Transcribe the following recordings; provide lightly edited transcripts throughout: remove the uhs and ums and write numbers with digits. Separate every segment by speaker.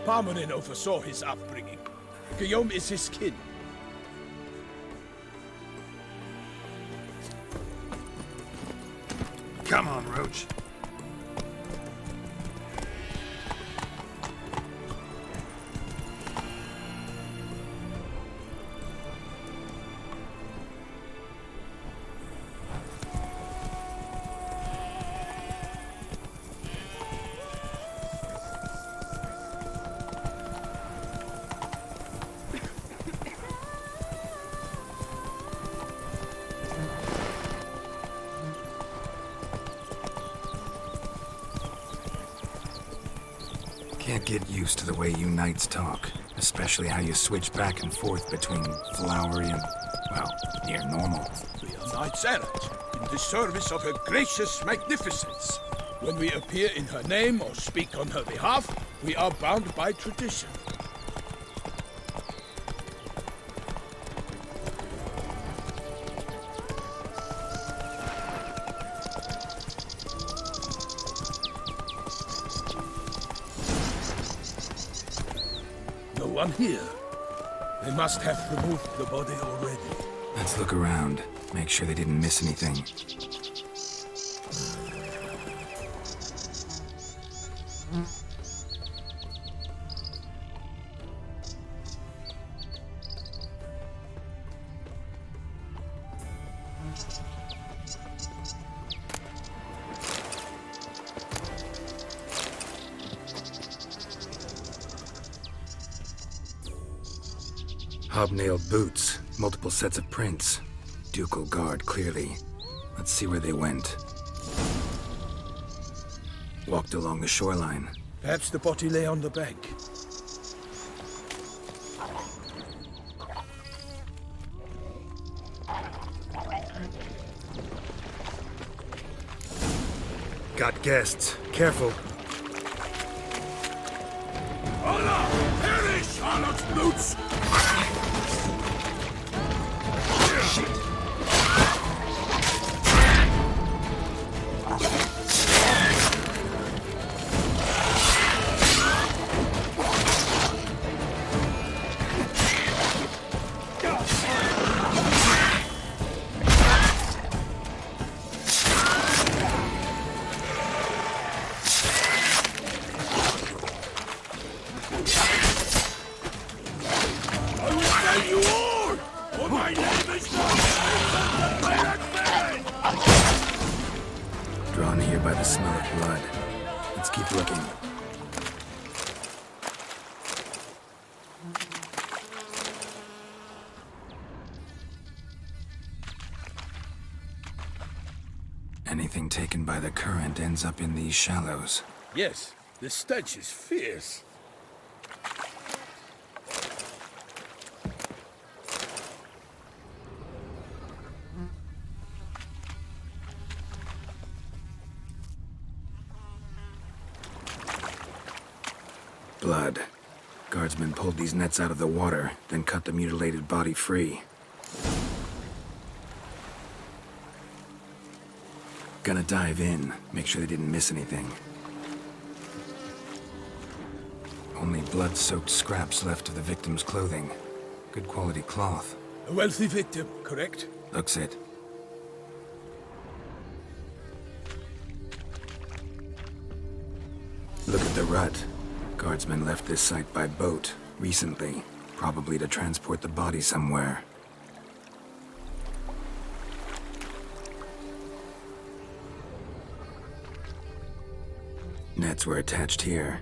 Speaker 1: Parmenin oversaw his upbringing. Guillaume is his kin.
Speaker 2: Come on, Roach. Can't get used to the way you knights talk, especially how you switch back and forth between flowery and, well, near normal.
Speaker 1: We are knights errant, in the service of her gracious magnificence. When we appear in her name or speak on her behalf, we are bound by tradition. No one here. They must have removed the body already.
Speaker 2: Let's look around, make sure they didn't miss anything. Hobnailed boots, multiple sets of prints. Ducal guard, clearly. Let's see where they went. Walked along the shoreline.
Speaker 1: Perhaps the body lay on the bank.
Speaker 2: Got guests. Careful.
Speaker 1: Allah! Perish, Charlotte's boots!
Speaker 2: Drawn here by the smell of blood. Let's keep looking. Anything taken by the current ends up in these shallows.
Speaker 1: Yes, the stench is fierce.
Speaker 2: Blood. Guardsmen pulled these nets out of the water, then cut the mutilated body free. Gonna dive in, make sure they didn't miss anything. Only blood-soaked scraps left of the victim's clothing. Good quality cloth.
Speaker 1: A wealthy victim, correct?
Speaker 2: Looks it. Look at the rut. Guardsmen left this site by boat, recently. Probably to transport the body somewhere. Nets were attached here.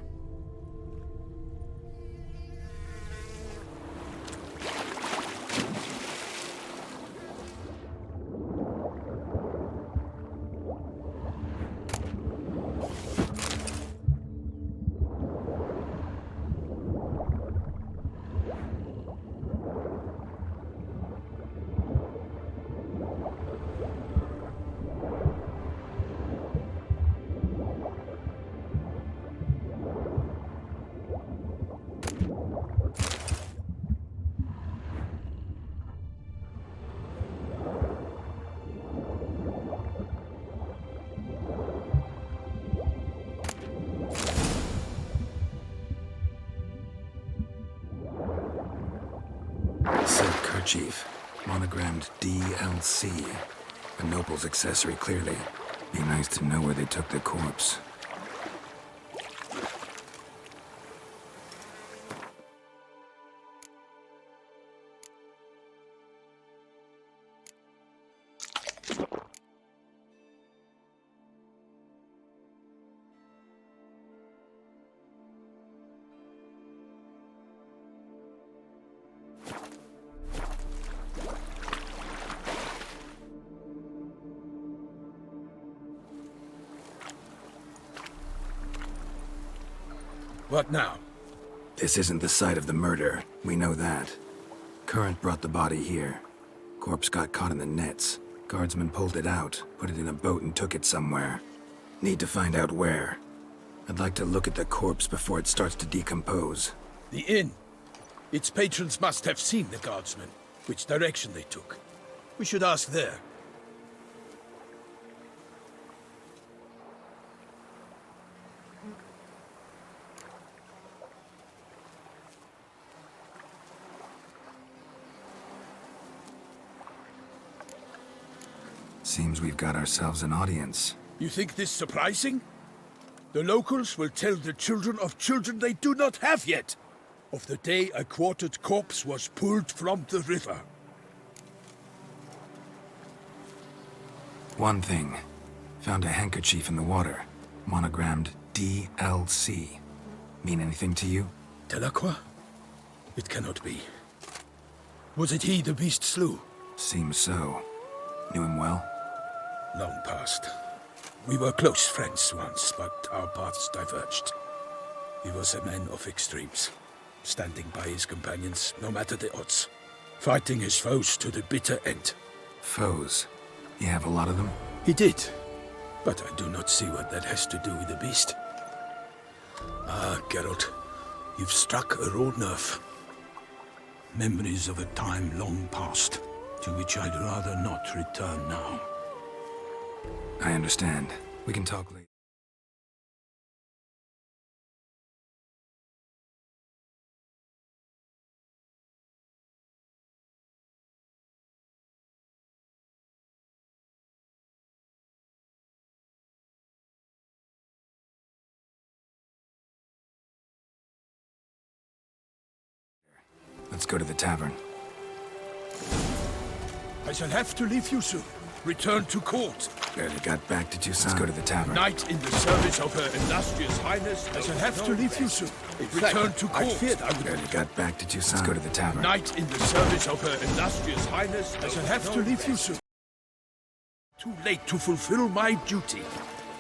Speaker 2: handkerchief, monogrammed DLC. A noble's accessory, clearly. Be nice to know where they took the corpse.
Speaker 1: What now?
Speaker 2: This isn't the site of the murder. We know that. Current brought the body here. Corpse got caught in the nets. Guardsmen pulled it out, put it in a boat and took it somewhere. Need to find out where. I'd like to look at the corpse before it starts to decompose.
Speaker 1: The inn. Its patrons must have seen the guardsmen, which direction they took. We should ask there.
Speaker 2: Seems we've got ourselves an audience.
Speaker 1: You think this surprising? The locals will tell the children of children they do not have yet, of the day a quartered corpse was pulled from the river.
Speaker 2: One thing. Found a handkerchief in the water. Monogrammed DLC. Mean anything to you?
Speaker 1: Delacroix? It cannot be. Was it he the beast slew?
Speaker 2: Seems so. Knew him well?
Speaker 1: Long past. We were close friends once, but our paths diverged. He was a man of extremes, standing by his companions, no matter the odds. Fighting his foes to the bitter end.
Speaker 2: Foes? You have a lot of them?
Speaker 1: He did, but I do not see what that has to do with the beast. Ah, Geralt, you've struck a raw nerve. Memories of a time long past, to which I'd rather not return now.
Speaker 2: I understand. We can talk later. Let's go to the tavern.
Speaker 1: I shall have to leave you soon. Return to court.
Speaker 2: Barely got back to Toussaint. Let's go to the tavern.
Speaker 1: Knight in the service of her illustrious highness. I shall have to leave you soon. Return to court. I feared I would.
Speaker 2: Barely got back to Toussaint. Let's go to the tavern.
Speaker 1: Knight in the service of her illustrious highness. I shall have to leave you soon. Too late to fulfill my duty.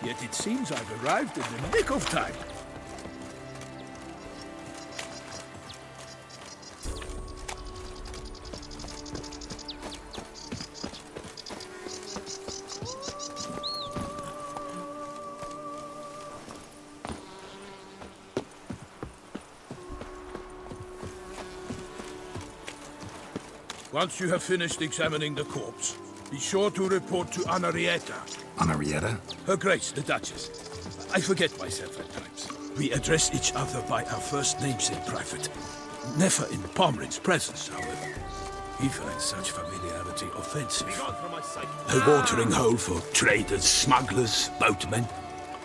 Speaker 1: Yet it seems I've arrived in the nick of time. Once you have finished examining the corpse, be sure to report to Anarietta.
Speaker 2: Anarietta?
Speaker 1: Her Grace, the Duchess. I forget myself at times. We address each other by our first names in private. Never in Pomrin's presence, however. He finds such familiarity offensive. A watering hole for traders, smugglers, boatmen.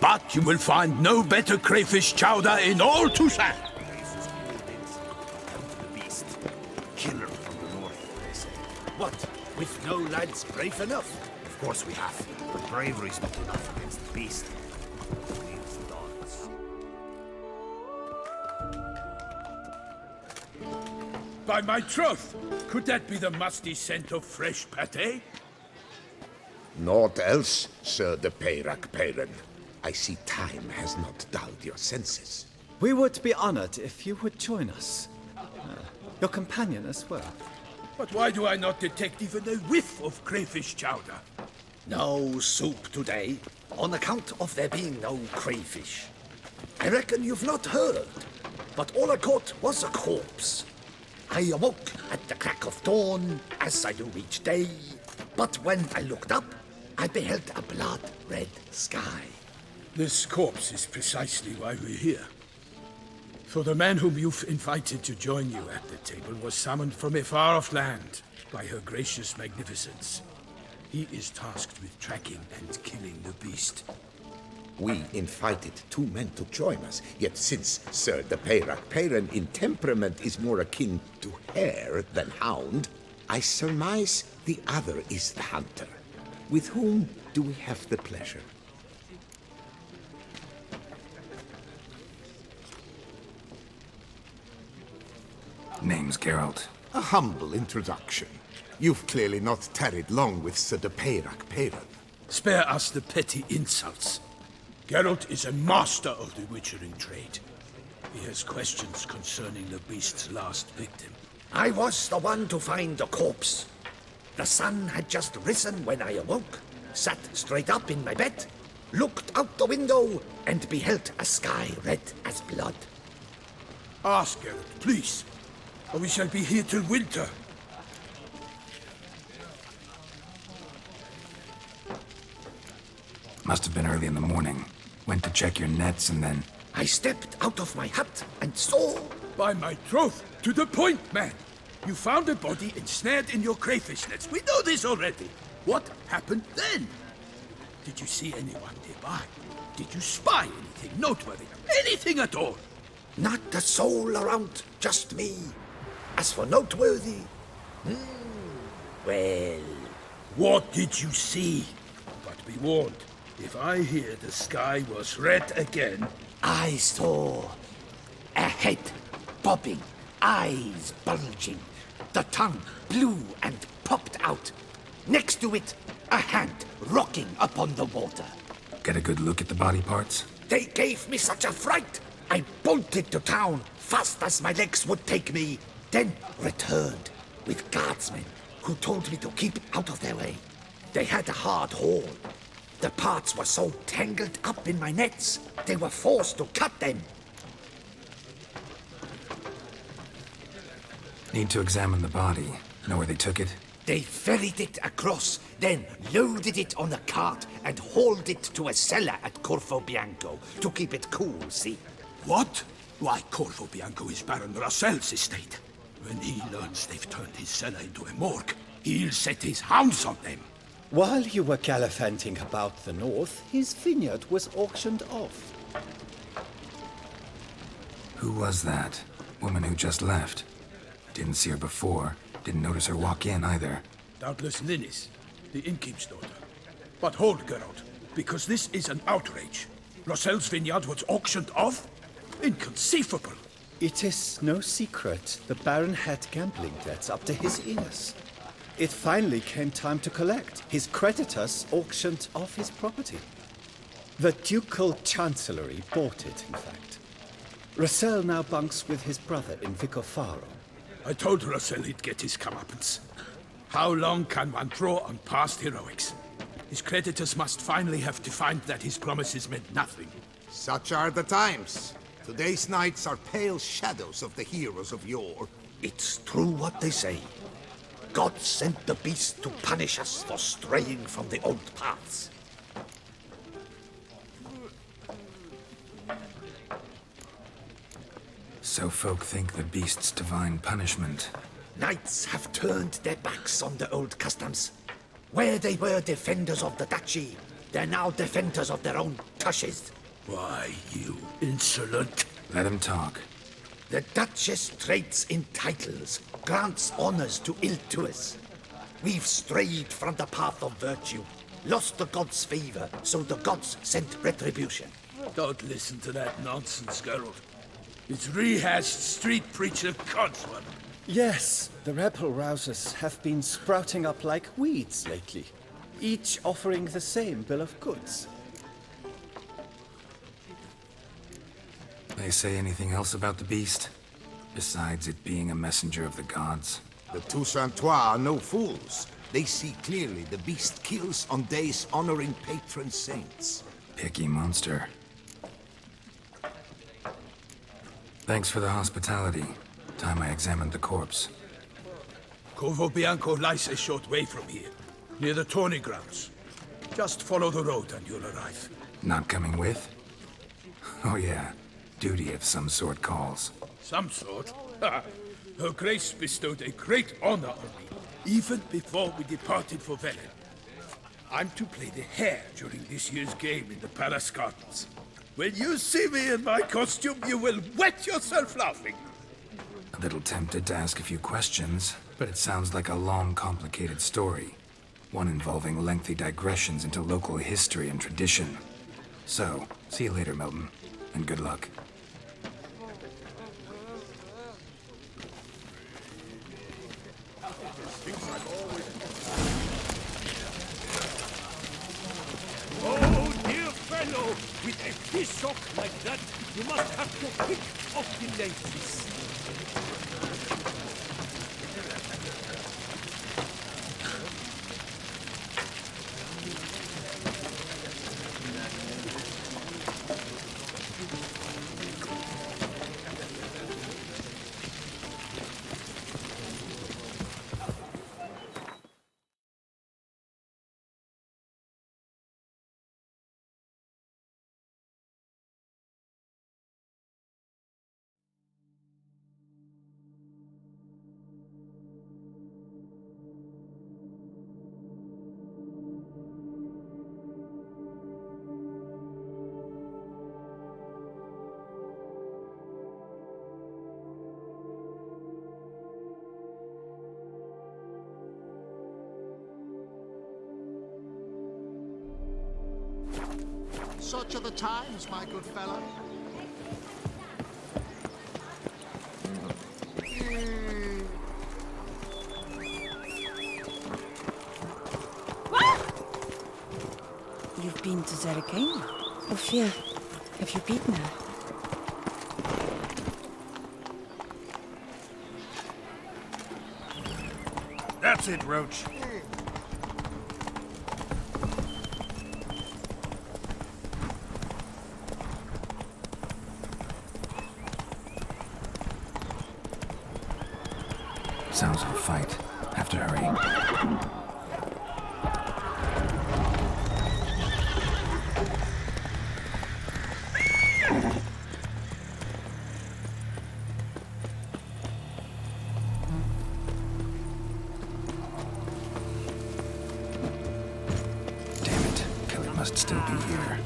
Speaker 1: But you will find no better crayfish chowder in all Toussaint.
Speaker 3: What? With no lads brave enough? Of course we have. But bravery's not enough against the beast.
Speaker 1: By my troth, could that be the musty scent of fresh pâté?
Speaker 4: Naught else, Sir de Peyrac Peyran. I see time has not dulled your senses.
Speaker 5: We would be honored if you would join us. Your companion as well.
Speaker 1: But why do I not detect even a whiff of crayfish chowder?
Speaker 3: No soup today, on account of there being no crayfish. I reckon you've not heard, but all I caught was a corpse. I awoke at the crack of dawn, as I do each day, but when I looked up, I beheld a blood-red sky.
Speaker 1: This corpse is precisely why we're here. For the man whom you've invited to join you at the table was summoned from a far-off land. by her gracious magnificence. He is tasked with tracking and killing the beast.
Speaker 4: We invited 2 men to join us, yet since Sir de Peyrac Peyran in temperament is more akin to hare than hound, I surmise the other is the hunter. With whom do we have the pleasure?
Speaker 2: Name's Geralt.
Speaker 4: A humble introduction. You've clearly not tarried long with Sir de Peyrac Peyran.
Speaker 1: Spare us the petty insults. Geralt is a master of the witchering trade. He has questions concerning the beast's last victim.
Speaker 3: I was the one to find the corpse. The sun had just risen when I awoke, sat straight up in my bed, looked out the window, and beheld a sky red as blood.
Speaker 1: Ask Geralt, please, or we shall be here till winter.
Speaker 2: Must have been early in the morning. Went to check your nets and then...
Speaker 3: I stepped out of my hut and saw...
Speaker 1: By my troth, to the point, man. You found a body ensnared in your crayfish nets. We know this already. What happened then? Did you see anyone nearby? Did you spy anything noteworthy? Anything at all?
Speaker 3: Not a soul around, just me. As for noteworthy... well...
Speaker 1: What did you see? But be warned, if I hear the sky was red again...
Speaker 3: I saw a head bobbing, eyes bulging, the tongue blue and popped out. Next to it, a hand rocking upon the water.
Speaker 2: Get a good look at the body parts?
Speaker 3: They gave me such a fright. I bolted to town fast as my legs would take me, then returned with guardsmen who told me to keep out of their way. They had a hard haul. The parts were so tangled up in my nets, they were forced to cut them.
Speaker 2: Need to examine the body. Know where they took it?
Speaker 3: They ferried it across, then loaded it on a cart and hauled it to a cellar at Corvo Bianco to keep it cool, see?
Speaker 1: What? Why, Corvo Bianco is Baron Rossel's estate. When he learns they've turned his cellar into a morgue, he'll set his hounds on them.
Speaker 5: While you were gallivanting about the north, his vineyard was auctioned off.
Speaker 2: Who was that? Woman who just left. Didn't see her before. Didn't notice her walk in either.
Speaker 1: Doubtless Linnis, the innkeep's daughter. But hold, Geralt, because this is an outrage. Rossel's vineyard was auctioned off? Inconceivable.
Speaker 5: It is no secret the Baron had gambling debts up to his ears. It finally came time to collect. His creditors auctioned off his property. The Ducal Chancellery bought it, in fact. Rossel now bunks with his brother in Vicofaro.
Speaker 1: I told Rossel he'd get his comeuppance. How long can one draw on past heroics? His creditors must finally have defined that his promises meant nothing.
Speaker 4: Such are the times. Today's knights are pale shadows of the heroes of yore.
Speaker 3: It's true what they say. God sent the beast to punish us for straying from the old paths.
Speaker 2: So folk think the beast's divine punishment.
Speaker 3: Knights have turned their backs on the old customs. Where they were defenders of the duchy, they're now defenders of their own tushes.
Speaker 1: Why, you insolent...
Speaker 2: Let him talk.
Speaker 3: The Duchess trades in titles, grants honors to ill-doers. We've strayed from the path of virtue, lost the gods' favor, so the gods sent retribution.
Speaker 1: Don't listen to that nonsense, Geralt. It's rehashed street preacher codswallop.
Speaker 5: Yes, the rebel rousers have been sprouting up like weeds lately, each offering the same bill of goods.
Speaker 2: They say anything else about the beast? Besides it being a messenger of the gods?
Speaker 4: The Toussaintois are no fools. They see clearly the beast kills on days honoring patron saints.
Speaker 2: Picky monster. Thanks for the hospitality. Time I examined the corpse.
Speaker 1: Corvo Bianco lies a short way from here, near the tourney grounds. Just follow the road and you'll arrive.
Speaker 2: Not coming with? Oh yeah. Duty of some sort calls.
Speaker 1: Some sort? Ha! Her Grace bestowed a great honor on me. even before we departed for Velen. I'm to play the hare during this year's game in the Palace Gardens. When you see me in my costume, you will wet yourself laughing.
Speaker 2: A little tempted to ask a few questions, but it sounds like a long, complicated story. One involving lengthy digressions into local history and tradition. So, see you later, Milton, and good luck.
Speaker 1: Oh, dear fellow, with a fish shock like that, you must have to pick off the laces.
Speaker 6: Such are the times, my good fellow.
Speaker 7: You've been to Zerrikane? Ophir, have you beaten her?
Speaker 1: That's it, Roach.
Speaker 2: Sounds of a fight. Have to hurry. Damn it. Killer must still be here.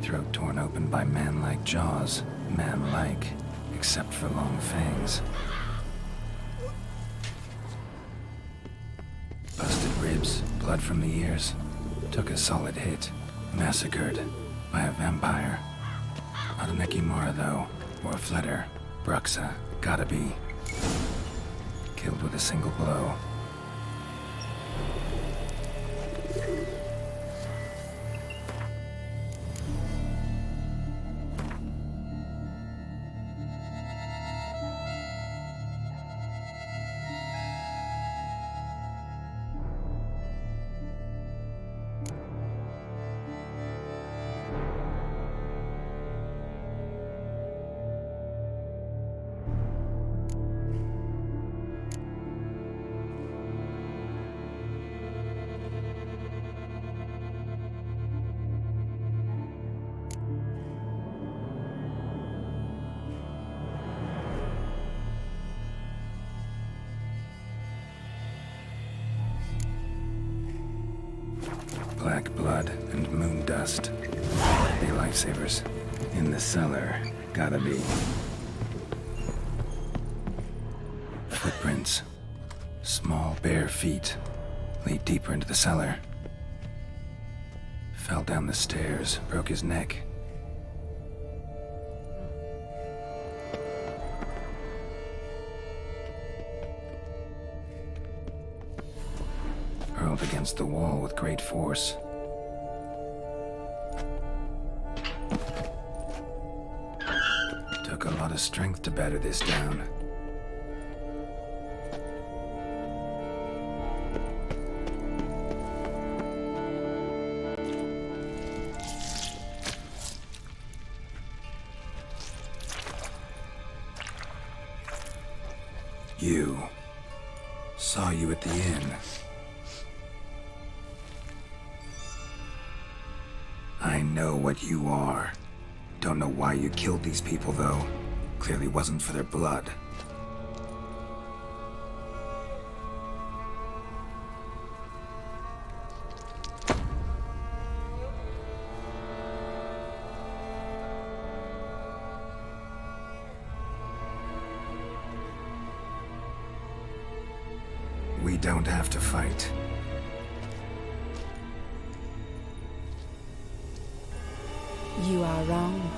Speaker 2: Throat torn open by man-like jaws. Man-like, except for long fangs. Busted ribs, blood from the ears. Took a solid hit. Massacred by a vampire. Not an Ekimara, though, or a Fletter. Bruxa, gotta be. Killed with a single blow. Black blood and moon dust. Be lifesavers. In the cellar. Gotta be. Footprints. Small, bare feet. Lead deeper into the cellar. Fell down the stairs. Broke his neck. Hurled against the wall with great force. Took a lot of strength to batter this down. You. Saw you at the inn. I know what you are. Don't know why you killed these people, though. Clearly wasn't for their blood. We don't have to fight.
Speaker 7: You are wrong.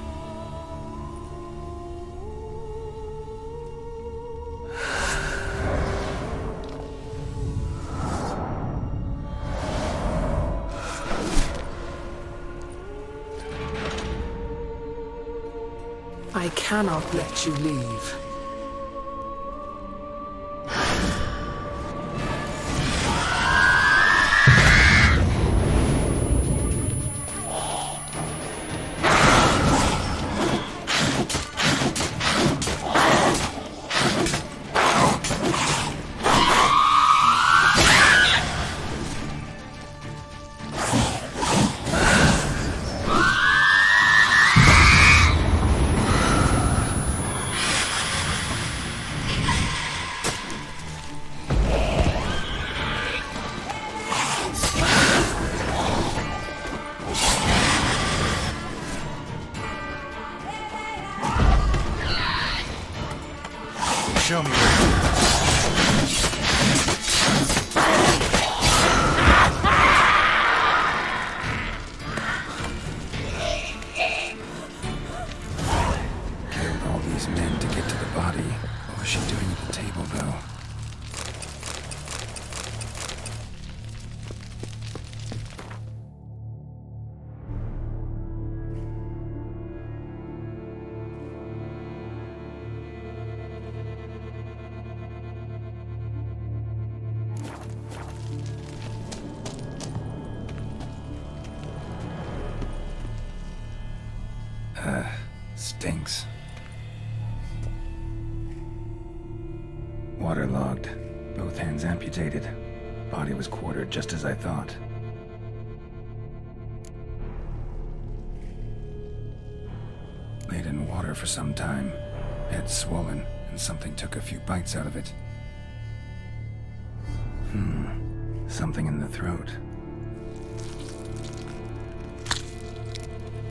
Speaker 8: I cannot let you leave.
Speaker 9: Show me where.
Speaker 2: Killed all these men to get to the body. What was she doing at the table, though? Stinks. Waterlogged. Both hands amputated. Body was quartered just as I thought. Laid in water for some time. Head swollen, and something took a few bites out of it. Something in the throat.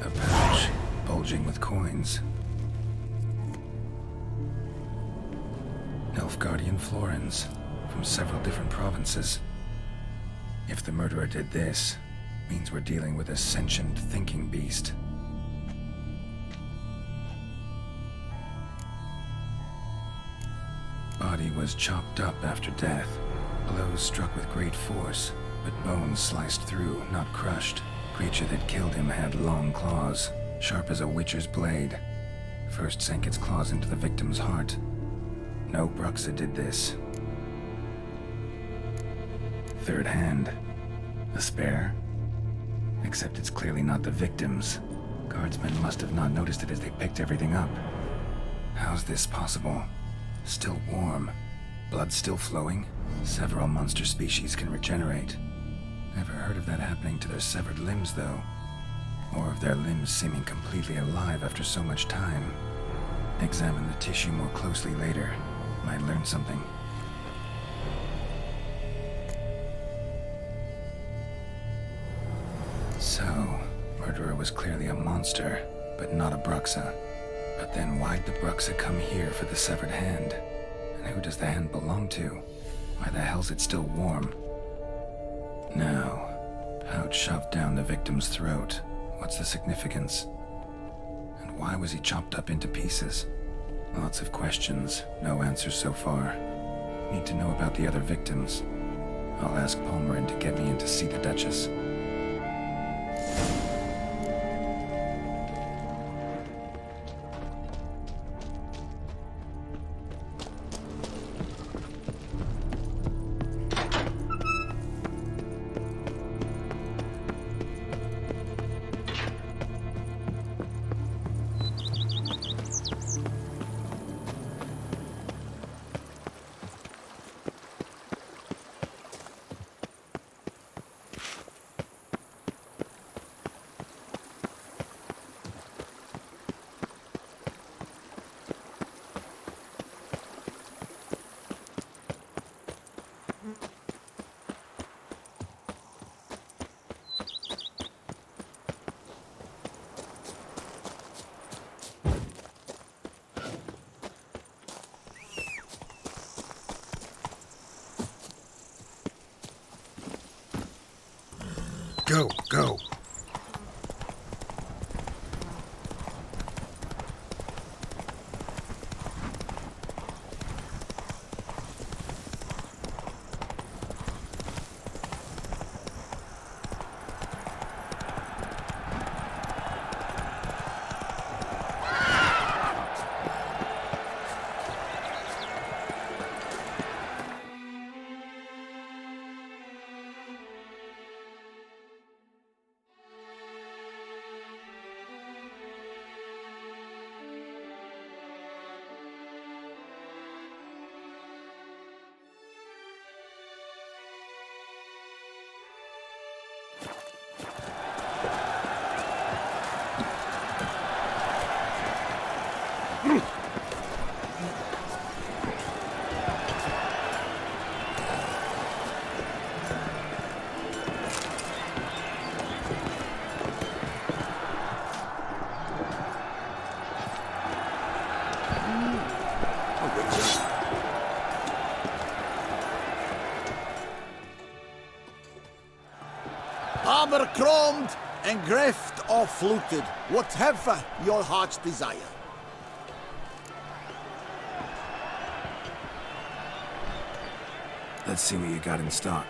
Speaker 2: A pouch. Bulging with coins. Nilfgaardian florins from several different provinces. If the murderer did this, means we're dealing with a sentient thinking beast. Body was chopped up after death. Blows struck with great force, but bones sliced through, not crushed. Creature that killed him had long claws, sharp as a witcher's blade. First sank its claws into the victim's heart. No Bruxa did this. Third hand. A spare? Except it's clearly not the victim's. Guardsmen must have not noticed it as they picked everything up. How's this possible? Still warm. Blood still flowing? Several monster species can regenerate. Never heard of that happening to their severed limbs, though. Or of their limbs seeming completely alive after so much time. Examine the tissue more closely later. Might learn something. So, murderer was clearly a monster, but not a Bruxa. But then why'd the Bruxa come here for the severed hand? And who does the hand belong to? Why the hell's it still warm? Now, pouch shoved down the victim's throat. What's the significance? And why was he chopped up into pieces? Lots of questions, no answers so far. Need to know about the other victims. I'll ask Palmerin to get me in to see the Duchess.
Speaker 3: never chromed, engraved or fluted, whatever your heart's desire.
Speaker 2: Let's see what you got in stock.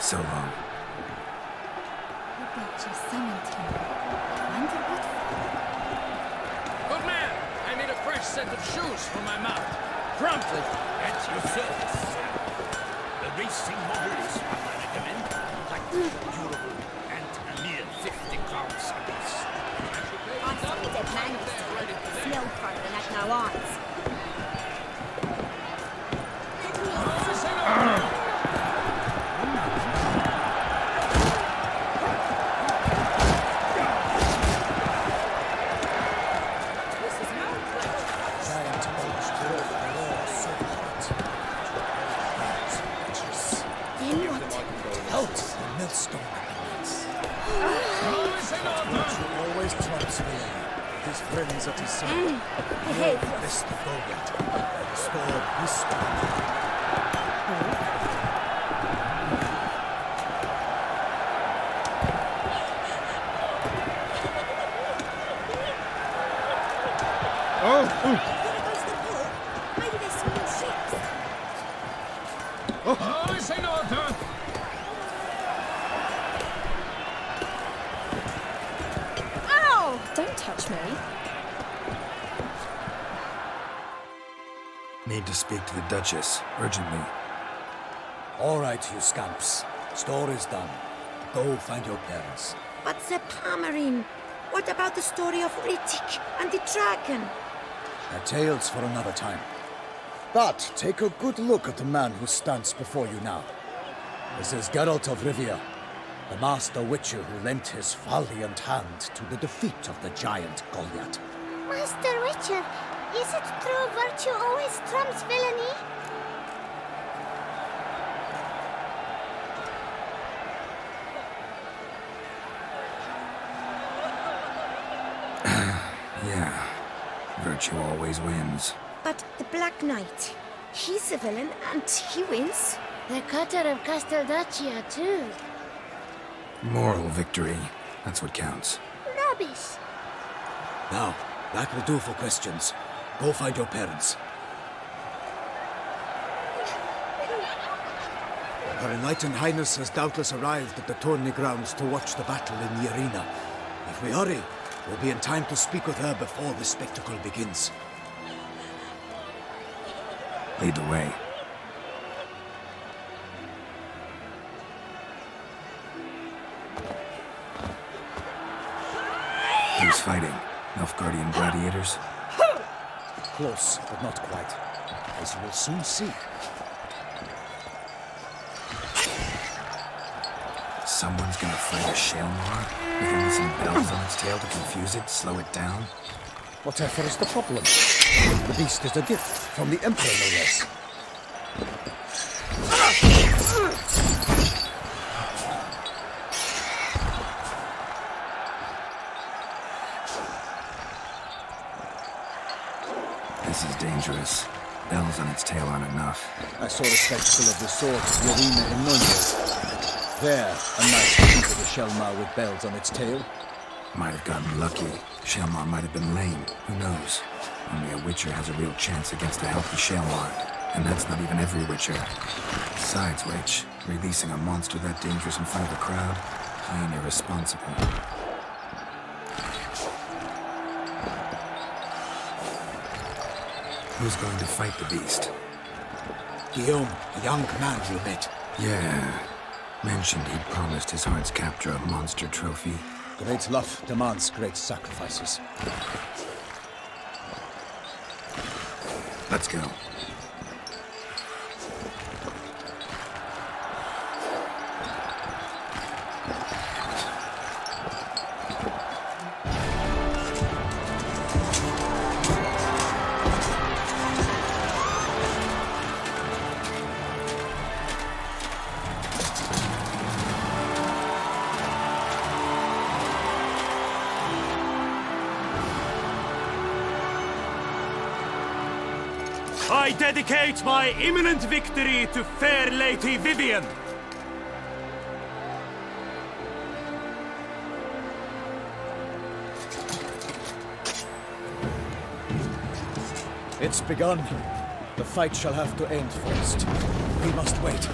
Speaker 2: So long.
Speaker 10: The Duchess summoned him. I wonder what for.
Speaker 11: Good man! I need a fresh set of shoes for my mount. Promptly!
Speaker 1: At your service, sir. The racing model is what I recommend. Like durable and a mere 50 crowns a piece.
Speaker 10: I see dead man yesterday. Smell harder than at no odds.
Speaker 3: Always trumps villainy. His friends at his side. Best of Golgat. Restored his strength.
Speaker 10: Maybe they're small ships.
Speaker 11: Oh, say no, Don!
Speaker 10: Ow! Don't touch me.
Speaker 2: Need to speak to the Duchess, urgently.
Speaker 3: All right, you scamps. Store is done. Go find your parents.
Speaker 7: But the Palmerine, what about the story of Rittik and the dragon?
Speaker 3: They're tales for another time. But take a good look at the man who stands before you now. This is Geralt of Rivia, the master witcher who lent his valiant hand to the defeat of the giant Goliath.
Speaker 10: Master Witcher, is it true virtue always trumps villainy?
Speaker 2: Yeah. Virtue always wins.
Speaker 7: But the Black Knight, he's a villain and he wins.
Speaker 10: The cutter of Casteldaccia, too.
Speaker 2: Moral victory. That's what counts.
Speaker 10: Rubbish.
Speaker 3: Now, that will do for questions. Go find your parents. Her Enlightened Highness has doubtless arrived at the tourney grounds to watch the battle in the arena. If we hurry, we'll be in time to speak with her before the spectacle begins.
Speaker 2: Lead the way. Who's fighting? Nilfgaardian gladiators?
Speaker 3: Close, but not quite. As you will soon see.
Speaker 2: Someone's gonna fight a Shalmar? With only some bells on its tail to confuse it, slow it down?
Speaker 3: Whatever is the problem? The beast is a gift from the Emperor, no less.
Speaker 2: This is dangerous. Bells on its tail aren't enough.
Speaker 3: I saw the spectacle of the sword at the arena in Nunez. There, a knight defeated a Shalmar with bells on its tail.
Speaker 2: Might have gotten lucky. Shalmar might have been lame. Who knows? Only a Witcher has a real chance against a healthy Shalmar. And that's not even every Witcher. Besides which, releasing a monster that dangerous in front of a crowd? Plain irresponsible. Who's going to fight the beast?
Speaker 3: Guillaume, a young man you met.
Speaker 2: Yeah. Mentioned he'd promised his heart's captor a monster trophy.
Speaker 5: Great love demands great sacrifices.
Speaker 2: Let's go.
Speaker 12: I dedicate my imminent victory to fair Lady Vivian.
Speaker 5: It's begun. The fight shall have to end first. We must wait.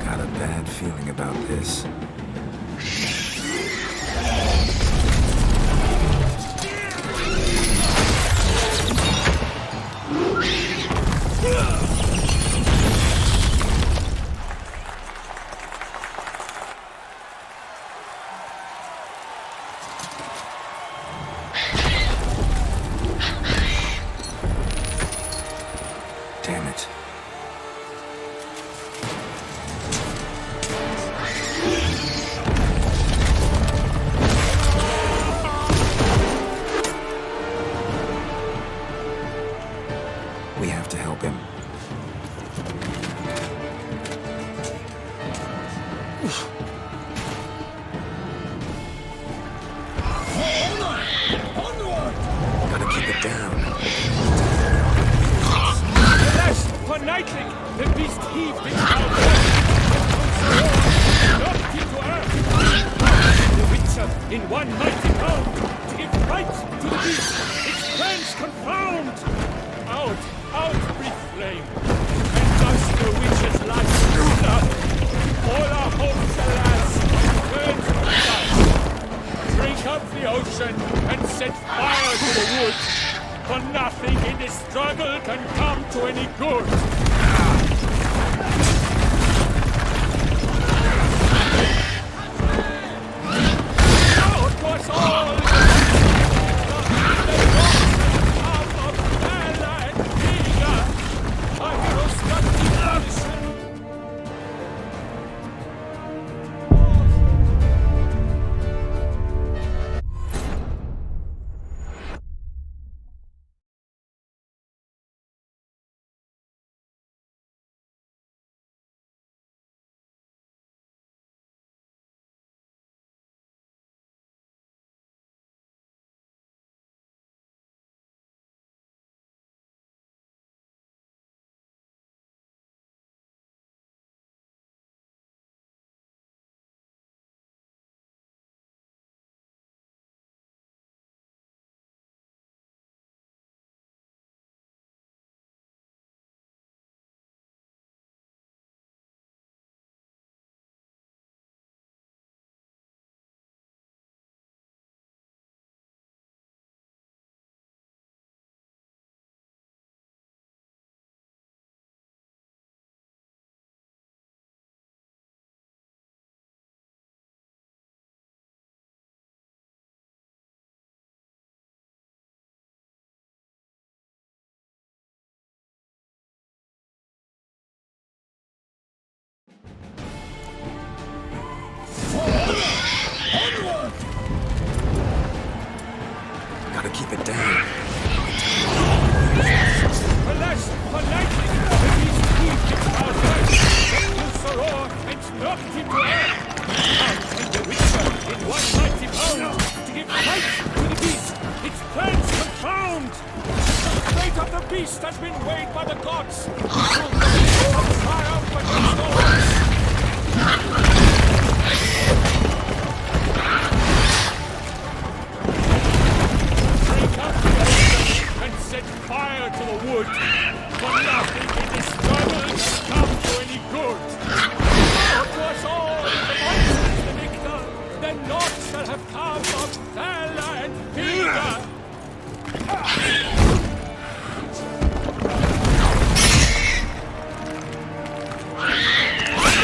Speaker 2: Got a bad feeling about this. Damn it. We have to help him. Gotta keep it down.
Speaker 12: Alas, for Nightling, the beast heaved its mouth, knocked him to earth. The Witcher, in one mighty bound, to give fight to the beast, its plans confound. Out breathed flame, and thus the Witcher's life is blood. All our hopes, alas, turned to dust. Drink up the ocean and set fire to the wood, for nothing in this struggle can come to any good. Out was all the love of Bella and Vega, our heroes got devotion.
Speaker 2: Gotta keep it down.
Speaker 12: Alas, for Nightling, the beast heaved its mouth out, killed Sir Roar, and knocked him to earth. Out went the Witcher in one mighty bound, to give fight to the beast, its plans confound. The fate of the beast has been weighed by the gods. Triumph against all odds. set fire to the wood, for nothing in this struggle has come to any good. Now to us all, if the monster is the victor, then naught shall have come of valor and vigor.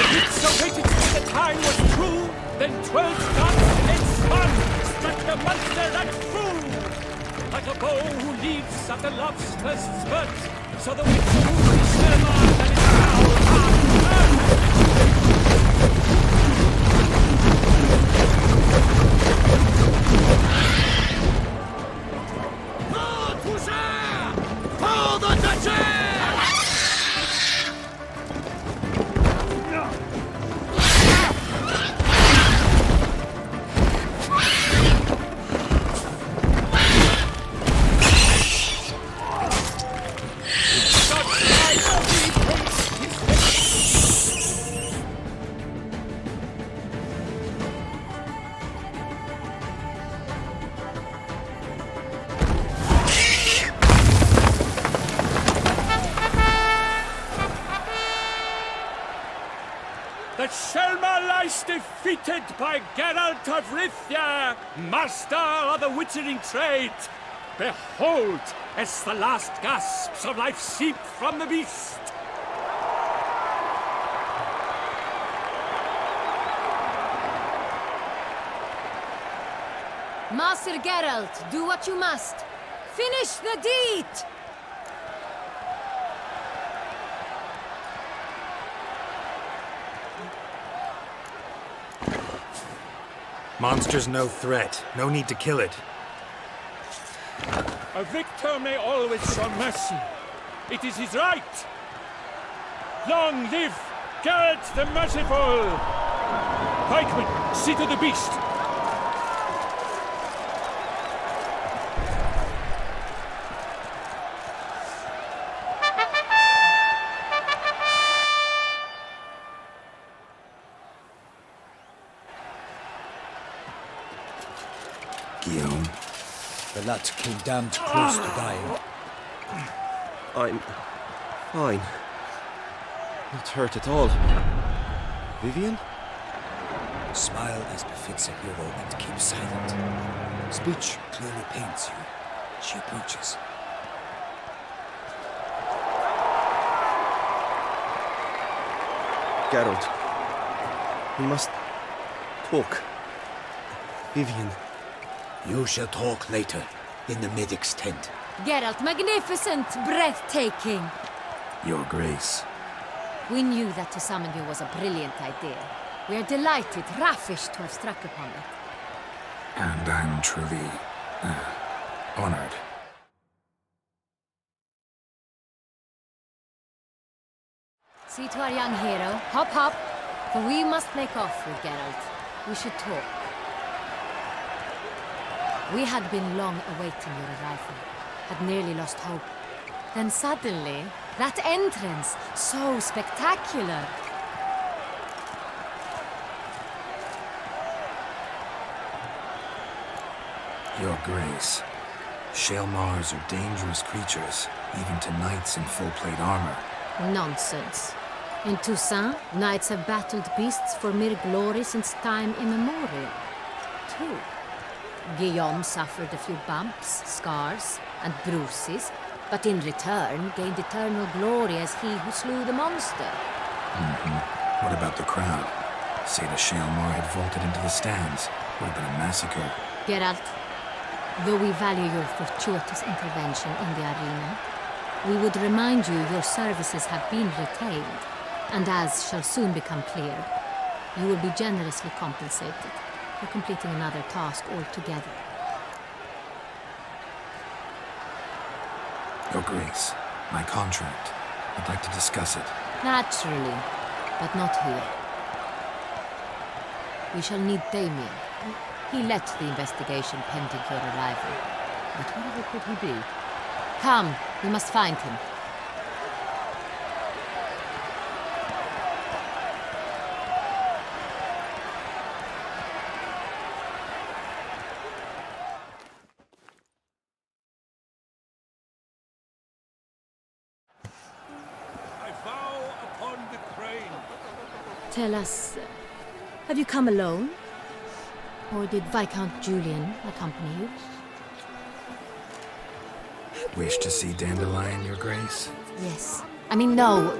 Speaker 12: If it so hated till the time was true, then 12 guns and spun struck the monster like true. Like a bow who leaves after love's first spurt, so the witch who is Selma that is now half that Selma lies defeated by Geralt of Rivia, master of the witchering trade. Behold, as the last gasps of life seep from the beast.
Speaker 13: Master Geralt, do what you must. Finish the deed!
Speaker 2: Monster's no threat. No need to kill it.
Speaker 12: A victor may always show mercy. It is his right. Long live Geralt the Merciful! Pikeman, see to the beast.
Speaker 2: Guillaume.
Speaker 3: The lad came damned close to dying.
Speaker 14: I'm fine. Not hurt at all. Vivian?
Speaker 3: Smile as befits a hero and keep silent. Speech clearly paints you. She approaches.
Speaker 14: Geralt. We must talk. Vivian.
Speaker 3: You shall talk later, in the medic's tent.
Speaker 13: Geralt, magnificent, breathtaking.
Speaker 2: Your Grace.
Speaker 13: We knew that to summon you was a brilliant idea. We are delighted, ravished to have struck upon it.
Speaker 2: And I'm truly honored.
Speaker 13: See to our young hero. Hop, hop. For we must make off with Geralt. We should talk. We had been long awaiting your arrival. Had nearly lost hope. Then suddenly, that entrance, so spectacular.
Speaker 2: Your Grace. Shaelmars are dangerous creatures, even to knights in full-plate armor.
Speaker 13: Nonsense. In Toussaint, knights have battled beasts for mere glory since time immemorial. Too. Guillaume suffered a few bumps, scars, and bruises, but in return gained eternal glory as he who slew the monster.
Speaker 2: What about the crowd? Say the Shaelmar had vaulted into the stands. Would have been a massacre.
Speaker 13: Geralt, though we value your fortuitous intervention in the arena, we would remind you your services have been retained, and as shall soon become clear, you will be generously compensated for completing another task altogether.
Speaker 2: Your Grace, my contract. I'd like to discuss it.
Speaker 13: Naturally, but not here. We shall need Damien. He led the investigation pending your arrival. But wherever could he be? Come, we must find him. Tell us, have you come alone? Or did Viscount Julian accompany you?
Speaker 2: Wish to see Dandelion, Your Grace?
Speaker 13: Yes. I mean, no.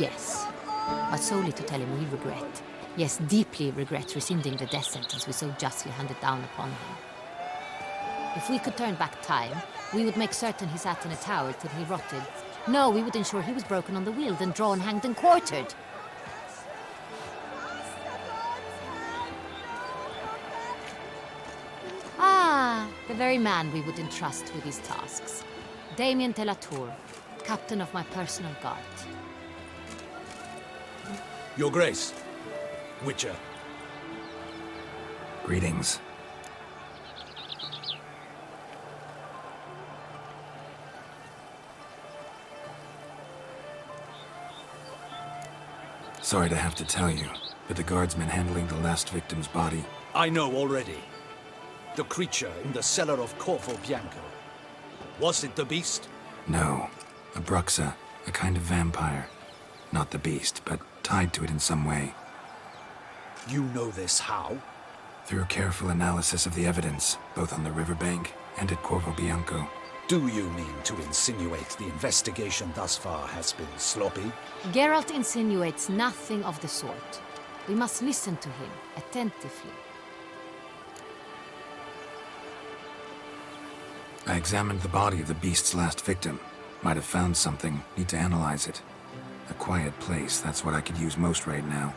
Speaker 13: Yes. But solely to tell him we regret. Yes, deeply regret rescinding the death sentence we so justly handed down upon him. If we could turn back time, we would make certain he sat in a tower till he rotted. No, we would ensure he was broken on the wheel, then drawn, hanged, and quartered. Ah, the very man we would entrust with these tasks. Damien de la Tour, captain of my personal guard.
Speaker 1: Your Grace. Witcher.
Speaker 2: Greetings. Sorry to have to tell you, but the guardsman handling the last victim's body...
Speaker 3: I know already. The creature in the cellar of Corvo Bianco. Was it the beast?
Speaker 2: No. A Bruxa, a kind of vampire. Not the beast, but tied to it in some way.
Speaker 3: You know this how?
Speaker 2: Through careful analysis of the evidence, both on the riverbank and at Corvo Bianco.
Speaker 3: Do you mean to insinuate the investigation thus far has been sloppy?
Speaker 13: Geralt insinuates nothing of the sort. We must listen to him attentively.
Speaker 2: I examined the body of the beast's last victim. Might have found something, need to analyze it. A quiet place, that's what I could use most right now.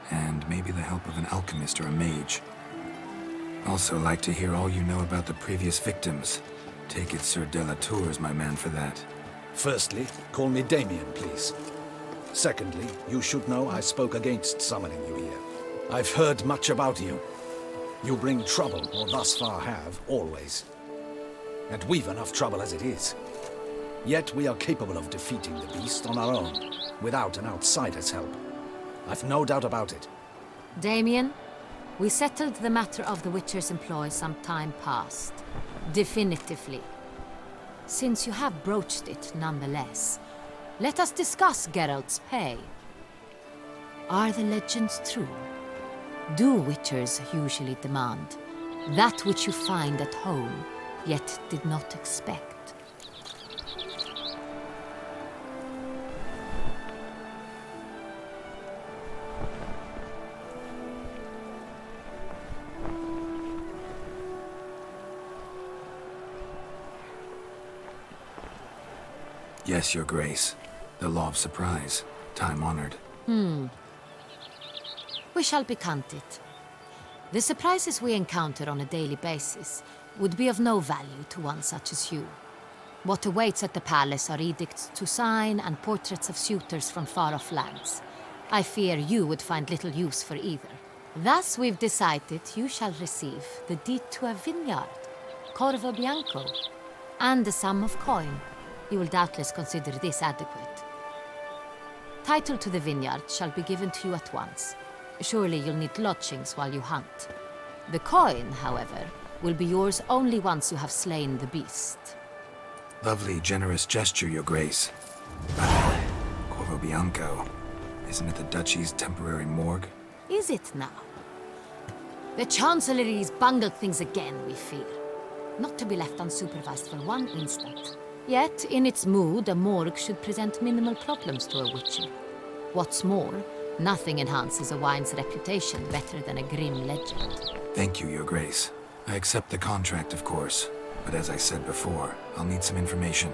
Speaker 2: And maybe the help of an alchemist or a mage. Also like to hear all you know about the previous victims. Take it Sir de la Tour is my man for that.
Speaker 3: Firstly, call me Damien, please. Secondly, you should know I spoke against summoning you here. I've heard much about you. You bring trouble, or thus far have, always. And we've enough trouble as it is. Yet we are capable of defeating the beast on our own, without an outsider's help. I've no doubt about it.
Speaker 13: Damien, we settled the matter of the Witcher's employ some time past. Definitively. Since you have broached it nonetheless, let us discuss Geralt's pay. Are the legends true? Do Witchers usually demand that which you find at home, yet did not expect?
Speaker 2: Yes, Your Grace. The law of surprise. Time-honored.
Speaker 13: We shall be content. The surprises we encounter on a daily basis would be of no value to one such as you. What awaits at the palace are edicts to sign and portraits of suitors from far-off lands. I fear you would find little use for either. Thus we've decided you shall receive the deed to a vineyard, Corvo Bianco, and a sum of coin. You will doubtless consider this adequate. Title to the vineyard shall be given to you at once. Surely you'll need lodgings while you hunt. The coin, however, will be yours only once you have slain the beast.
Speaker 2: Lovely, generous gesture, Your Grace. Corvo Bianco. Isn't it the Duchy's temporary morgue?
Speaker 13: Is it now? The Chancellery's bungled things again, we fear. Not to be left unsupervised for one instant. Yet, in its mood, a morgue should present minimal problems to a Witcher. What's more, nothing enhances a wine's reputation better than a grim legend.
Speaker 2: Thank you, Your Grace. I accept the contract, of course. But as I said before, I'll need some information.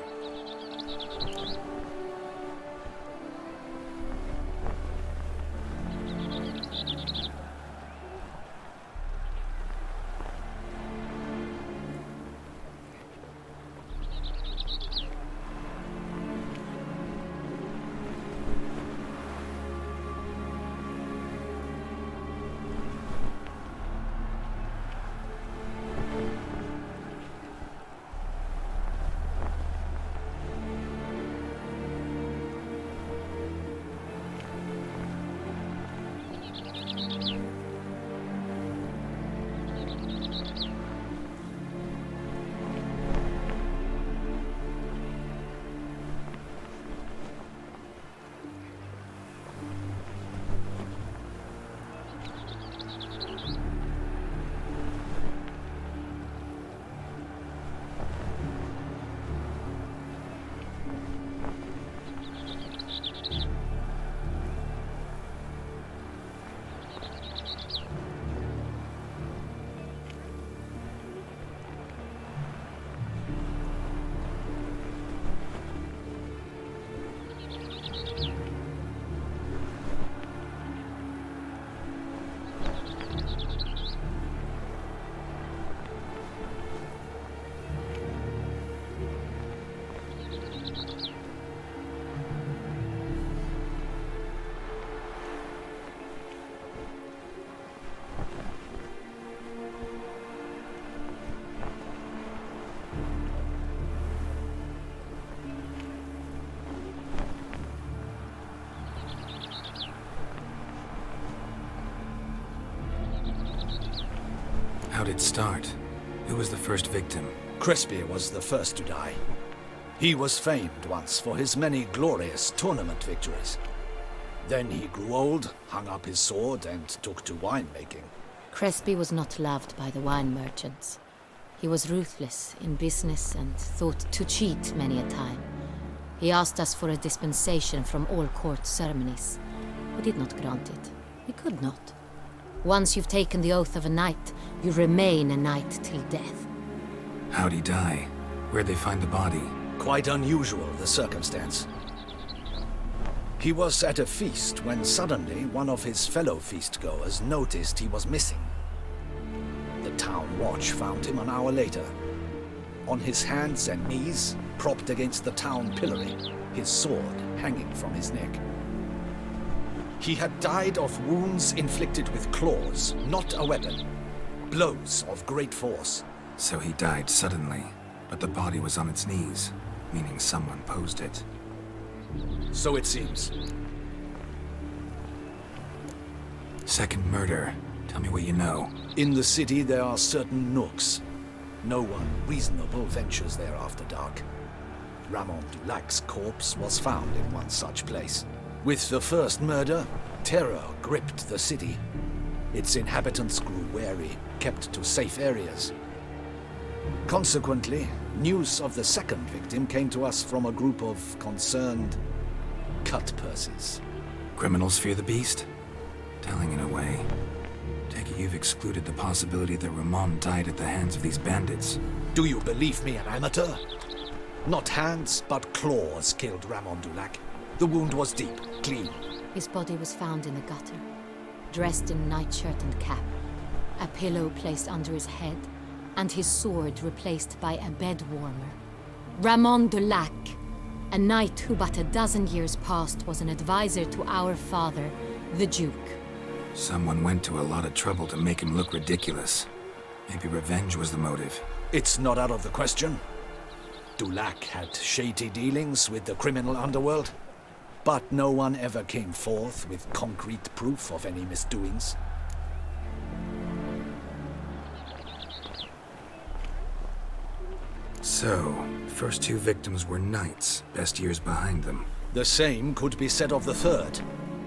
Speaker 2: it start? Who was the first victim?
Speaker 3: Crespi was the first to die. He was famed once for his many glorious tournament victories. Then he grew old, hung up his sword, and took to winemaking.
Speaker 13: Crespi was not loved by the wine merchants. He was ruthless in business and thought to cheat many a time. He asked us for a dispensation from all court ceremonies. We did not grant it. We could not. Once you've taken the oath of a knight, you remain a knight till death.
Speaker 2: How'd he die? Where'd they find the body?
Speaker 3: Quite unusual, the circumstance. He was at a feast when suddenly one of his fellow feastgoers noticed he was missing. The town watch found him an hour later. On his hands and knees, propped against the town pillory, his sword hanging from his neck. He had died of wounds inflicted with claws, not a weapon. Blows of great force.
Speaker 2: So he died suddenly, but the body was on its knees, meaning someone posed it.
Speaker 3: So it seems.
Speaker 2: Second murder. Tell me what you know.
Speaker 3: In the city there are certain nooks. No one reasonable ventures there after dark. Ramon Dulac's corpse was found in one such place. With the first murder, terror gripped the city. Its inhabitants grew wary, kept to safe areas. Consequently, news of the second victim came to us from a group of concerned cut-purses.
Speaker 2: Criminals fear the beast? Telling in a way. Take it you've excluded the possibility that Ramon died at the hands of these bandits.
Speaker 3: Do you believe me an amateur? Not hands, but claws killed Ramon Dulac. The wound was deep, clean.
Speaker 13: His body was found in the gutter, dressed in nightshirt and cap, a pillow placed under his head, and his sword replaced by a bed warmer. Ramon Dulac, a knight who but a dozen years past was an advisor to our father, the Duke.
Speaker 2: Someone went to a lot of trouble to make him look ridiculous. Maybe revenge was the motive.
Speaker 3: It's not out of the question. Dulac had shady dealings with the criminal underworld, but no one ever came forth with concrete proof of any misdoings.
Speaker 2: So, first two victims were knights, best years behind them.
Speaker 3: The same could be said of the third.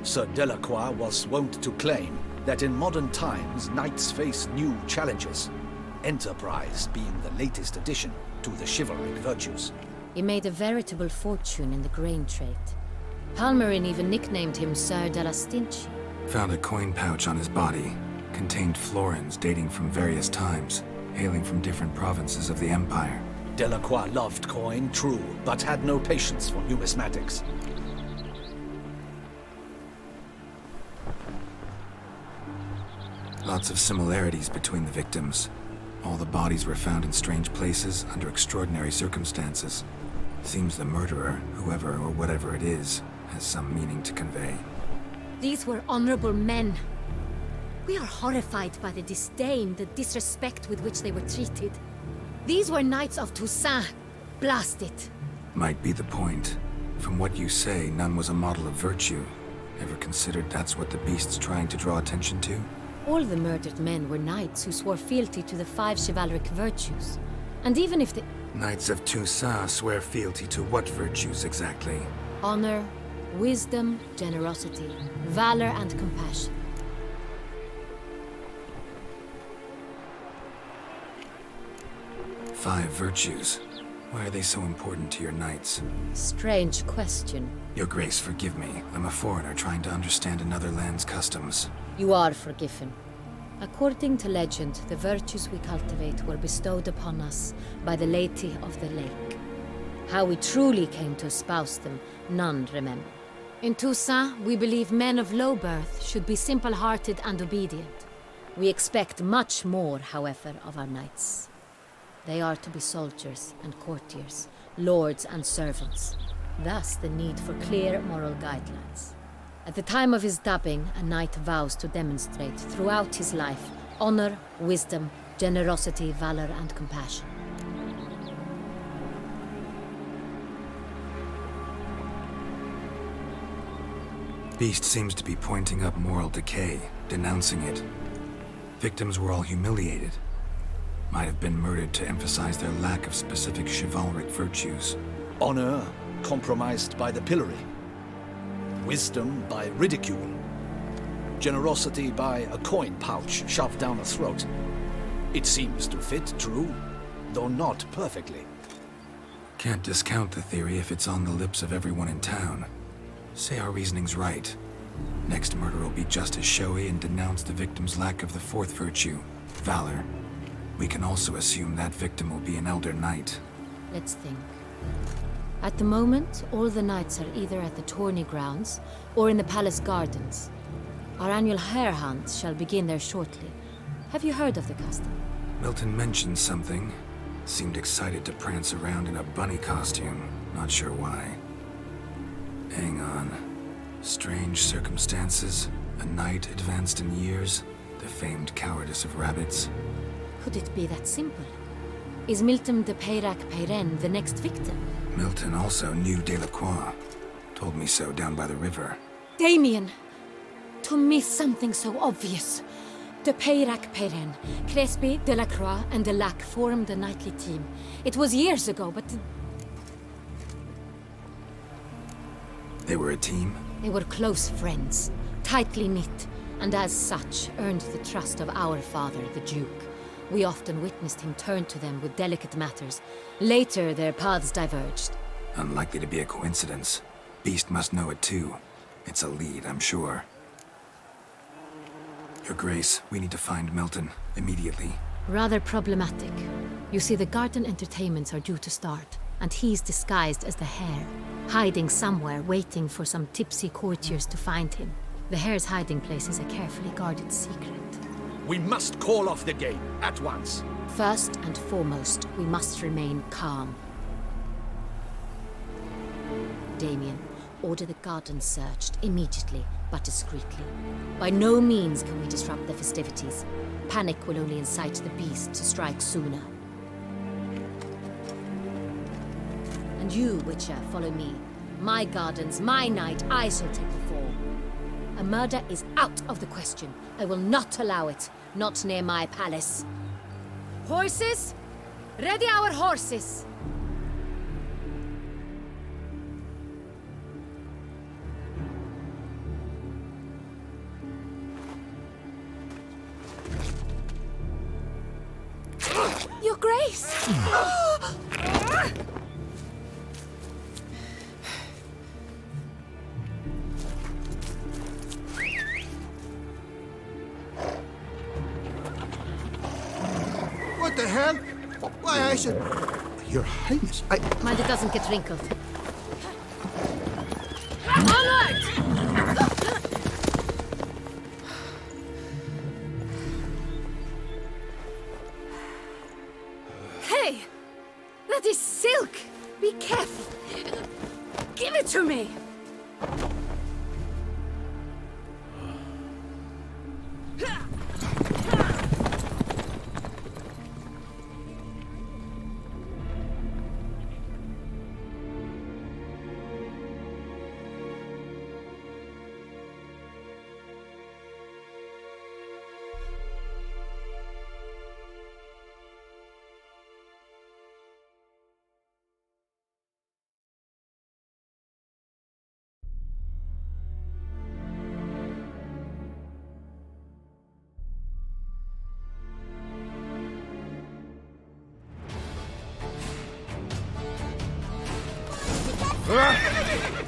Speaker 3: Sir Delacroix was wont to claim that in modern times knights face new challenges, enterprise being the latest addition to the chivalric virtues.
Speaker 13: He made a veritable fortune in the grain trade. Palmerin even nicknamed him Sir della Stinci.
Speaker 2: Found a coin pouch on his body. Contained florins dating from various times, hailing from different provinces of the Empire.
Speaker 3: Delacroix loved coin, true, but had no patience for numismatics.
Speaker 2: Lots of similarities between the victims. All the bodies were found in strange places under extraordinary circumstances. Seems the murderer, whoever or whatever it is, has some meaning to convey.
Speaker 13: These were honorable men. We are horrified by the disdain, the disrespect with which they were treated. These were knights of Toussaint. Blast it.
Speaker 2: Might be the point. From what you say, none was a model of virtue. Ever considered that's what the beast's trying to draw attention to?
Speaker 13: All the murdered men were knights who swore fealty to the 5 chivalric virtues. And even if the...
Speaker 2: Knights of Toussaint swear fealty to what virtues exactly?
Speaker 13: Honor, wisdom, generosity, valor, and compassion.
Speaker 2: Five virtues. Why are they so important to your knights?
Speaker 13: Strange question.
Speaker 2: Your Grace, forgive me. I'm a foreigner trying to understand another land's customs.
Speaker 13: You are forgiven. According to legend, the virtues we cultivate were bestowed upon us by the Lady of the Lake. How we truly came to espouse them, none remember. In Toussaint, we believe men of low birth should be simple-hearted and obedient. We expect much more, however, of our knights. They are to be soldiers and courtiers, lords and servants. Thus the need for clear moral guidelines. At the time of his dubbing, a knight vows to demonstrate throughout his life honor, wisdom, generosity, valor, and compassion.
Speaker 2: Beast seems to be pointing up moral decay, denouncing it. Victims were all humiliated. might have been murdered to emphasize their lack of specific chivalric virtues.
Speaker 3: Honor compromised by the pillory. Wisdom by ridicule. Generosity by a coin pouch shoved down a throat. It seems to fit true, though not perfectly.
Speaker 2: Can't discount the theory if it's on the lips of everyone in town. Say our reasoning's right. Next murder will be just as showy and denounce the victim's lack of the fourth virtue, valor. We can also assume that victim will be an elder knight.
Speaker 13: Let's think. At the moment, all the knights are either at the tourney grounds or in the palace gardens. Our annual hare hunt shall begin there shortly. Have you heard of the custom?
Speaker 2: Milton mentioned something. Seemed excited to prance around in a bunny costume. Not sure why. Hang on. Strange circumstances. A knight advanced in years. The famed cowardice of rabbits.
Speaker 13: Could it be that simple? Is Milton de Peyrac Peyren the next victim?
Speaker 2: Milton also knew Delacroix. Told me so down by the river.
Speaker 13: Damien! To miss something so obvious. De Peyrac Peyren, Crespi, Delacroix, and Delac formed a knightly team. It was years ago, but...
Speaker 2: They were a team?
Speaker 13: They were close friends, tightly knit, and as such earned the trust of our father, the Duke. We often witnessed him turn to them with delicate matters. Later, their paths diverged.
Speaker 2: Unlikely to be a coincidence. Beast must know it too. It's a lead, I'm sure. Your Grace, we need to find Milton, immediately.
Speaker 13: Rather problematic. You see, the garden entertainments are due to start, and he's disguised as the hare, hiding somewhere, waiting for some tipsy courtiers to find him. The hare's hiding place is a carefully guarded secret.
Speaker 3: We must call off the game, at once.
Speaker 13: First and foremost, we must remain calm. Damien, order the garden searched immediately, but discreetly. By no means can we disrupt the festivities. Panic will only incite the beast to strike sooner. And you, Witcher, follow me. My gardens, my night, I shall take the fall. A murder is out of the question. I will not allow it. Not near my palace. Horses? Ready our horses! Your Grace!
Speaker 6: What the hell? Why, I should... Your Highness,
Speaker 13: Mind it doesn't get wrinkled. Onward! Hey! That is silk! Be careful! Give it to me!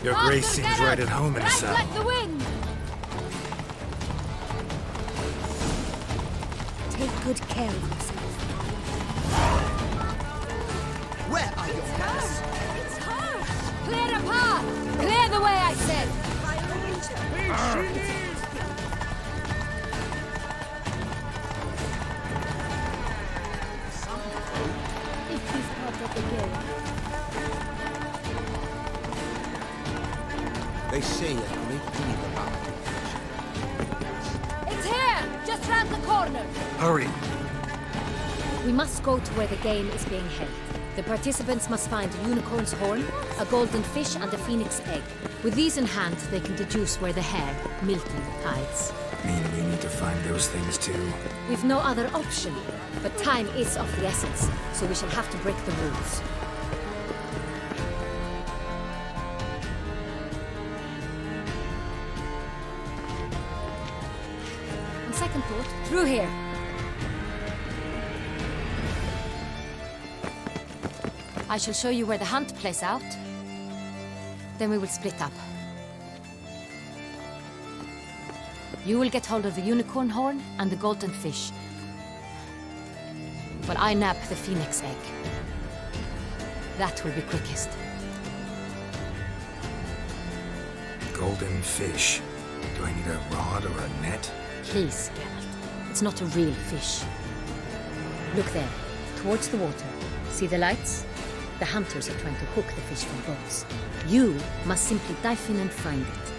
Speaker 2: Your Grace seems right at home in the saddle.
Speaker 13: Like the wind! Take good care of yourself.
Speaker 6: Where are your manners?
Speaker 13: It's hard! Clear a path! Clear the way, I said! It is part of the game.
Speaker 4: They say a great deal about it.
Speaker 13: It's here! Just round the corner!
Speaker 2: Hurry!
Speaker 13: We must go to where the game is being held. The participants must find a unicorn's horn, a golden fish, and a phoenix egg. With these in hand, they can deduce where the hare, Milton, hides.
Speaker 2: Mean we need to find those things too?
Speaker 13: We've no other option, but time is of the essence, so we shall have to break the rules. On second thought, through here. I shall show you where the hunt plays out. Then we will split up. You will get hold of the unicorn horn and the golden fish, while I nab the phoenix egg. That will be quickest.
Speaker 2: Golden fish. Do I need a rod or a net?
Speaker 13: Please, Geralt. It's not a real fish. Look there, towards the water. See the lights? The hunters are trying to hook the fish from boats. You must simply dive in and find it.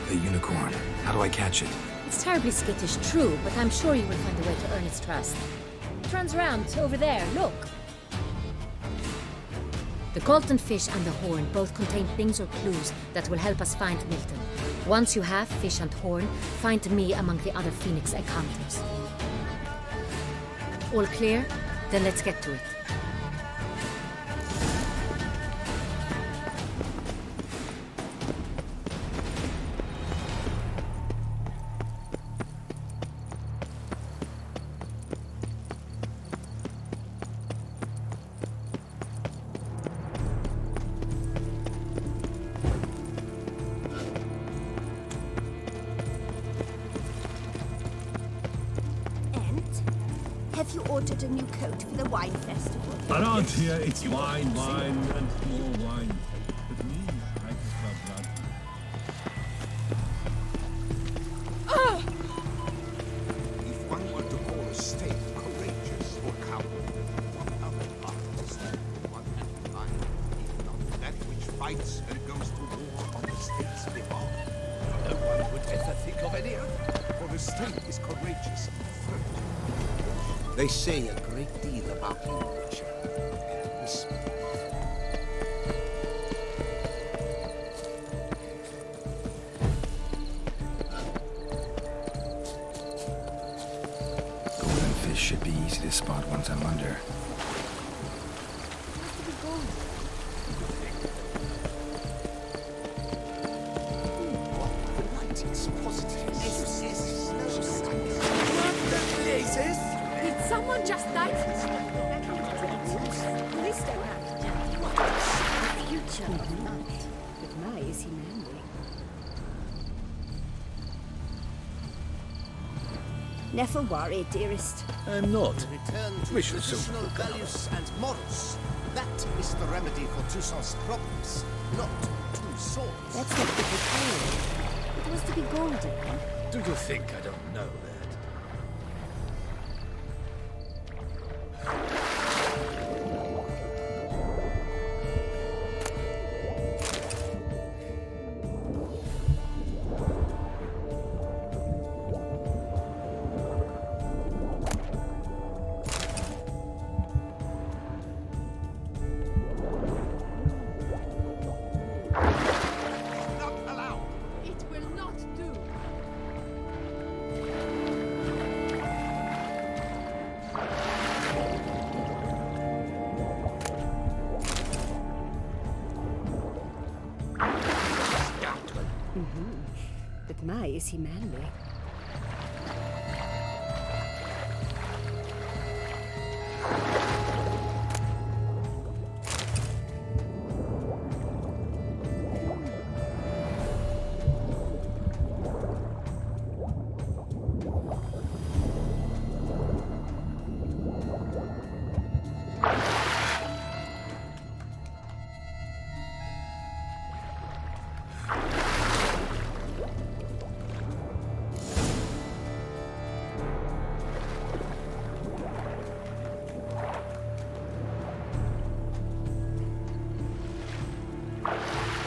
Speaker 2: The unicorn. How do I catch it?
Speaker 13: It's terribly skittish, true, but I'm sure you will find a way to earn its trust. It runs around, over there, look. The golden fish and the horn both contain things or clues that will help us find Milton. Once you have fish and horn, find me among the other phoenix egg hunters. All clear? Then let's get to it.
Speaker 10: Have you ordered a new coat for the wine festival?
Speaker 1: Around here, it's wine, and more wine. But me, I prefer blood.
Speaker 4: If one were to call a state courageous or cowardly, what other part is that one can find, if not that which fights and goes to war on the state's behalf?
Speaker 3: No one would ever think of any other.
Speaker 4: For the state is courageous in threat.
Speaker 3: They say a great deal about you, Richard. And whisper.
Speaker 2: Golden fish should be easy to spot once I'm under.
Speaker 7: Did someone just die? Police don't have to judge. What a future of night. But my, is he manly? Never worry, dearest.
Speaker 1: I'm not.
Speaker 3: Return to
Speaker 1: We shall soon
Speaker 3: traditional
Speaker 1: recover.
Speaker 3: values and morals. That is the remedy for Toussaint's problems, not two swords.
Speaker 7: That's what people call it. It was to be golden.
Speaker 1: Do you think I don't know that?
Speaker 7: But my, is he manly?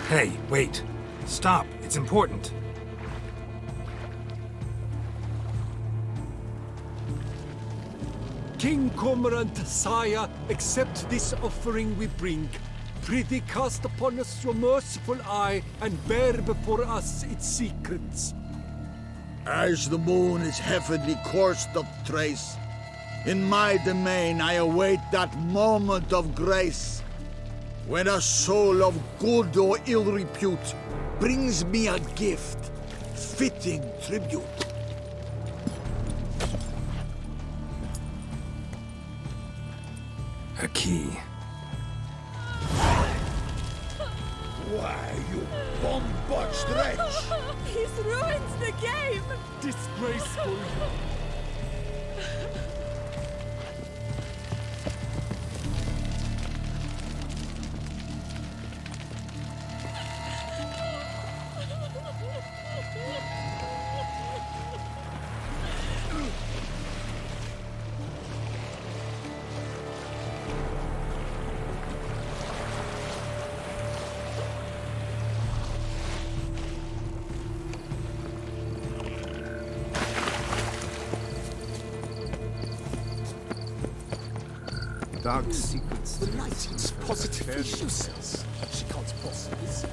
Speaker 2: Hey, wait. Stop. It's important.
Speaker 15: King Cormorant, sire, accept this offering we bring. Prithee cast upon us your merciful eye, and bear before us its secrets.
Speaker 6: As the moon is heavenly coursed of trace, in my domain I await that moment of grace, when a soul of good or ill repute brings me a gift, fitting tribute.
Speaker 2: A key.
Speaker 6: Why, you bomb-botched wretch!
Speaker 16: He's ruined the game!
Speaker 15: Disgraceful!
Speaker 6: Dark secrets.
Speaker 3: The lighting's positively useless. She can't possibly see.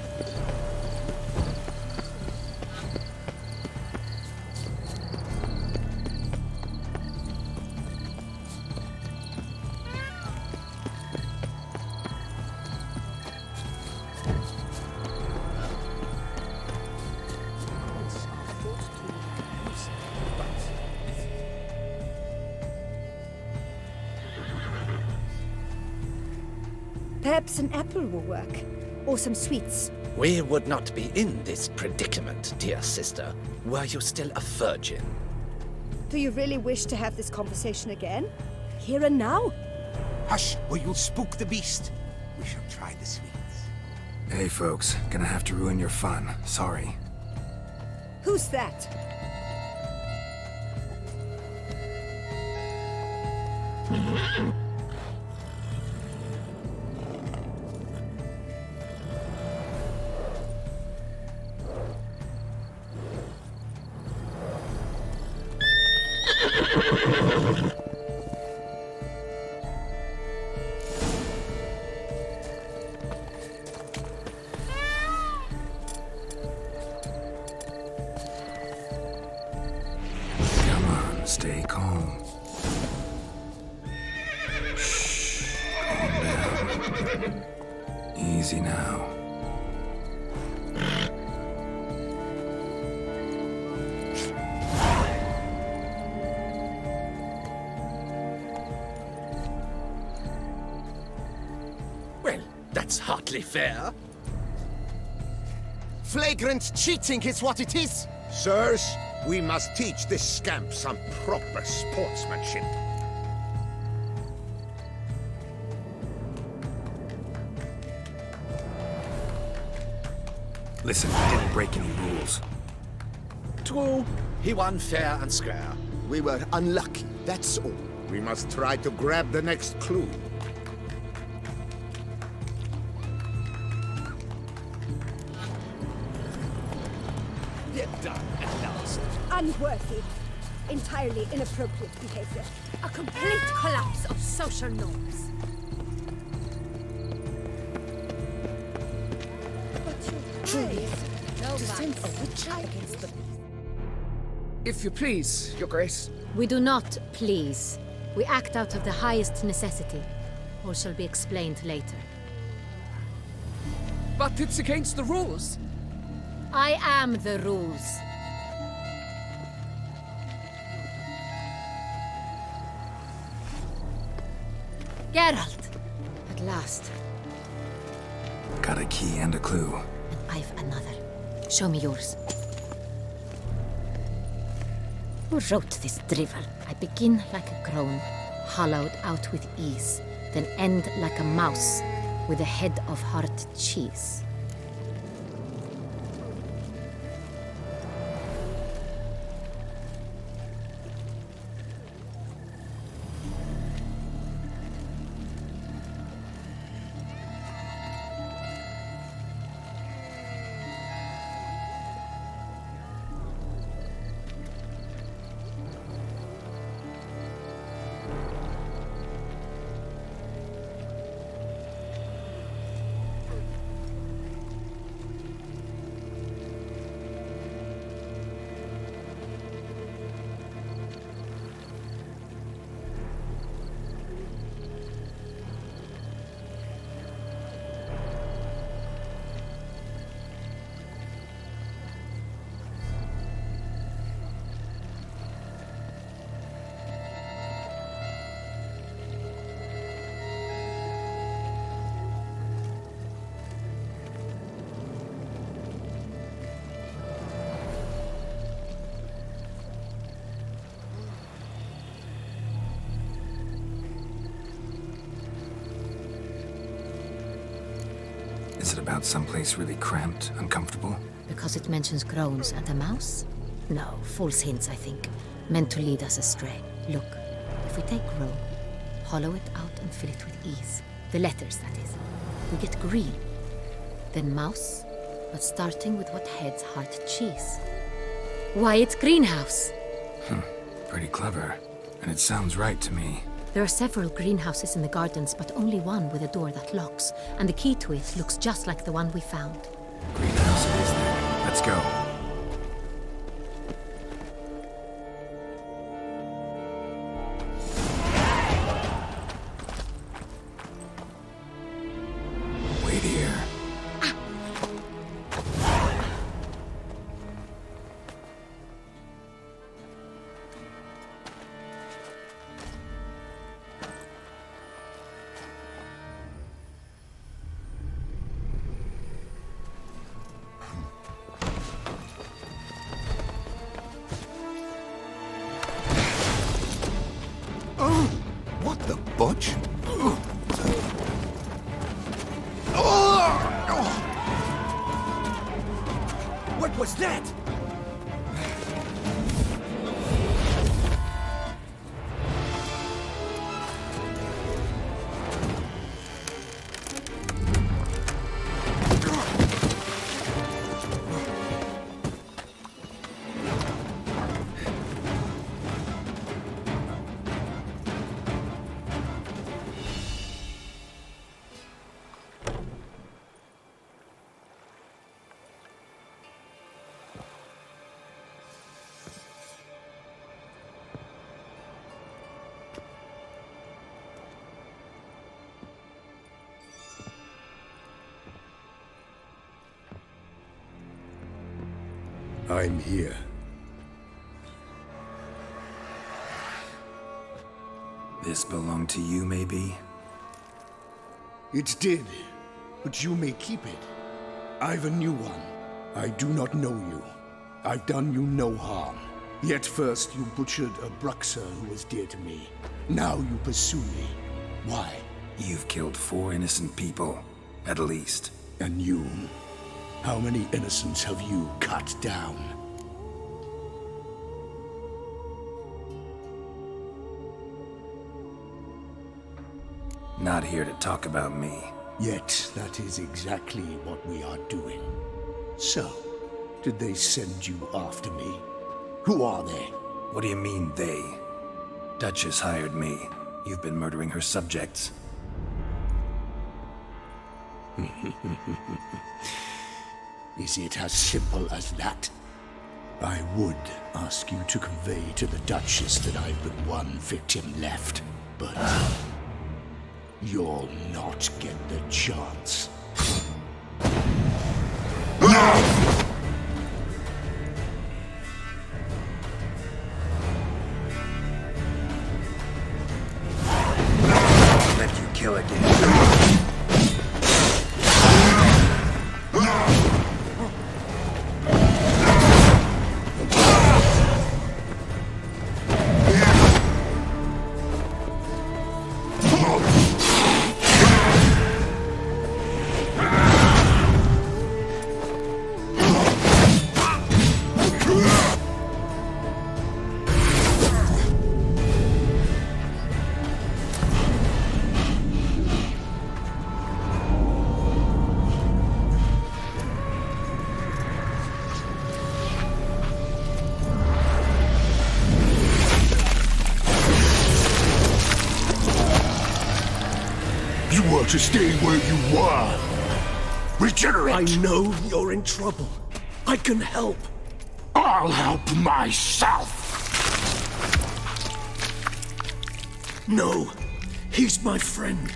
Speaker 17: Perhaps an apple will work. Or some sweets.
Speaker 3: We would not be in this predicament, dear sister, were you still a virgin.
Speaker 17: Do you really wish to have this conversation again? Here and now?
Speaker 4: Hush, or you'll spook the beast. We shall try the sweets.
Speaker 2: Hey folks, gonna have to ruin your fun. Sorry.
Speaker 17: Who's that?
Speaker 2: Come on, stay calm. Shh. Calm down. Easy now.
Speaker 3: Well, that's hardly fair.
Speaker 4: Flagrant cheating is what it is! Sirs, we must teach this scamp some proper sportsmanship.
Speaker 2: Listen, we didn't break any rules.
Speaker 3: True, he won fair and square.
Speaker 4: We were unlucky, that's all. We must try to grab the next clue.
Speaker 3: We're done at last.
Speaker 17: Unworthy. Entirely inappropriate behavior.
Speaker 13: A complete collapse of social norms.
Speaker 8: If you please, Your Grace.
Speaker 13: We do not please. We act out of the highest necessity. All shall be explained later.
Speaker 8: But it's against the rules.
Speaker 13: I am the rules. Geralt! At last.
Speaker 2: Got a key and a clue.
Speaker 13: And I've another. Show me yours. Who wrote this drivel? I begin like a crone, hollowed out with ease, then end like a mouse, with a head of hard cheese.
Speaker 2: Is it about someplace really cramped, uncomfortable?
Speaker 13: Because it mentions crones and a mouse? No, false hints, I think. Meant to lead us astray. Look, if we take crone, hollow it out and fill it with ease. The letters, that is. We get green. Then mouse, but starting with what heads heart cheese. Why, it's greenhouse!
Speaker 2: Pretty clever. And it sounds right to me.
Speaker 13: There are several greenhouses in the gardens, but only one with a door that locks, and the key to it looks just like the one we found.
Speaker 2: Greenhouse it is then. Let's go. Wait here.
Speaker 4: What the butch?
Speaker 3: What was that?
Speaker 1: I'm here.
Speaker 2: This belonged to you, maybe?
Speaker 1: It did, but you may keep it. I've a new one. I do not know you. I've done you no harm. Yet first you butchered a Bruxer who was dear to me. Now you pursue me. Why?
Speaker 2: You've killed 4 innocent people, at least.
Speaker 1: And you? How many innocents have you cut down?
Speaker 2: Not here to talk about me.
Speaker 1: Yet that is exactly what we are doing. So, did they send you after me? Who are they?
Speaker 2: What do you mean, they? Duchess hired me. You've been murdering her subjects.
Speaker 1: Is it as simple as that? I would ask you to convey to the Duchess that I've but one victim left, but you'll not get the chance.
Speaker 2: Let you kill again.
Speaker 1: You were to stay where you were. Regenerate!
Speaker 3: I know you're in trouble. I can help.
Speaker 1: I'll help myself!
Speaker 3: No, he's my friend.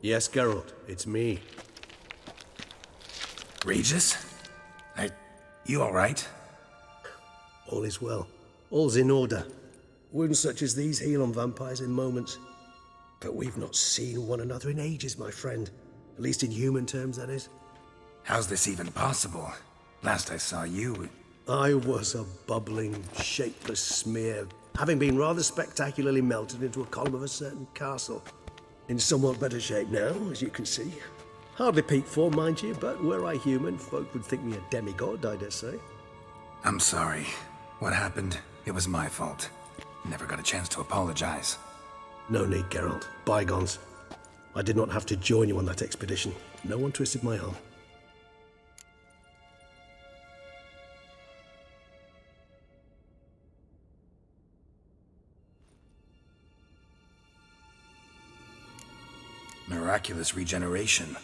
Speaker 18: Yes, Geralt, it's me.
Speaker 2: Regis? You alright?
Speaker 18: All is well. All's in order. Wounds such as these heal on vampires in moments. But we've not seen one another in ages, my friend. At least in human terms, that is.
Speaker 2: How's this even possible? Last I saw you...
Speaker 18: I was a bubbling, shapeless smear, having been rather spectacularly melted into a column of a certain castle. In somewhat better shape now, as you can see. Hardly peak form, mind you, but were I human, folk would think me a demigod, I dare say.
Speaker 2: I'm sorry. What happened? It was my fault. Never got a chance to apologize.
Speaker 18: No need, Geralt. Bygones. I did not have to join you on that expedition. No one twisted my arm.
Speaker 2: Miraculous regeneration.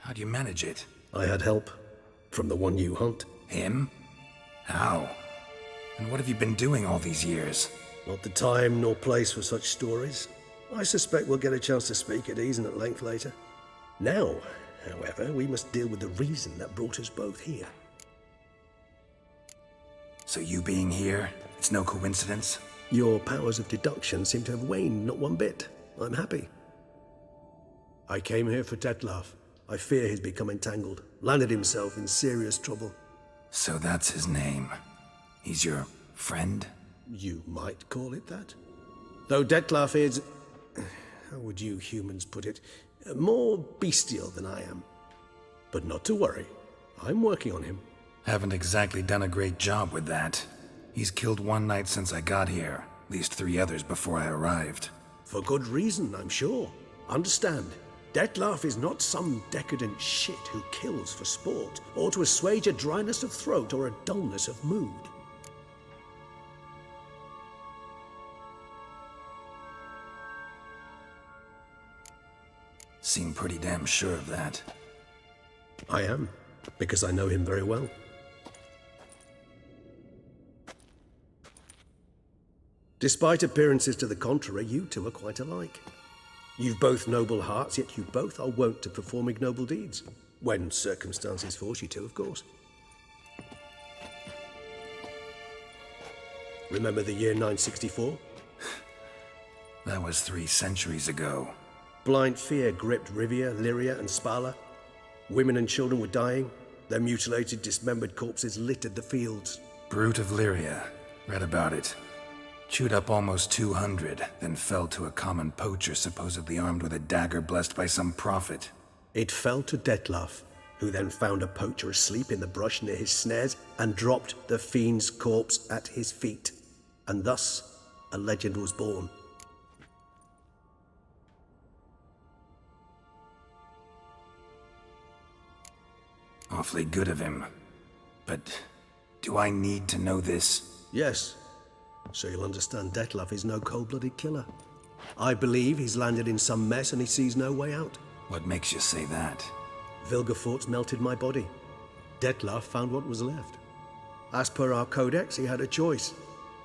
Speaker 2: How do you manage it?
Speaker 18: I had help. From the one you hunt.
Speaker 2: Him? How? And what have you been doing all these years?
Speaker 18: Not the time nor place for such stories. I suspect we'll get a chance to speak at ease and at length later. Now, however, we must deal with the reason that brought us both here.
Speaker 2: So you being here, it's no coincidence?
Speaker 18: Your powers of deduction seem to have waned not one bit. I'm happy. I came here for Dettlaff. I fear he's become entangled, landed himself in serious trouble.
Speaker 2: So that's his name. He's your friend?
Speaker 18: You might call it that. Though Dettlaff is... how would you humans put it? More bestial than I am. But not to worry. I'm working on him.
Speaker 2: Haven't exactly done a great job with that. He's killed one knight since I got here. At least 3 others before I arrived.
Speaker 18: For good reason, I'm sure. Understand. Dettlaff is not some decadent shit who kills for sport, or to assuage a dryness of throat or a dullness of mood.
Speaker 2: Seem pretty damn sure of that.
Speaker 18: I am, because I know him very well. Despite appearances to the contrary, you two are quite alike. You've both noble hearts, yet you both are wont to perform ignoble deeds. When circumstances force you to, of course. Remember the year 964?
Speaker 2: That was 3 centuries ago.
Speaker 18: Blind fear gripped Rivia, Lyria, and Spala. Women and children were dying. Their mutilated, dismembered corpses littered the fields.
Speaker 2: Brute of Lyria. Read about it. Chewed up almost 200, then fell to a common poacher supposedly armed with a dagger blessed by some prophet.
Speaker 18: It fell to Dettlaff, who then found a poacher asleep in the brush near his snares and dropped the fiend's corpse at his feet. And thus, a legend was born.
Speaker 2: Awfully good of him. But do I need to know this?
Speaker 18: Yes. So you'll understand Dettlaff is no cold-blooded killer. I believe he's landed in some mess and he sees no way out.
Speaker 2: What makes you say that?
Speaker 18: Vilgefortz melted my body. Dettlaff found what was left. As per our codex, he had a choice.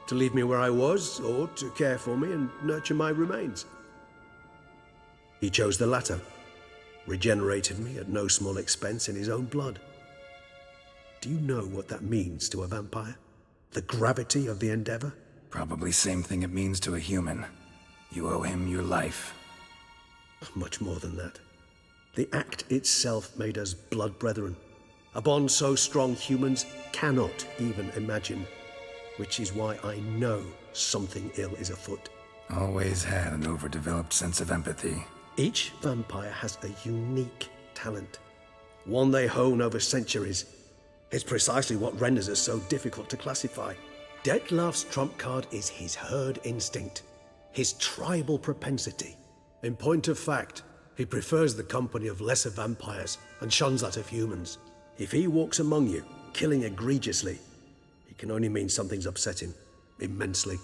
Speaker 18: To leave me where I was, or to care for me and nurture my remains. He chose the latter. Regenerated me at no small expense in his own blood. Do you know what that means to a vampire? The gravity of the endeavor?
Speaker 2: Probably same thing it means to a human. You owe him your life.
Speaker 18: Much more than that. The act itself made us blood brethren. A bond so strong humans cannot even imagine. Which is why I know something ill is afoot.
Speaker 2: Always had an overdeveloped sense of empathy.
Speaker 18: Each vampire has a unique talent. One they hone over centuries. It's precisely what renders us so difficult to classify. Dettlaff's trump card is his herd instinct, his tribal propensity. In point of fact, he prefers the company of lesser vampires and shuns that of humans. If he walks among you, killing egregiously, it can only mean something's upset him, immensely.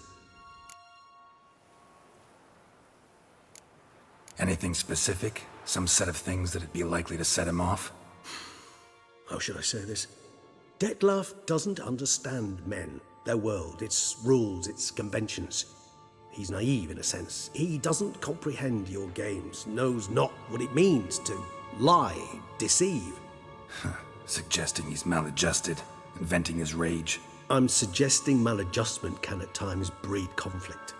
Speaker 2: Anything specific? Some set of things that'd be likely to set him off?
Speaker 18: How should I say this? Dettlaff doesn't understand men, their world, its rules, its conventions. He's naive in a sense. He doesn't comprehend your games, knows not what it means to lie, deceive.
Speaker 2: Suggesting he's maladjusted, inventing his rage.
Speaker 18: I'm suggesting maladjustment can at times breed conflict.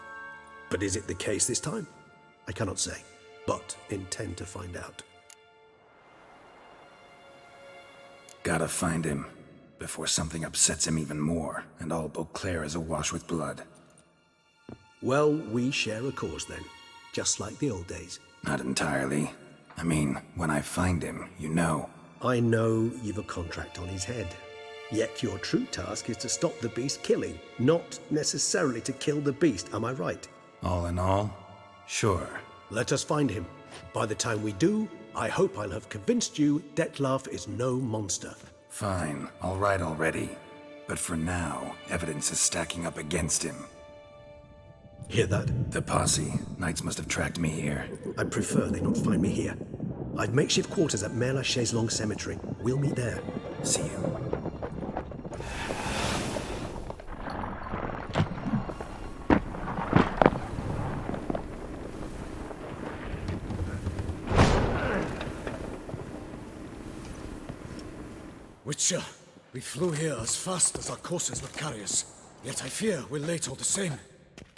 Speaker 18: But is it the case this time? I cannot say. but intend to find out.
Speaker 2: Gotta find him, before something upsets him even more, and all Beauclair is awash with blood.
Speaker 18: Well, we share a cause then, just like the old days.
Speaker 2: Not entirely. I mean, when I find him, you know.
Speaker 18: I know you've a contract on his head. Yet your true task is to stop the beast killing, not necessarily to kill the beast, am I right?
Speaker 2: All in all, sure.
Speaker 18: Let us find him. By the time we do, I hope I'll have convinced you Dettlaff is no monster.
Speaker 2: Fine, all right already. But for now, evidence is stacking up against him.
Speaker 18: Hear that?
Speaker 2: The posse. Knights must have tracked me here.
Speaker 18: I prefer they not find me here. I've makeshift quarters at Mère Lachaise Long Cemetery. We'll meet there.
Speaker 2: See you.
Speaker 19: Witcher, we flew here as fast as our courses would carry us. Yet I fear we're late all the same.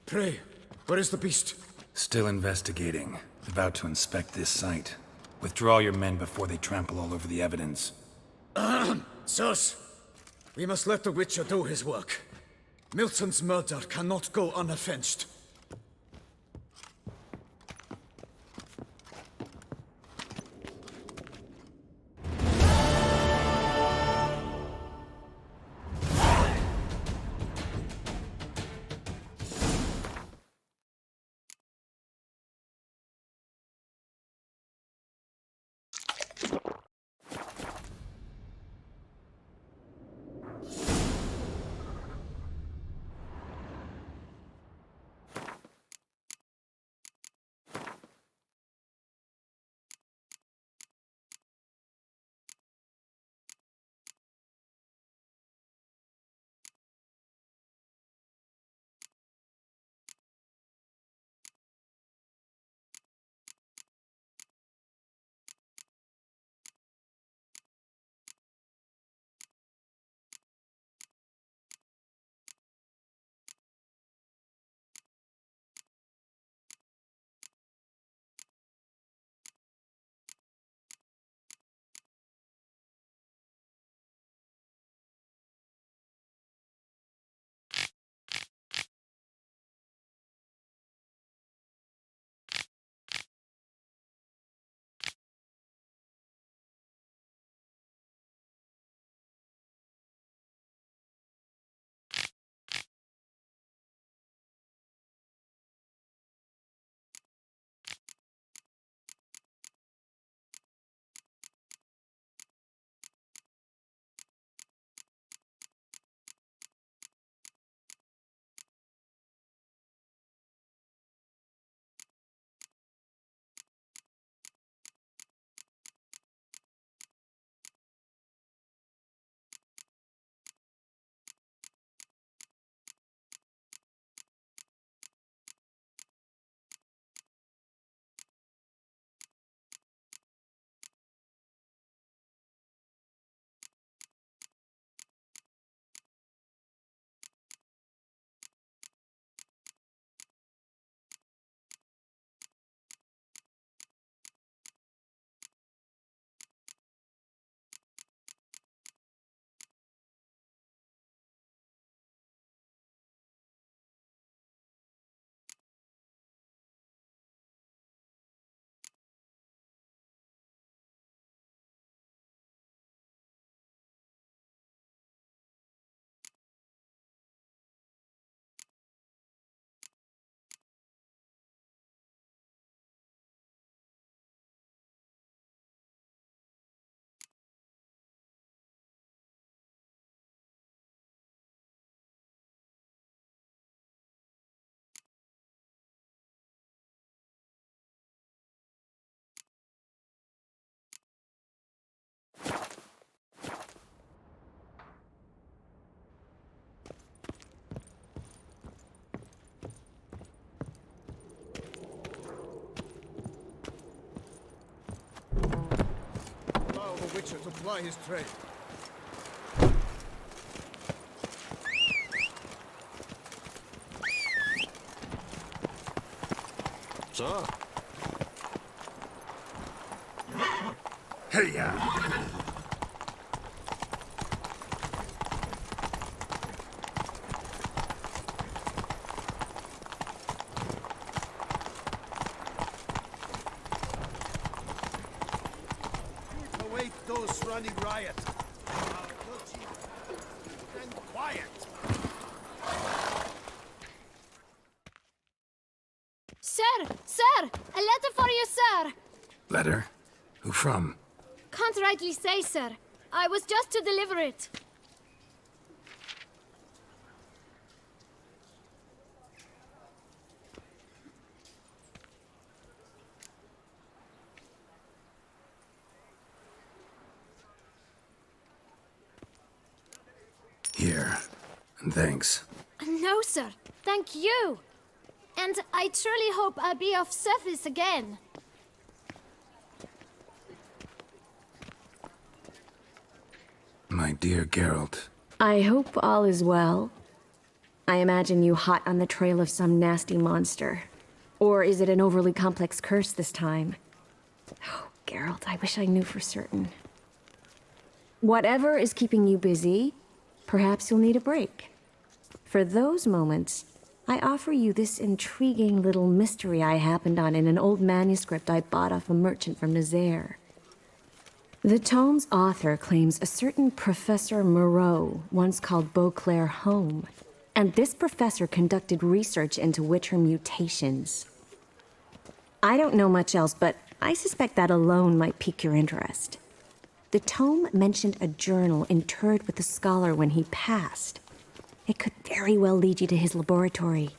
Speaker 19: Pray, where is the beast?
Speaker 2: Still investigating. About to inspect this site. Withdraw your men before they trample all over the evidence.
Speaker 19: Sirs, we must let the Witcher do his work. Milton's murder cannot go unavenged. The Witcher to ply his trade.
Speaker 20: Sir,
Speaker 2: Hey-ya!
Speaker 3: Await those running riot. And quiet.
Speaker 10: Sir! Sir! A letter for you, sir!
Speaker 2: Letter? Who from?
Speaker 10: Can't rightly say, sir. I was just to deliver it.
Speaker 2: Here. And thanks.
Speaker 10: No, sir. Thank you. And I truly hope I'll be of service again.
Speaker 2: My dear Geralt.
Speaker 20: I hope all is well. I imagine you hot on the trail of some nasty monster. Or is it an overly complex curse this time? Oh, Geralt, I wish I knew for certain. Whatever is keeping you busy, perhaps you'll need a break. For those moments, I offer you this intriguing little mystery I happened on in an old manuscript I bought off a merchant from Nazaire. The tome's author claims a certain Professor Moreau once called Beauclair home, and this professor conducted research into Witcher mutations. I don't know much else, but I suspect that alone might pique your interest. The tome mentioned a journal interred with the scholar when he passed. It could very well lead you to his laboratory.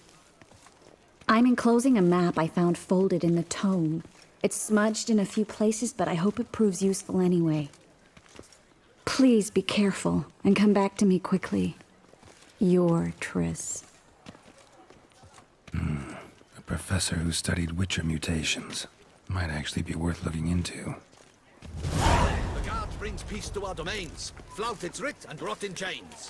Speaker 20: I'm enclosing a map I found folded in the tome. It's smudged in a few places, but I hope it proves useful anyway. Please be careful and come back to me quickly. Your Triss.
Speaker 2: A professor who studied Witcher mutations. Might actually be worth looking into.
Speaker 3: The guard brings peace to our domains. Flout its writ and rot in chains.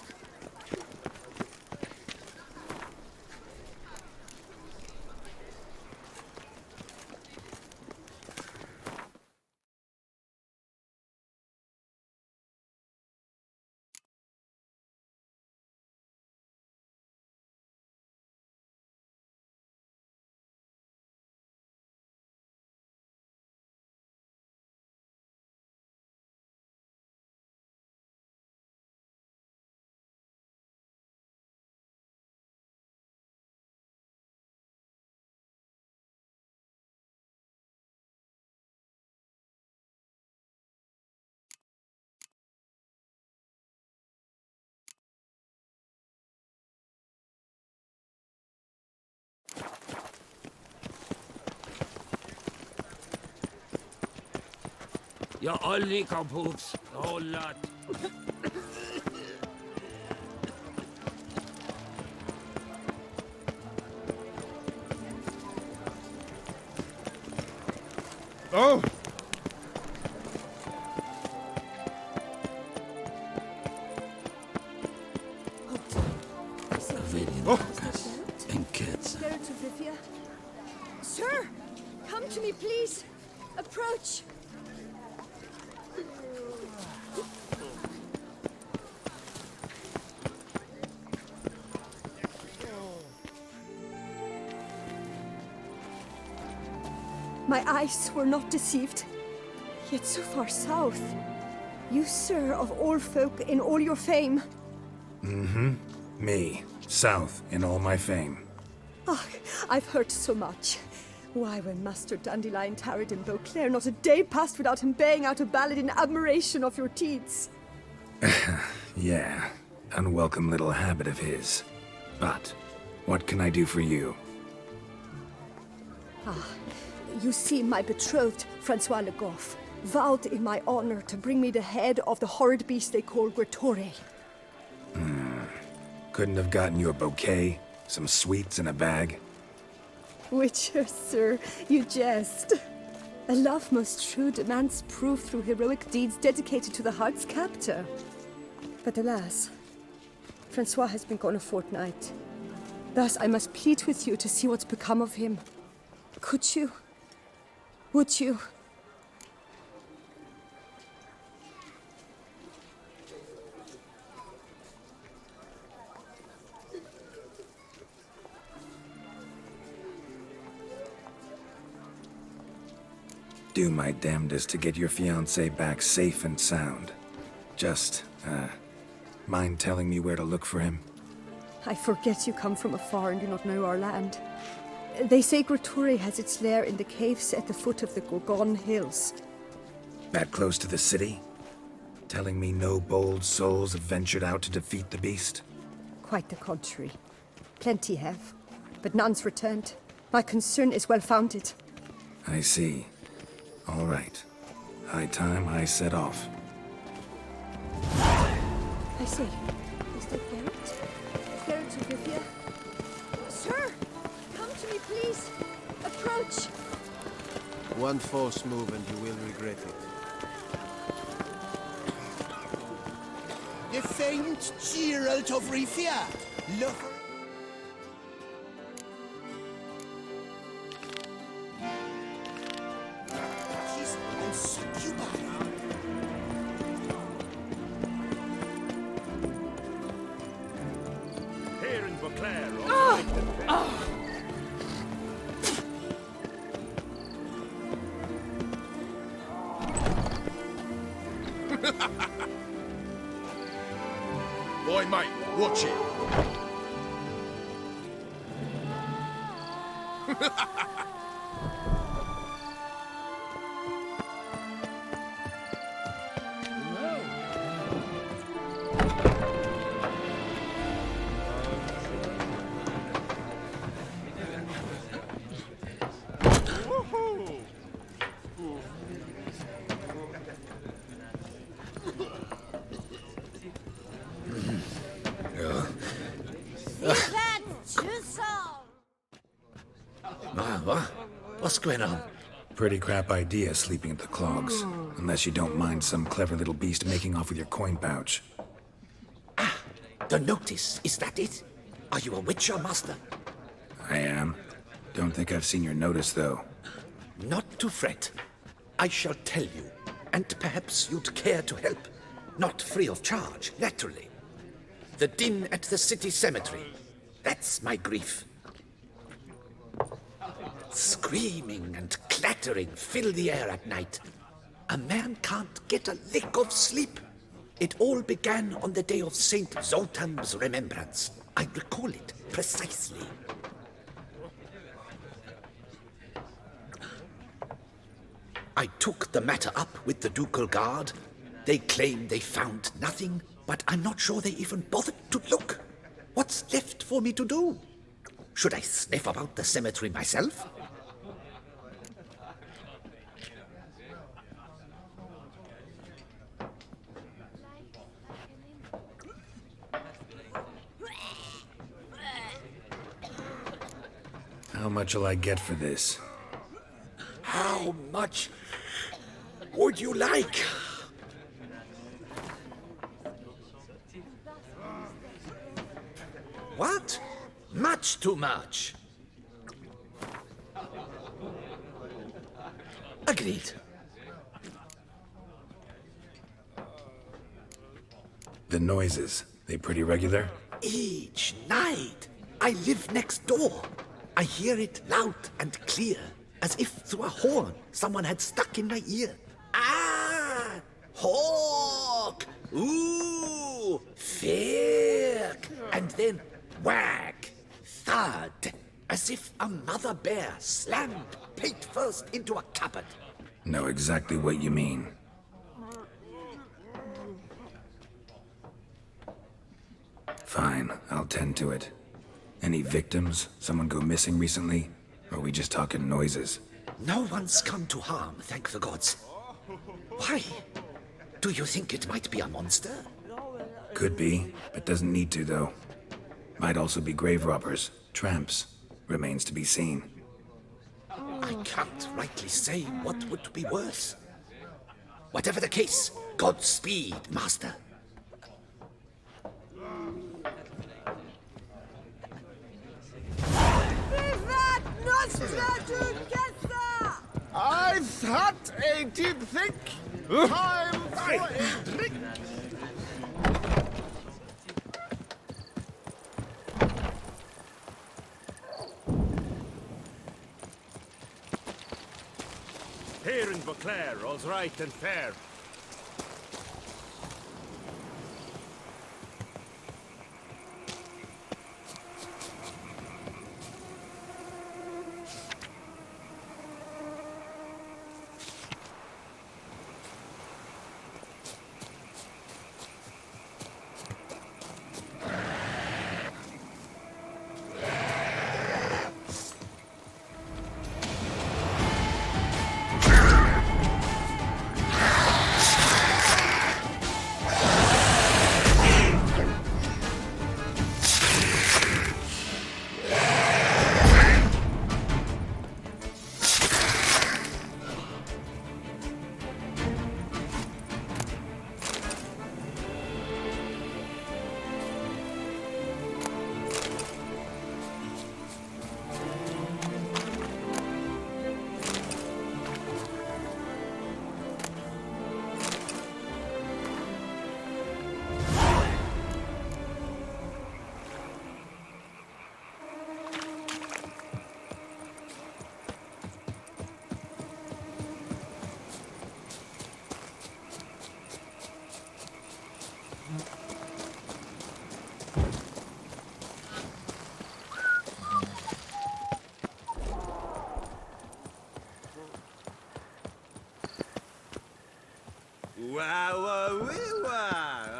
Speaker 11: Ja, olli kaputt. Oh, lad.
Speaker 1: Oh!
Speaker 3: And kids.
Speaker 17: Geralt of Rivia. Sir! Come to me, please! Approach! My eyes were not deceived, yet so far south. You, sir, of all folk in all your fame.
Speaker 2: Mm-hmm. Me. South in all my fame.
Speaker 17: Ah, I've heard so much. Why, when Master Dandelion tarried in Beauclair, not a day passed without him baying out a ballad in admiration of your deeds.
Speaker 2: Yeah, unwelcome little habit of his. But, what can I do for you?
Speaker 17: Ah, you see, my betrothed, Francois Le Goff, vowed in my honor to bring me the head of the horrid beast they call Gretore.
Speaker 2: Couldn't have gotten you a bouquet? Some sweets in a bag?
Speaker 17: Witcher, sir, you jest. A love most true demands proof through heroic deeds dedicated to the heart's captor. But alas, Francois has been gone a fortnight. Thus I must plead with you to see what's become of him. Could you? Would you?
Speaker 2: do my damnedest to get your fiancé back safe and sound. Just, mind telling me where to look for him?
Speaker 17: I forget you come from afar and do not know our land. They say Groturi has its lair in the caves at the foot of the Gorgon Hills.
Speaker 2: That close to the city? Telling me no bold souls have ventured out to defeat the beast?
Speaker 17: Quite the contrary. Plenty have, but none's returned. My concern is well-founded.
Speaker 2: I see. All right. High time I set off.
Speaker 17: I say, is that Garrett? Garrett of Rivia? Sir! Come to me, please! Approach!
Speaker 21: One false move and you will regret it.
Speaker 9: The famed Geralt of Rivia. Lover. She's a succubi.
Speaker 12: Here in Beauclair.
Speaker 1: Boy, mate, watch it.
Speaker 3: What's going on?
Speaker 2: Pretty crap idea sleeping at the clogs. Unless you don't mind some clever little beast making off with your coin pouch.
Speaker 3: The notice, is that it? Are you a witcher, master?
Speaker 2: I am. Don't think I've seen your notice, though.
Speaker 3: Not to fret. I shall tell you, and perhaps you'd care to help. Not free of charge, naturally. The din at the city cemetery. That's my grief. Screaming and clattering fill the air at night. A man can't get a lick of sleep. It all began on the day of Saint Zoltan's remembrance. I recall it precisely. I took the matter up with the ducal guard. They claim they found nothing, but I'm not sure they even bothered to look. What's left for me to do? Should I sniff about the cemetery myself?
Speaker 2: How much will I get for this?
Speaker 3: How much would you like? What? Much too much. Agreed.
Speaker 2: The noises, they pretty regular?
Speaker 3: Each night. I live next door. I hear it loud and clear, as if through a horn someone had stuck in my ear. Ah! Hawk! Ooh! Firk! And then whack! Thud! As if a mother bear slammed pate first into a cupboard.
Speaker 2: Know exactly what you mean. Fine, I'll tend to it. Any victims? Someone go missing recently? Or are we just talking noises?
Speaker 3: No one's come to harm, thank the gods. Why? Do you think it might be a monster?
Speaker 2: Could be, but doesn't need to, though. Might also be grave robbers, tramps. Remains to be seen.
Speaker 3: I can't rightly say what would be worse. Whatever the case, Godspeed, master.
Speaker 6: I thought I did think. Time for a drink.
Speaker 5: Here in Beauclair, all's right and fair.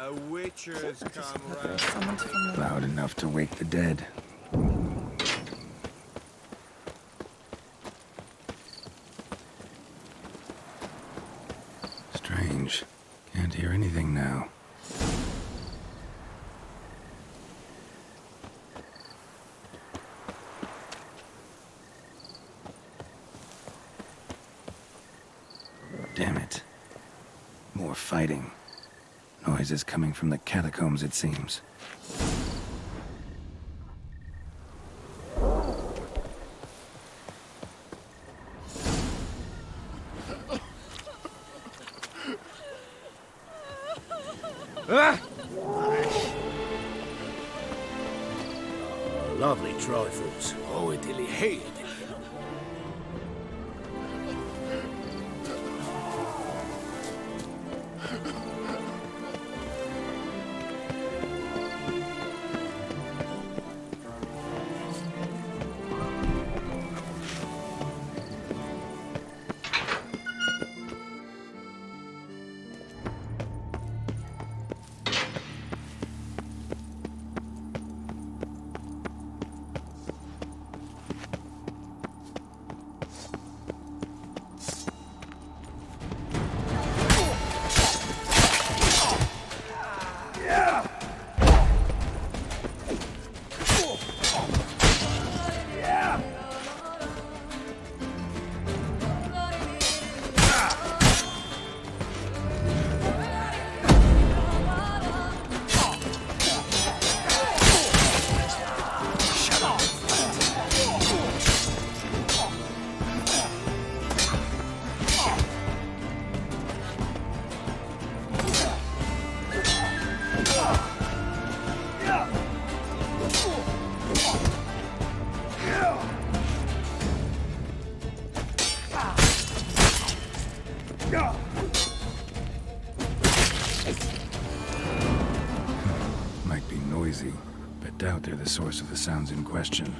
Speaker 5: A witcher's come round.
Speaker 2: Loud enough to wake the dead. Strange. Can't hear anything now. Damn it. More fighting. Noises coming from the catacombs, it seems.
Speaker 1: Lovely trifles. Oh, idilly, hey, idilly.
Speaker 2: Might be noisy, but doubt they're the source of the sounds in question.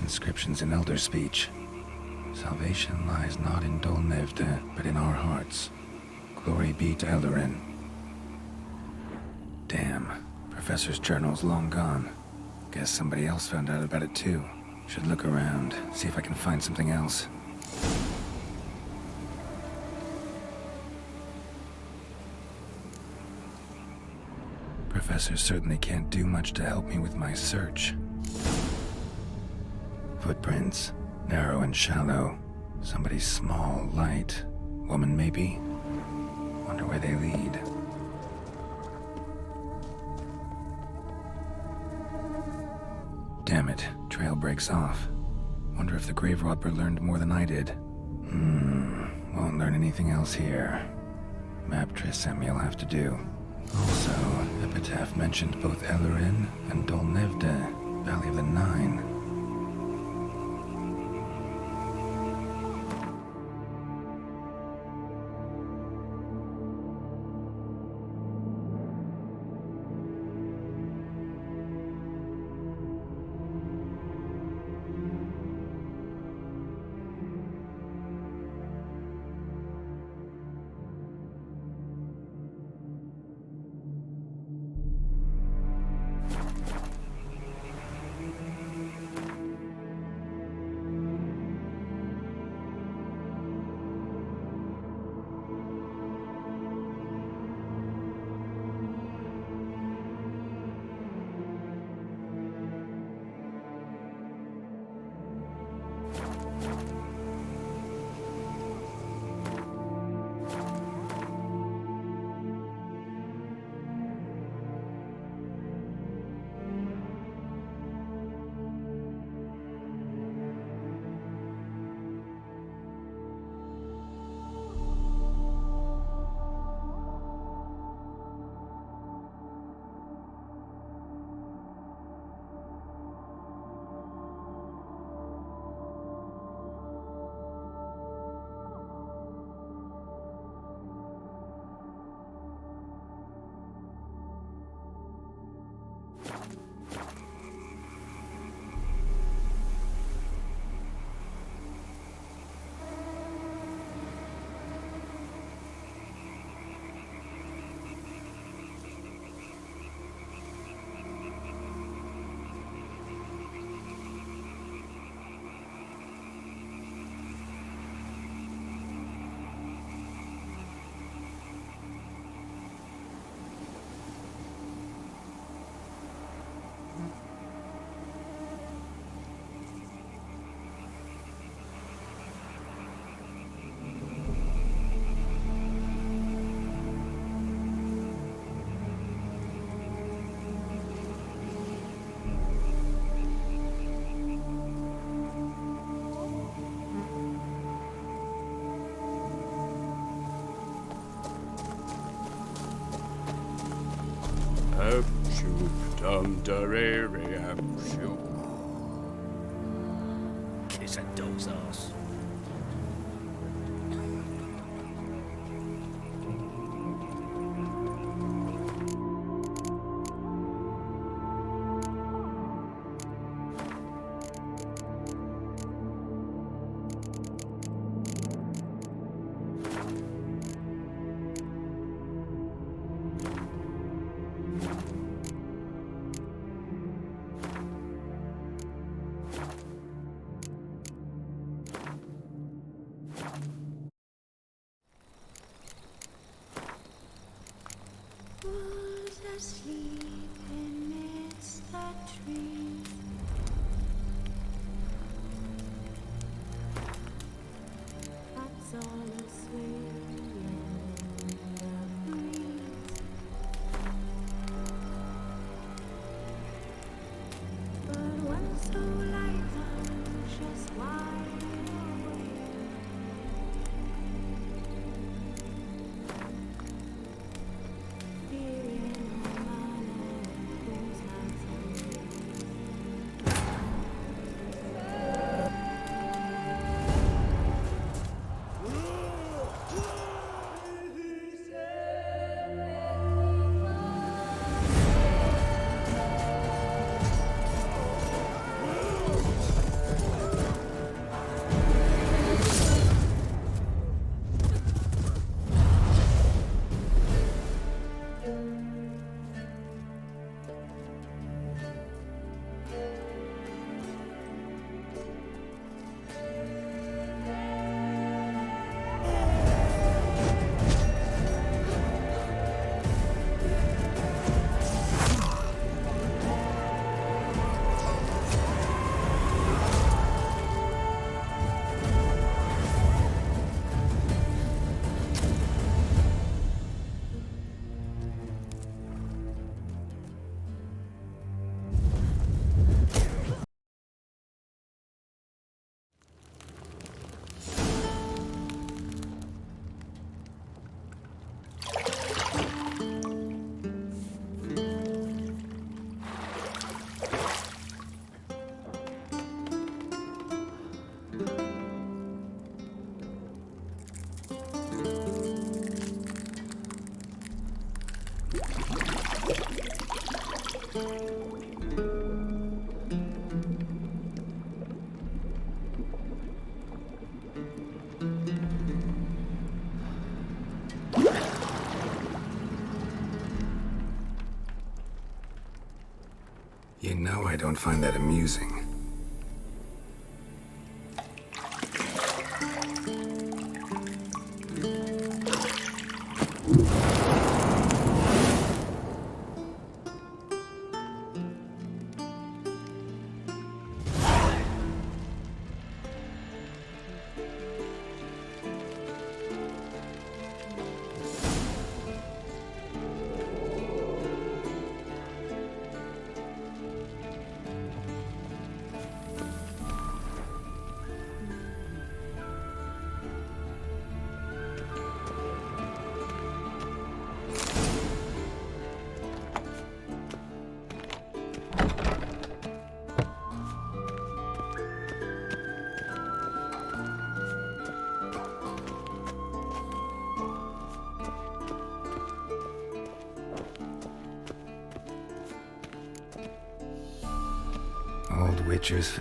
Speaker 2: Inscriptions in Elder speech. Salvation lies not in Dol Nevde, but in our hearts. Glory be to Eldarin. Damn. Professor's journal's long gone. Guess somebody else found out about it too. Should look around, see if I can find something else. Professor certainly can't do much to help me with my search. Footprints. Narrow and shallow. Somebody small, light. Woman, maybe? Wonder where they lead. Damn it. Trail breaks off. Wonder if the grave robber learned more than I did. Won't learn anything else here. Map Triss sent me will have to do. Also, Epitaph mentioned both Eldarin and Dol Nevde, Valley of the Nine.
Speaker 12: Dum darere apshu.
Speaker 9: Kiss a dog's ass.
Speaker 2: You know I don't find that amusing. Old Witcher's...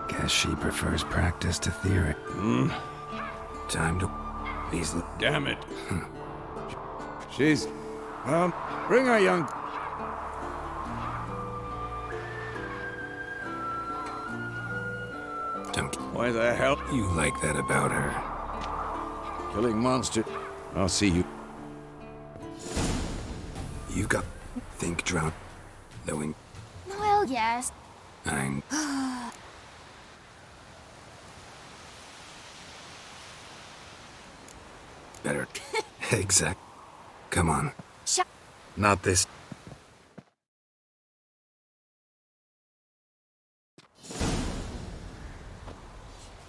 Speaker 2: Guess she prefers practice to theory. Time to... These...
Speaker 1: Damn it. She's... bring her, young...
Speaker 2: Don't...
Speaker 1: Why the hell?
Speaker 2: You like that about her?
Speaker 1: Killing monster. I'll see you.
Speaker 2: You got... Think drown... Knowing...
Speaker 10: Well, yes.
Speaker 2: I'm... Better... Exact... Come on. Not this...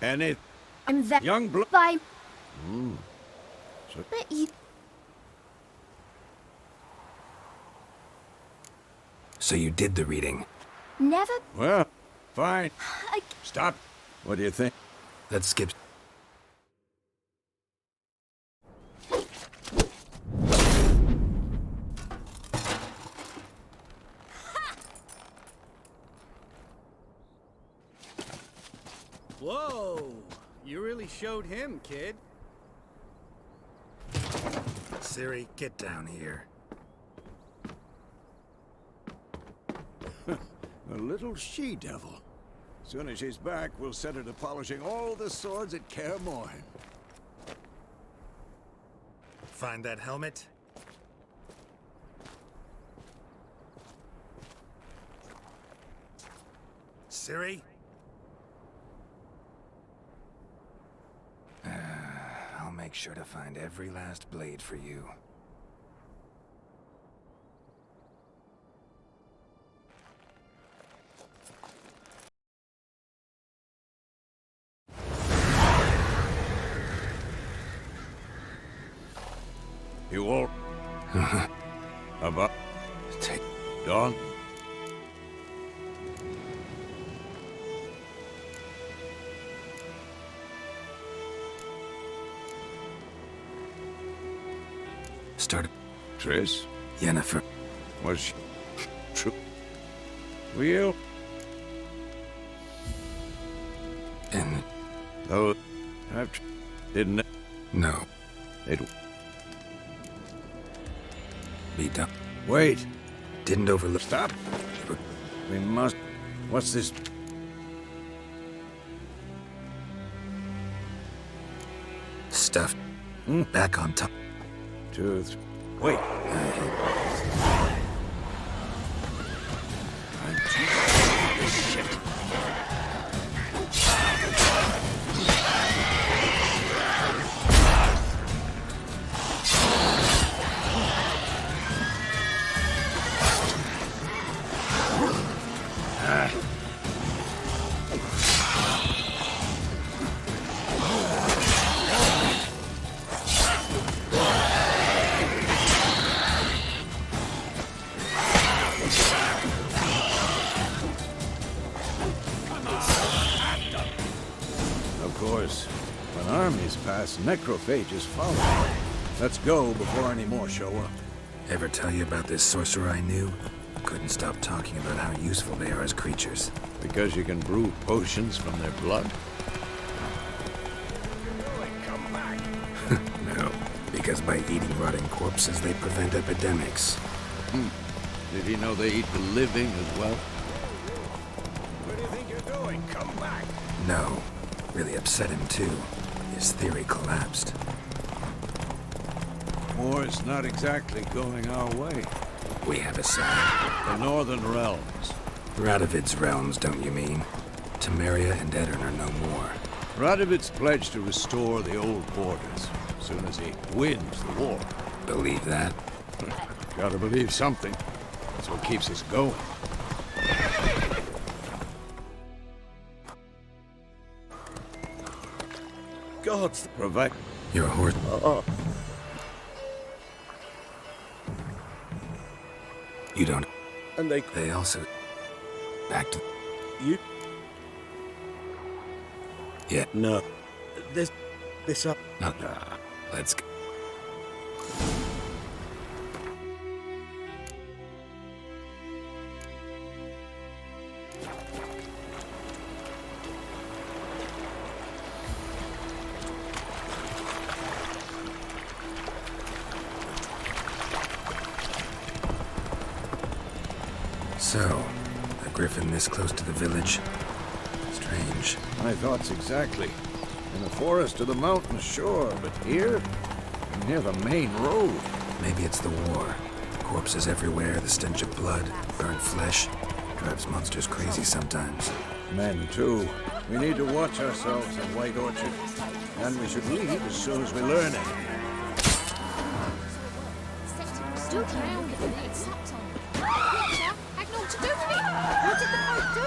Speaker 1: And it...
Speaker 10: I'm that...
Speaker 1: Young blood...
Speaker 10: Bye.
Speaker 1: So...
Speaker 10: But you...
Speaker 2: So you did the reading.
Speaker 10: Never...
Speaker 1: Well, fine. Stop. What do you think?
Speaker 2: Let's skip...
Speaker 21: Whoa! You really showed him, kid.
Speaker 2: Ciri, get down here.
Speaker 1: A little she-devil. Soon as she's back, we'll set her to polishing all the swords at Kaer Morhen.
Speaker 2: Find that helmet? Ciri? I'll make sure to find every last blade for you.
Speaker 1: You all... About...
Speaker 2: Take...
Speaker 1: Dawn?
Speaker 2: Start...
Speaker 1: Triss?
Speaker 2: Yennefer.
Speaker 1: Was she... True? We'll...
Speaker 2: And...
Speaker 1: Though... I've... Didn't it?
Speaker 2: No.
Speaker 1: It...
Speaker 2: Be done.
Speaker 1: Wait!
Speaker 2: Didn't overlook...
Speaker 1: Stop! We must... What's this?
Speaker 2: Stuff. Back on top.
Speaker 1: Tooth. Wait! Of course, when armies pass, necrophages follow. Let's go before any more show up.
Speaker 2: Ever tell you about this sorcerer I knew? Couldn't stop talking about how useful they are as creatures.
Speaker 1: Because you can brew potions from their blood?
Speaker 2: No, because by eating rotting corpses, they prevent epidemics.
Speaker 1: Did he know they eat the living as well?
Speaker 5: come back?
Speaker 2: No. Really upset him too. His theory collapsed.
Speaker 1: War's not exactly going our way.
Speaker 2: We have a side.
Speaker 1: The Northern Realms.
Speaker 2: Radovid's realms, don't you mean? Temeria and Edirn are no more.
Speaker 1: Radovid's pledged to restore the old borders as soon as he wins the war.
Speaker 2: Believe that?
Speaker 1: Gotta believe something. That's what keeps us going. Gods provide.
Speaker 2: Your horse. You don't.
Speaker 3: And
Speaker 2: They also. Back to.
Speaker 3: You.
Speaker 2: Yeah.
Speaker 3: No. This up.
Speaker 2: No. Let's go. So, a griffin this close to the village? Strange.
Speaker 1: My thoughts exactly. In the forest or the mountains, sure, but here? Near the main road.
Speaker 2: Maybe it's the war. Corpses everywhere, the stench of blood, burnt flesh. Drives monsters crazy sometimes.
Speaker 1: Men, too. We need to watch ourselves in White Orchard. And we should leave as soon as we learn it.
Speaker 10: Stood round for this. Witcher, had naught to do with it. What did the folk do?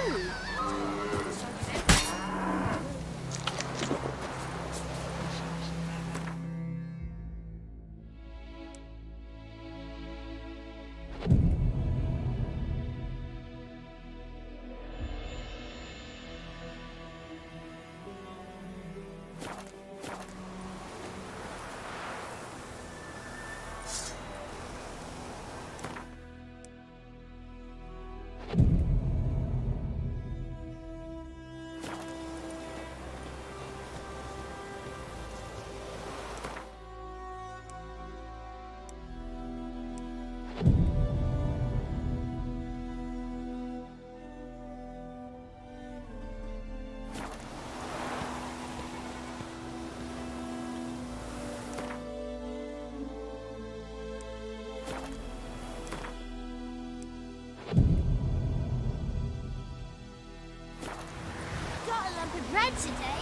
Speaker 10: Got a lump of bread today.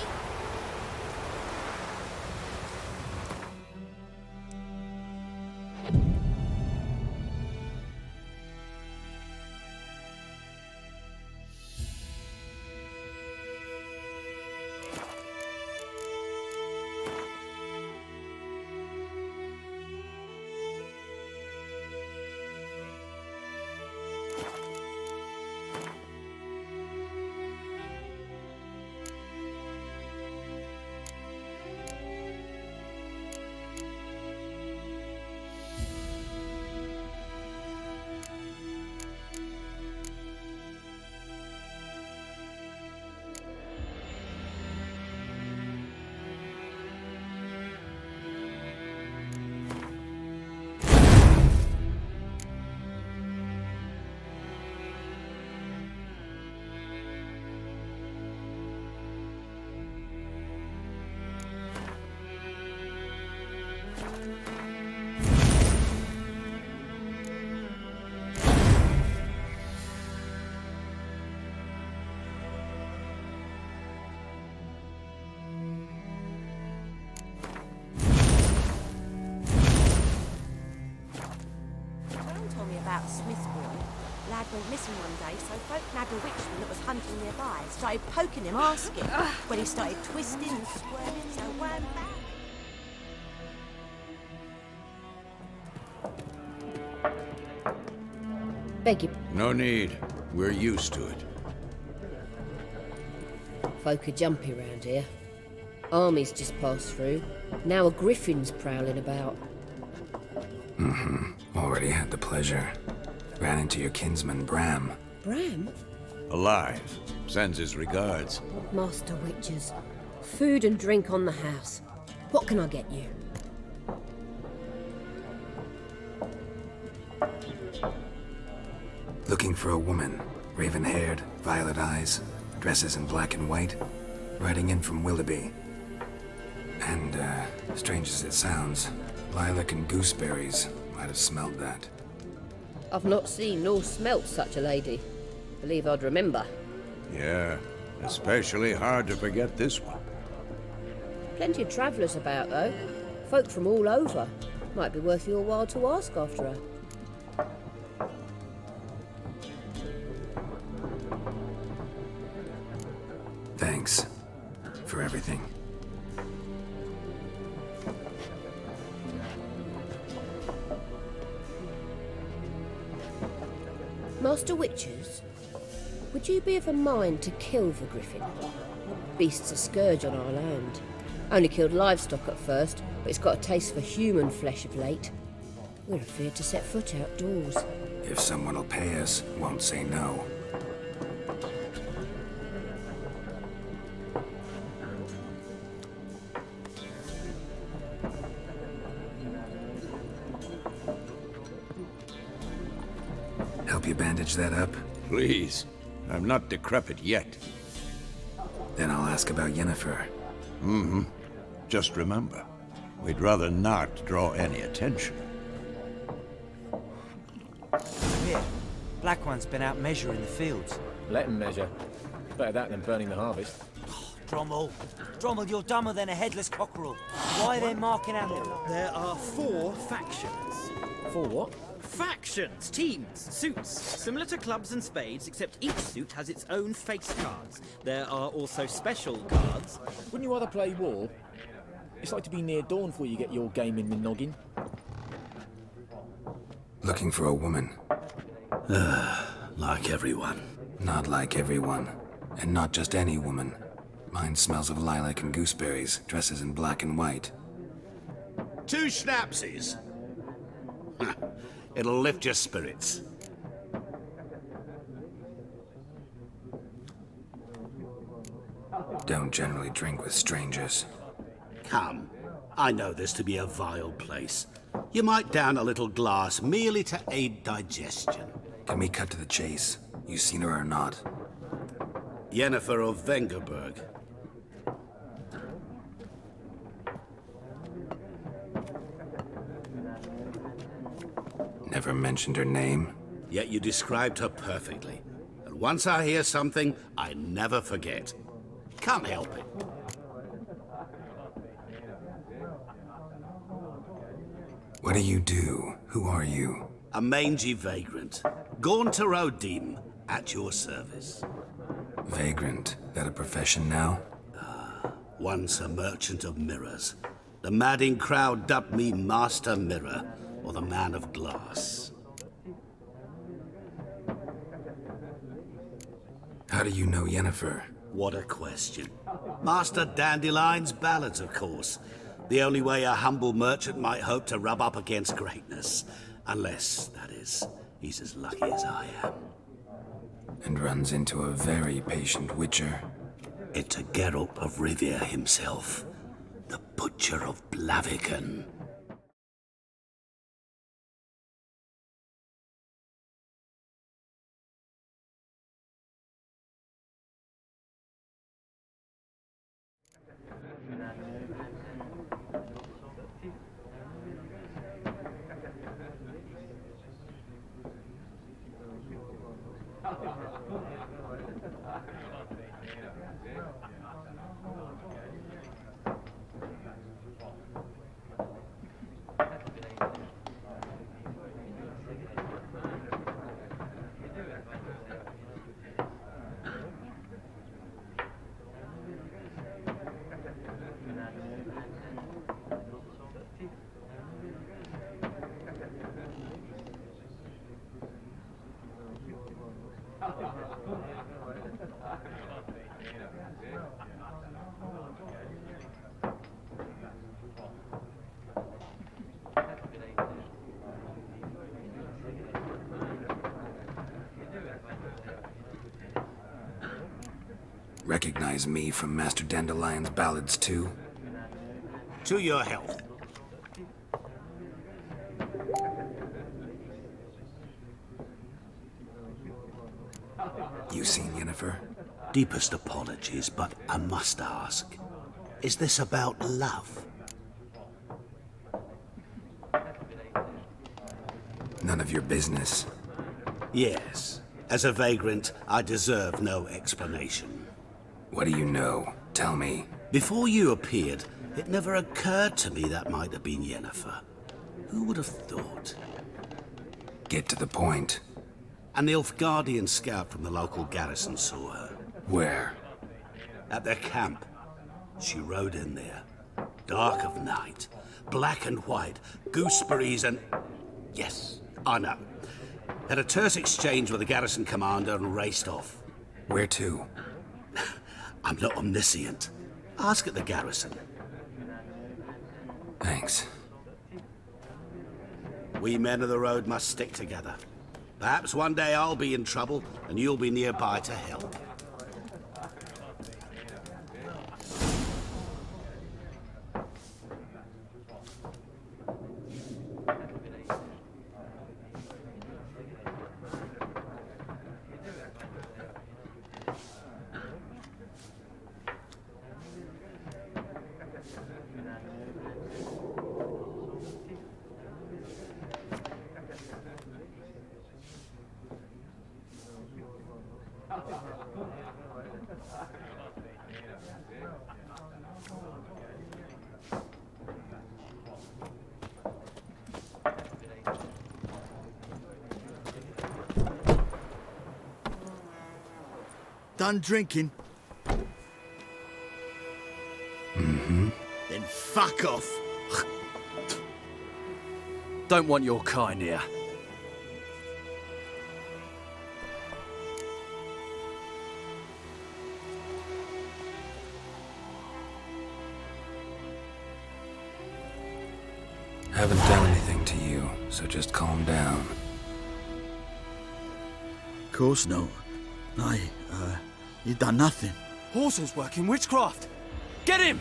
Speaker 14: About Smith's boy. Lad went missing one day, so folk nabbed a witchman that was hunting nearby. Started poking him, asking. When he started twisting and squirming, so wham bam.
Speaker 13: Beg you.
Speaker 1: No need. We're used to it.
Speaker 13: Folk are jumpy round here. Armies just passed through. Now a griffin's prowling about.
Speaker 2: Already had the pleasure. Ran into your kinsman, Bram.
Speaker 13: Bram?
Speaker 1: Alive. Sends his regards.
Speaker 13: Master Witchers. Food and drink on the house. What can I get you?
Speaker 2: Looking for a woman. Raven-haired, violet eyes. dresses in black and white, riding in from Willoughby. And, strange as it sounds, lilac and gooseberries might have smelled that.
Speaker 7: I've not seen nor smelt such a lady. Believe I'd remember.
Speaker 22: Yeah, especially hard to forget this one.
Speaker 7: Plenty of travellers about, though. Folk from all over. Might be worth your while to ask after her.
Speaker 2: Thanks for everything.
Speaker 7: Master Witchers, would you be of a mind to kill the griffin? Beast's a scourge on our land. Only killed livestock at first, but it's got a taste for human flesh of late. We're afeard to set foot outdoors.
Speaker 2: If someone will pay us, won't say no. Help you bandage that up?
Speaker 22: Please. I'm not decrepit yet.
Speaker 2: Then I'll ask about Yennefer.
Speaker 22: Mm-hmm. Just remember, we'd rather not draw any attention.
Speaker 23: Here, Black One's been out measuring the fields.
Speaker 9: Let him measure. Better that than burning the harvest.
Speaker 23: Drommel. Drommel, you're dumber than a headless cockerel. Why are they marking out
Speaker 9: There are 4 factions. 4 what?
Speaker 24: Factions, teams, suits, similar to clubs and spades, except each suit has its own face cards. There are also special cards.
Speaker 9: Wouldn't you rather play war? It's like to be near dawn before you get your game in the noggin.
Speaker 2: Looking for a woman.
Speaker 3: Like everyone.
Speaker 2: Not like everyone. And not just any woman. Mine smells of lilac and gooseberries, dresses in black and white.
Speaker 4: 2 schnapsies. It'll lift your spirits.
Speaker 2: Don't generally drink with strangers.
Speaker 3: Come, I know this to be a vile place. You might down a little glass merely to aid digestion.
Speaker 2: Can we cut to the chase? You seen her or not?
Speaker 3: Yennefer of Vengerberg.
Speaker 2: Never mentioned her name?
Speaker 3: Yet you described her perfectly. And once I hear something, I never forget. Can't help it.
Speaker 2: What do you do? Who are you?
Speaker 3: A mangy vagrant. Gaunter O'Dim, at your service.
Speaker 2: Vagrant? That a profession now?
Speaker 3: Once a merchant of mirrors. The madding crowd dubbed me Master Mirror, or the Man of Glass.
Speaker 2: How do you know Yennefer?
Speaker 3: What a question. Master Dandelion's ballads, of course. The only way a humble merchant might hope to rub up against greatness. Unless, that is, he's as lucky as I am.
Speaker 2: And runs into a very patient witcher.
Speaker 3: It's a Geralt of Rivia himself. The Butcher of Blaviken.
Speaker 2: Recognize me from Master Dandelion's ballads, too?
Speaker 3: To your health.
Speaker 2: You seen Yennefer?
Speaker 8: Deepest apologies, but I must ask. Is this about love?
Speaker 2: None of your business.
Speaker 8: Yes. As a vagrant, I deserve no explanation.
Speaker 2: What do you know? Tell me.
Speaker 8: Before you appeared, it never occurred to me that might have been Yennefer. Who would have thought?
Speaker 2: Get to the point.
Speaker 8: An Nilfgaardian scout from the local garrison saw her.
Speaker 2: Where?
Speaker 8: At their camp. She rode in there. Dark of night. Black and white. Gooseberries and... Yes, I know. Had a terse exchange with the garrison commander and raced off.
Speaker 2: Where to?
Speaker 8: I'm not omniscient. Ask at the garrison.
Speaker 2: Thanks.
Speaker 8: We men of the road must stick together. Perhaps one day I'll be in trouble and you'll be nearby to help.
Speaker 6: Done drinking?
Speaker 2: Mm-hmm.
Speaker 6: Then fuck off.
Speaker 11: Don't want your kind here.
Speaker 2: Haven't done anything to you, so just calm down.
Speaker 6: Of course no. You done nothing.
Speaker 11: Horson's working witchcraft. Get him!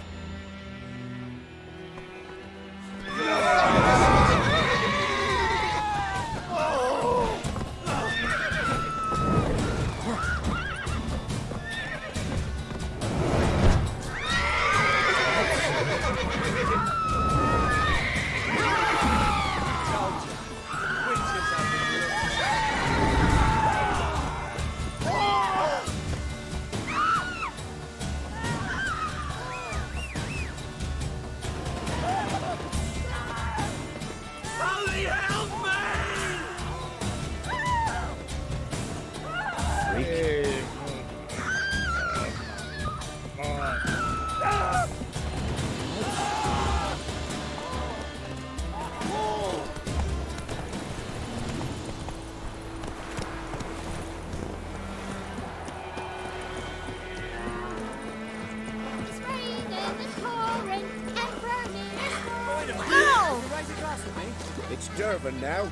Speaker 15: It's Dervan now.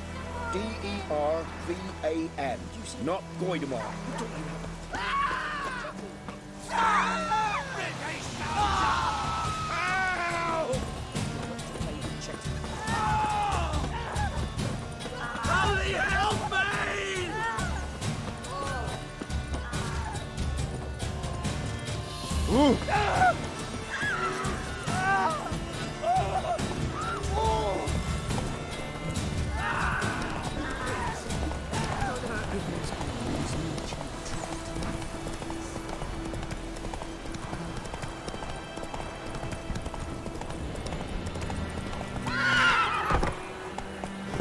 Speaker 15: D-E-R-V-A-N. Not Goidemar.
Speaker 12: Somebody help me!
Speaker 15: Ooh.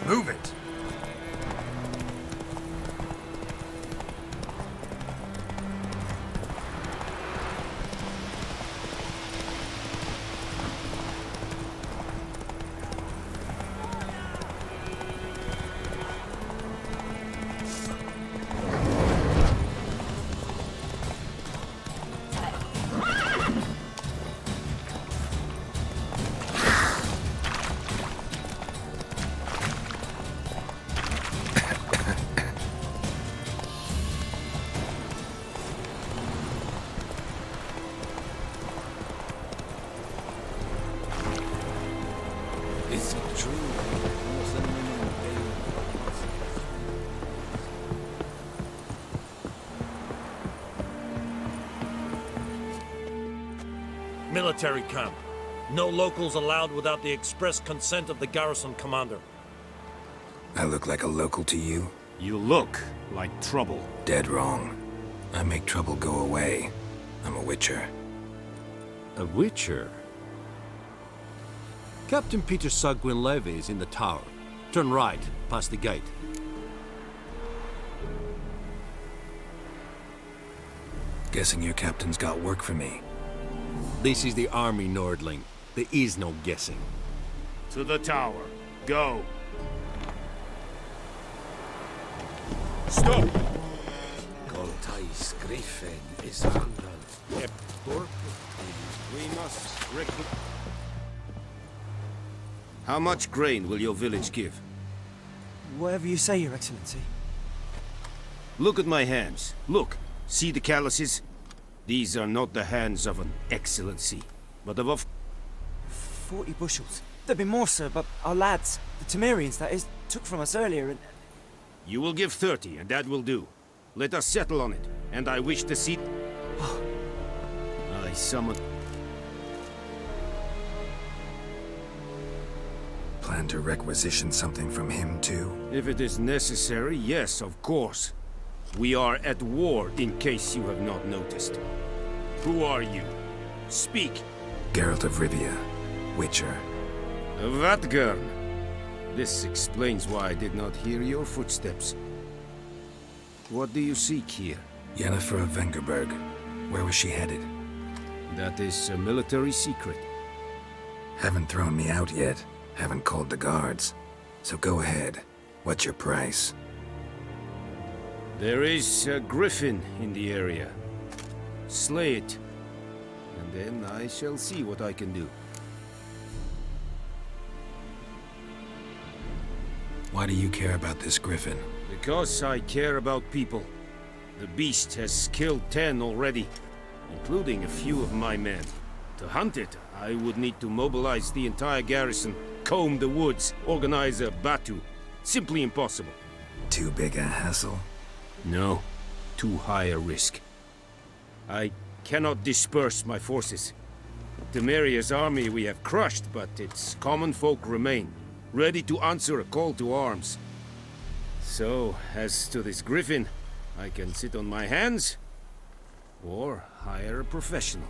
Speaker 2: Move it!
Speaker 16: military camp. No locals allowed without the express consent of the garrison commander.
Speaker 2: I look like a local to you?
Speaker 18: You look like trouble.
Speaker 2: Dead wrong. I make trouble go away. I'm a witcher.
Speaker 19: A witcher? Captain Peter Saar Gwynleve is in the tower. Turn right, past the gate.
Speaker 2: Guessing your captain's got work for me.
Speaker 19: This is the army, Nordling. There is no guessing.
Speaker 12: To the tower. Go. Stop!
Speaker 1: Goltais Griffin is handled.
Speaker 15: We must recruit. How much grain will your village give?
Speaker 24: Whatever you say, Your Excellency.
Speaker 15: Look at my hands. Look. See the calluses? These are not the hands of an excellency, but of a...
Speaker 24: 40 bushels. There'd be more, sir, but our lads, the Temerians, that is, took from us earlier and...
Speaker 15: You will give 30, and that will do. Let us settle on it, and I wish to see... I summon...
Speaker 2: Plan to requisition something from him, too?
Speaker 15: If it is necessary, yes, of course. We are at war, in case you have not noticed. Who are you? Speak.
Speaker 2: Geralt of Rivia, Witcher.
Speaker 15: Vatt'ghern. This explains why I did not hear your footsteps. What do you seek here?
Speaker 2: Yennefer of Vengerberg. Where was she headed?
Speaker 15: That is a military secret.
Speaker 2: Haven't thrown me out yet. Haven't called the guards. So go ahead. What's your price?
Speaker 15: There is a griffin in the area. Slay it, and then I shall see what I can do.
Speaker 2: Why do you care about this griffin?
Speaker 15: Because I care about people. The beast has killed 10 already, including a few of my men. To hunt it, I would need to mobilize the entire garrison, comb the woods, organize a battue. Simply impossible.
Speaker 2: Too big a hassle?
Speaker 15: No, too high a risk. I cannot disperse my forces. Temeria's army we have crushed, but its common folk remain, ready to answer a call to arms. So, as to this griffin, I can sit on my hands, or hire a professional.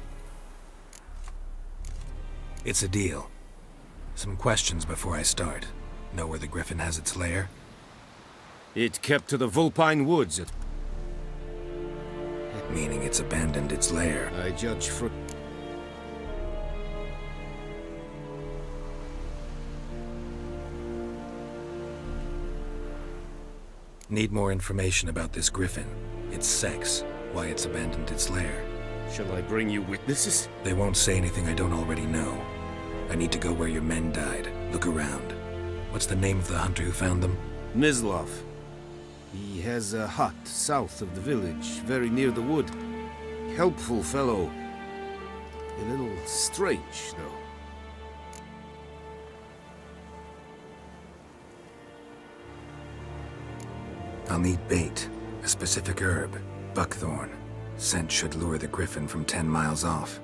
Speaker 2: It's a deal. Some questions before I start. Know where the griffin has its lair?
Speaker 15: It kept to the Vulpine Woods.
Speaker 2: Meaning it's abandoned its lair.
Speaker 15: I judge for...
Speaker 2: Need more information about this griffin. Its sex, why it's abandoned its lair.
Speaker 15: Shall I bring you witnesses?
Speaker 2: They won't say anything I don't already know. I need to go where your men died. Look around. What's the name of the hunter who found them?
Speaker 15: Mislav. He has a hut south of the village, very near the wood. Helpful fellow. A little strange, though.
Speaker 2: I'll need bait, a specific herb, buckthorn. Scent should lure the griffin from 10 miles off.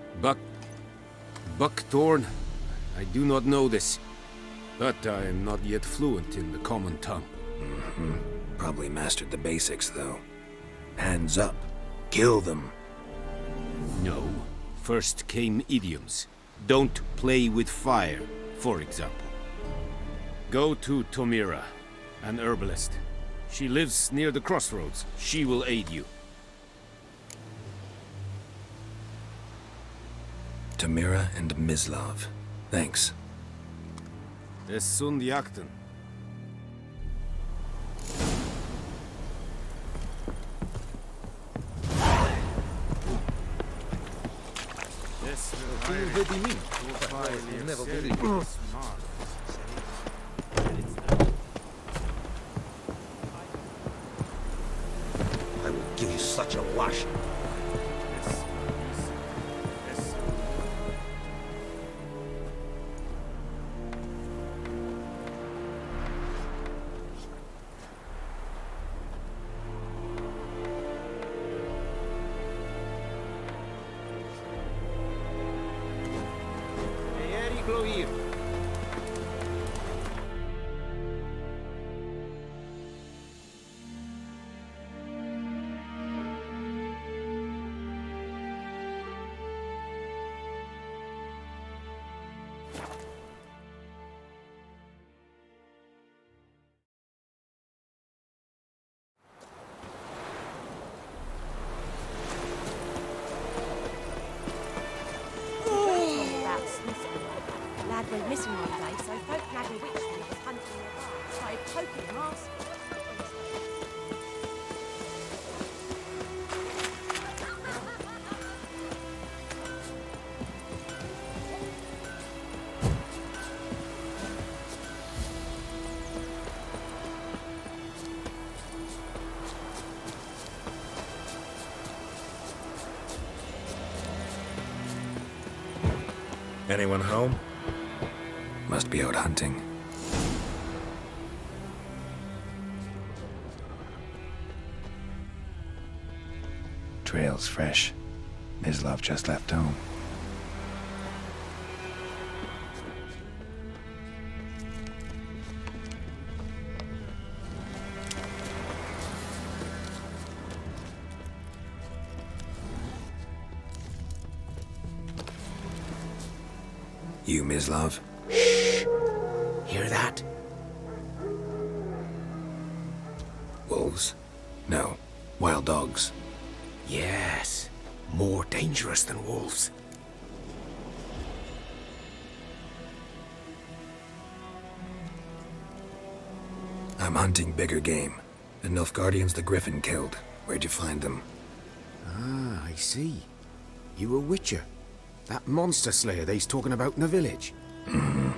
Speaker 15: Buckthorn? I do not know this. But I am not yet fluent in the common tongue.
Speaker 2: Probably mastered the basics, though. Hands up. Kill them.
Speaker 15: No. First came idioms. Don't play with fire, for example. Go to Tomira, an herbalist. She lives near the crossroads. She will aid you.
Speaker 2: Tomira and Mislav. Thanks.
Speaker 15: Es sunt jakten.
Speaker 3: I will give you such a washing.
Speaker 14: poking him ask.
Speaker 2: Anyone home? Must be out hunting. Trail's fresh. Mislav just left home. You, Mislav?
Speaker 15: Hear that?
Speaker 2: Wolves? No. Wild dogs.
Speaker 15: Yes. More dangerous than wolves.
Speaker 2: I'm hunting bigger game. The Nilfgaardians the Griffin killed. Where'd you find them?
Speaker 15: Ah, I see. You a witcher. That monster slayer they's talking about in the village.
Speaker 2: Mm-hmm.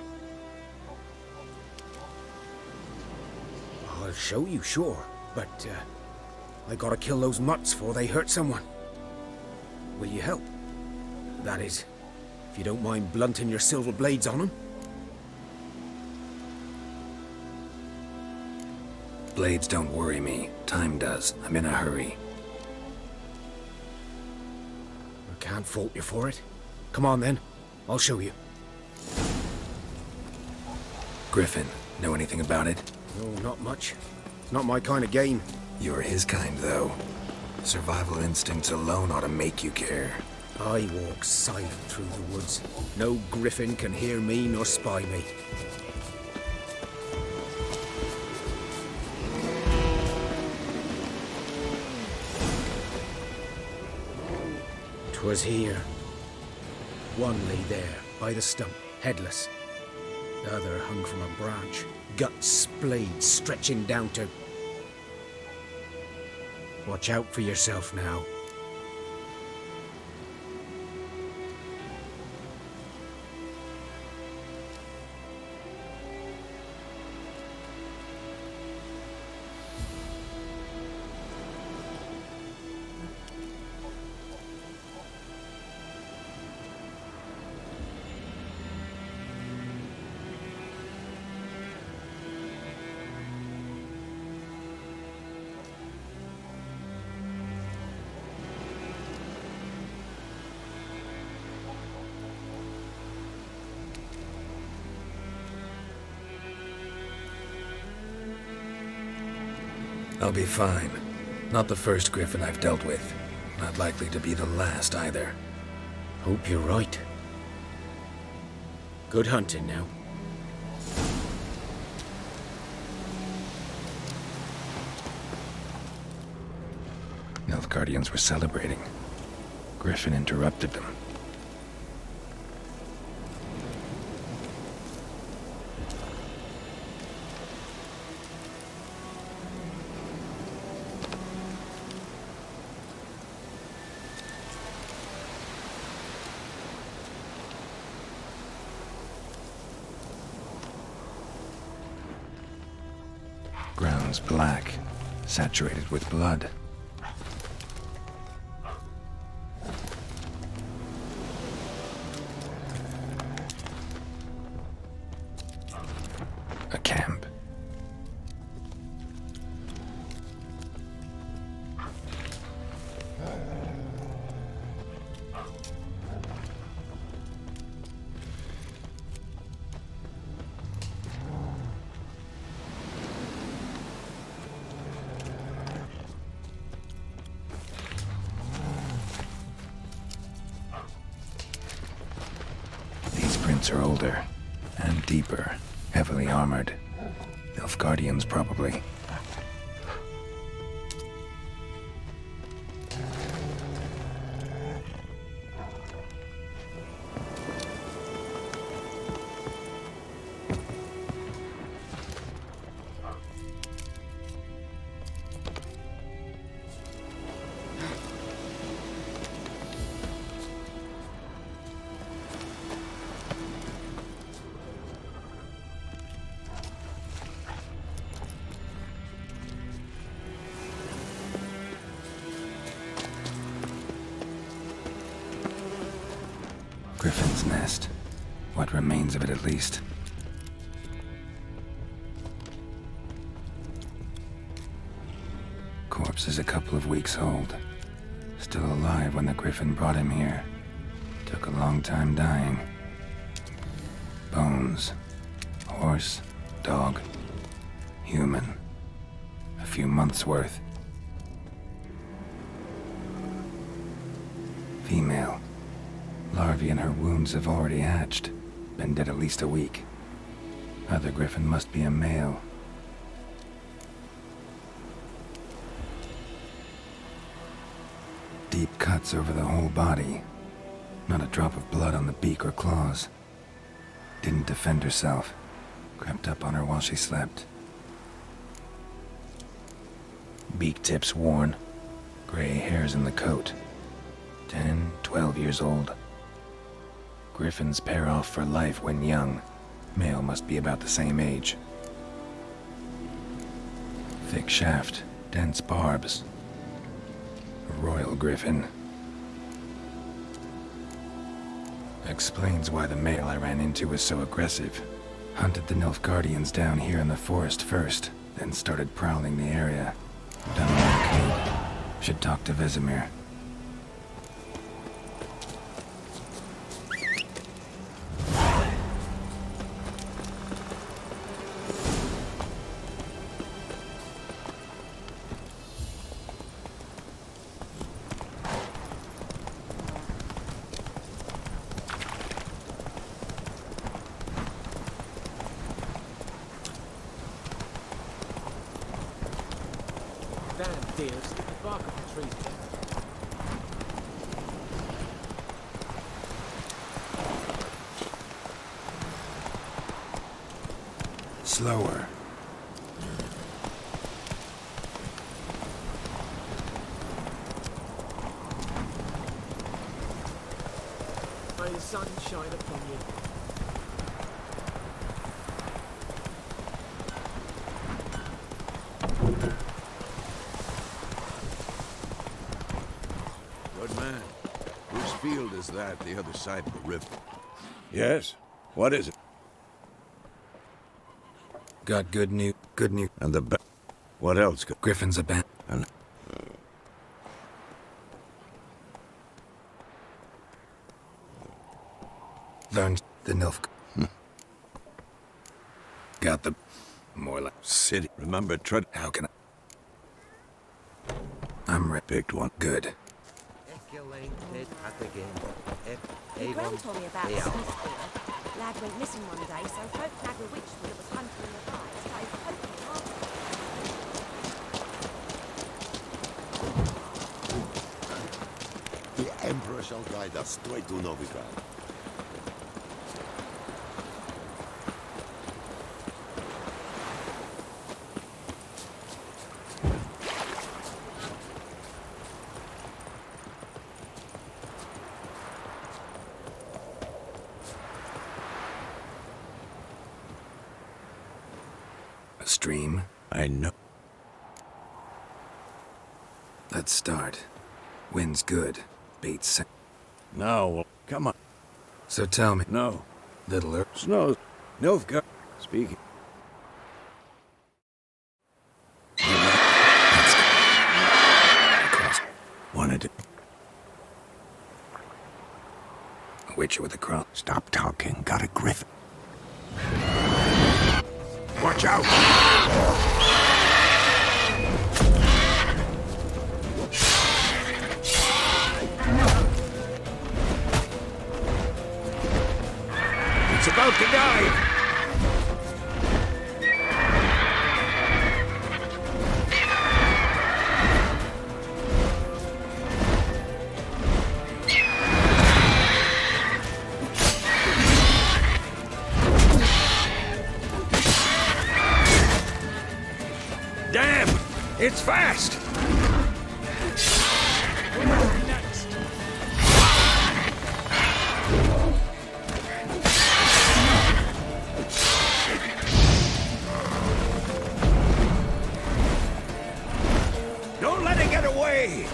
Speaker 15: I'll show you, sure. But, I gotta kill those mutts before they hurt someone. Will you help? That is, if you don't mind blunting your silver blades on them.
Speaker 2: Blades don't worry me. Time does. I'm in a hurry.
Speaker 15: I can't fault you for it. Come on then. I'll show you.
Speaker 2: Griffin, know anything about it?
Speaker 15: No, not much. Not my kind of game.
Speaker 2: You're his kind, though. Survival instincts alone ought to make you care.
Speaker 15: I walk silent through the woods. No griffin can hear me nor spy me. 'Twas here. One lay there, by the stump, headless. The other hung from a branch, guts splayed, stretching down to... Watch out for yourself now.
Speaker 2: I'll be fine. Not the first griffin I've dealt with. Not likely to be the last either.
Speaker 15: Hope you're right. Good hunting now.
Speaker 2: Nilfgaardians were celebrating. Griffin interrupted them. Ground's black, saturated with blood. A camp. These prints are older and deeper, heavily armored. Nilfgaardians, probably. nest. What remains of it, at least. Corpse is a couple of weeks old. Still alive when the Griffin brought him here. Took a long time dying. Bones. Horse. Dog. Human. A few months' worth. Female. Larvae in her wounds have already hatched. Been dead at least a week. Other Griffin must be a male. Deep cuts over the whole body. Not a drop of blood on the beak or claws. Didn't defend herself. Crept up on her while she slept. Beak tips worn. Gray hairs in the coat. 10, 12 years old. Griffins pair off for life when young. Male must be about the same age. Thick shaft, dense barbs. A royal griffin. Explains why the male I ran into was so aggressive. Hunted the Nilfgaardians down here in the forest first, then started prowling the area. Done okay. Should talk to Vesemir.
Speaker 9: Damn deer, stick the bark of the trees together.
Speaker 2: Slower.
Speaker 9: May the sun shine upon you.
Speaker 22: Good man. Whose field is that, the other side of the river? Yes? What is it?
Speaker 2: Got good news. Good news.
Speaker 22: And the what else?
Speaker 2: Griffin's abandoned. Learned the Nilf. Got the more like
Speaker 22: city. Remember Tread.
Speaker 2: How can I'm
Speaker 22: picked one.
Speaker 2: Good.
Speaker 14: Your gran told me about Smithfield. Lad went missing one day, so folk nagged a witchman that was hunting in the fire started poking him after.
Speaker 5: The Emperor shall guide us straight to Novigrad.
Speaker 2: Stream?
Speaker 22: I know.
Speaker 2: Let's start. Wind's good. Bait's
Speaker 22: No, come on.
Speaker 2: So tell me.
Speaker 22: No.
Speaker 2: Littler.
Speaker 22: Snow. Nilfgaard. Speaking. Wanted to.
Speaker 2: A witcher with a cross.
Speaker 22: Stop talking. Got a griffin. Watch out! It's about to dive! Damn! It's fast! Don't let it get away!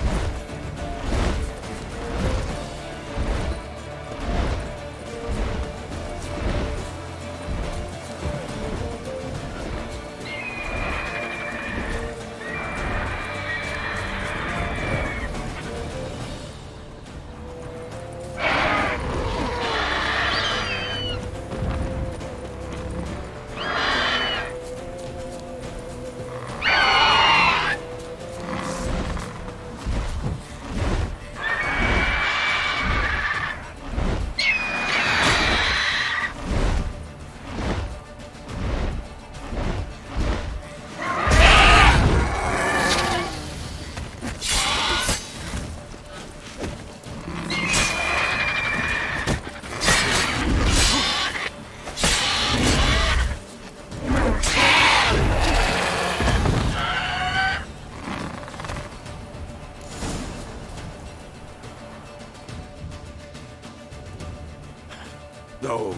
Speaker 22: So,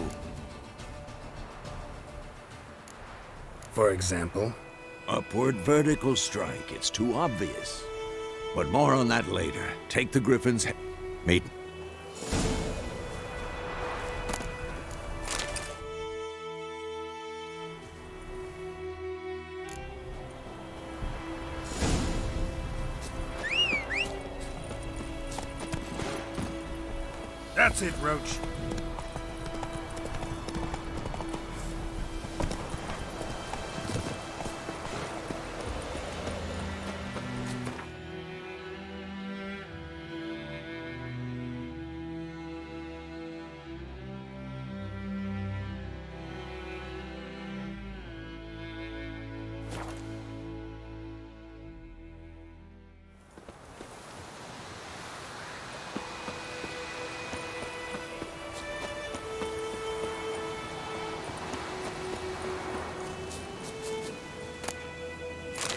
Speaker 2: For example?
Speaker 22: upward vertical strike. It's too obvious. But more on that later. Take the Griffin's head. Meet.
Speaker 15: That's it, Roach.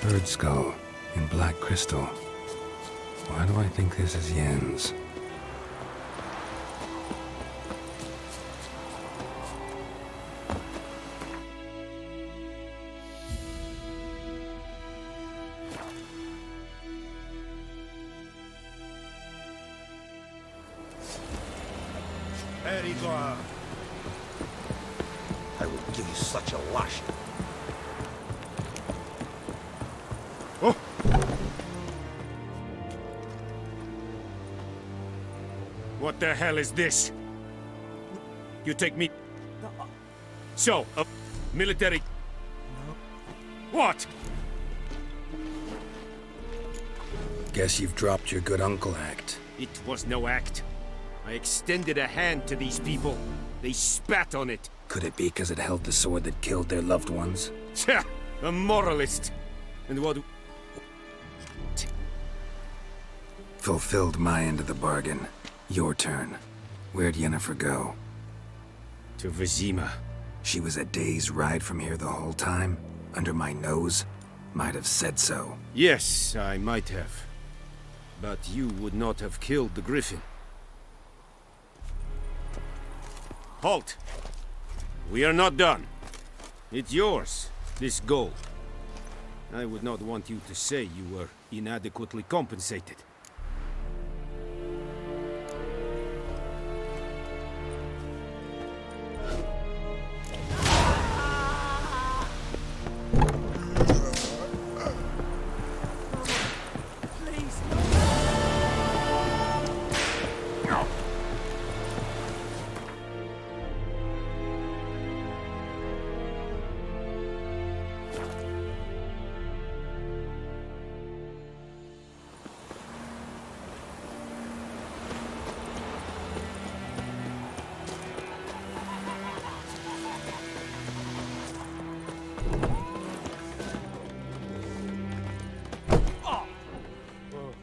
Speaker 2: Bird skull in black crystal. Why do I think this is Yen's?
Speaker 1: Very good.
Speaker 3: I will give you such a lashing.
Speaker 15: What the hell is this? You take me... So, a military... What?
Speaker 2: Guess you've dropped your good uncle act.
Speaker 15: It was no act. I extended a hand to these people. They spat on it.
Speaker 2: Could it be because it held the sword that killed their loved ones?
Speaker 15: Tja, a moralist. And what...
Speaker 2: Fulfilled my end of the bargain. Your turn. Where'd Yennefer go?
Speaker 15: To Vizima.
Speaker 2: She was a day's ride from here the whole time? Under my nose? Might have said so.
Speaker 15: Yes, I might have. But you would not have killed the Griffin. Halt! We are not done. It's yours, this gold. I would not want you to say you were inadequately compensated.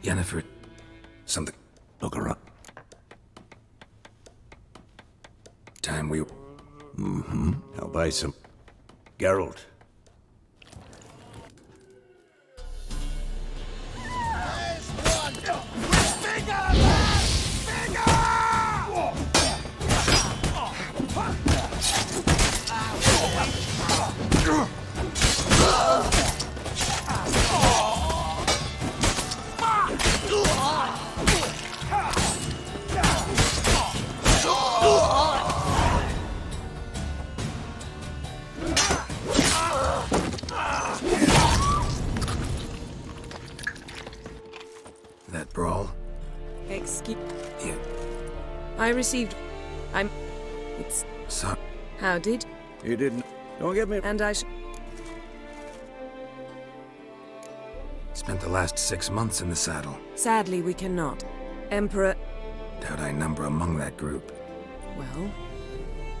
Speaker 2: Yennefer... something...
Speaker 22: Look around.
Speaker 2: Time we...
Speaker 22: Mm-hmm. I'll buy some... Geralt.
Speaker 2: That brawl?
Speaker 10: Excuse...
Speaker 2: Yeah.
Speaker 10: I received... It's...
Speaker 2: So...
Speaker 10: How did...
Speaker 22: You didn't... Don't get me...
Speaker 10: And I
Speaker 2: Spent the last 6 months in the saddle.
Speaker 10: Sadly, we cannot. Emperor...
Speaker 2: Doubt I number among that group.
Speaker 10: Well...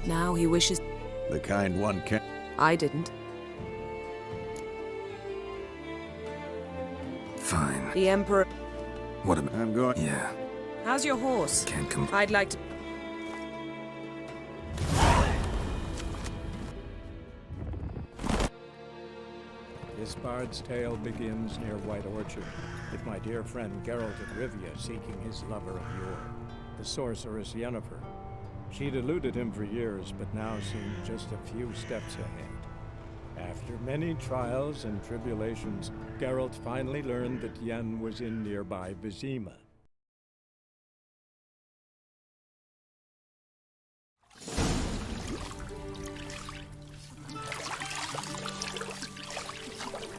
Speaker 10: Now he wishes...
Speaker 22: The kind one can...
Speaker 10: I didn't.
Speaker 2: Fine.
Speaker 10: The Emperor...
Speaker 2: What am
Speaker 22: I'm going...
Speaker 2: Yeah.
Speaker 10: How's your horse?
Speaker 2: Can't come...
Speaker 10: I'd like to...
Speaker 17: This bard's tale begins near White Orchard, with my dear friend Geralt of Rivia seeking his lover of yore, the sorceress Yennefer. She'd eluded him for years, but now seemed just a few steps ahead. After many trials and tribulations, Geralt finally learned that Yen was in nearby Vizima.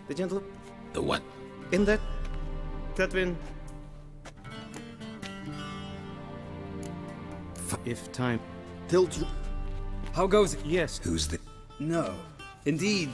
Speaker 7: The gentle...
Speaker 1: The what?
Speaker 7: In that... Tedwin... If time...
Speaker 3: Tilt you...
Speaker 7: How goes it? Yes.
Speaker 2: Who's the...
Speaker 7: No. Indeed.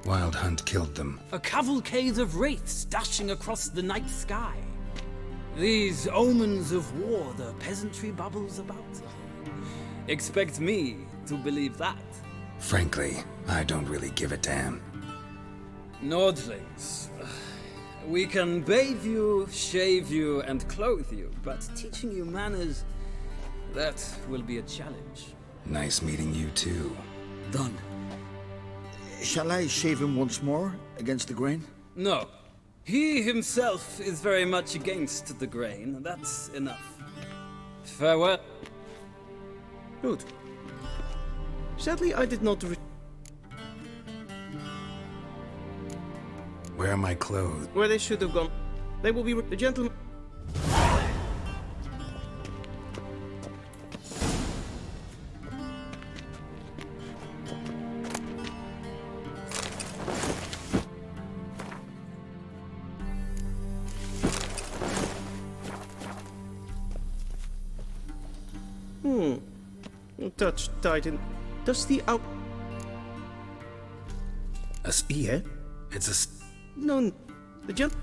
Speaker 2: Wild Hunt killed them.
Speaker 24: A cavalcade of wraiths dashing across the night sky. These omens of war the peasantry bubbles about. Expect me to believe that.
Speaker 2: Frankly, I don't really give a damn.
Speaker 24: Nordlings. We can bathe you, shave you, and clothe you, but teaching you manners, that will be a challenge.
Speaker 2: Nice meeting you too.
Speaker 3: Done. Shall I shave him once more, against the grain?
Speaker 24: No. He himself is very much against the grain. That's enough. Farewell.
Speaker 7: Good. Sadly, I did not
Speaker 2: Where are my clothes?
Speaker 7: where they should have gone. They will be the gentleman. Touch Titan. Does the out...
Speaker 2: A spear? It's a...
Speaker 7: No, the gent...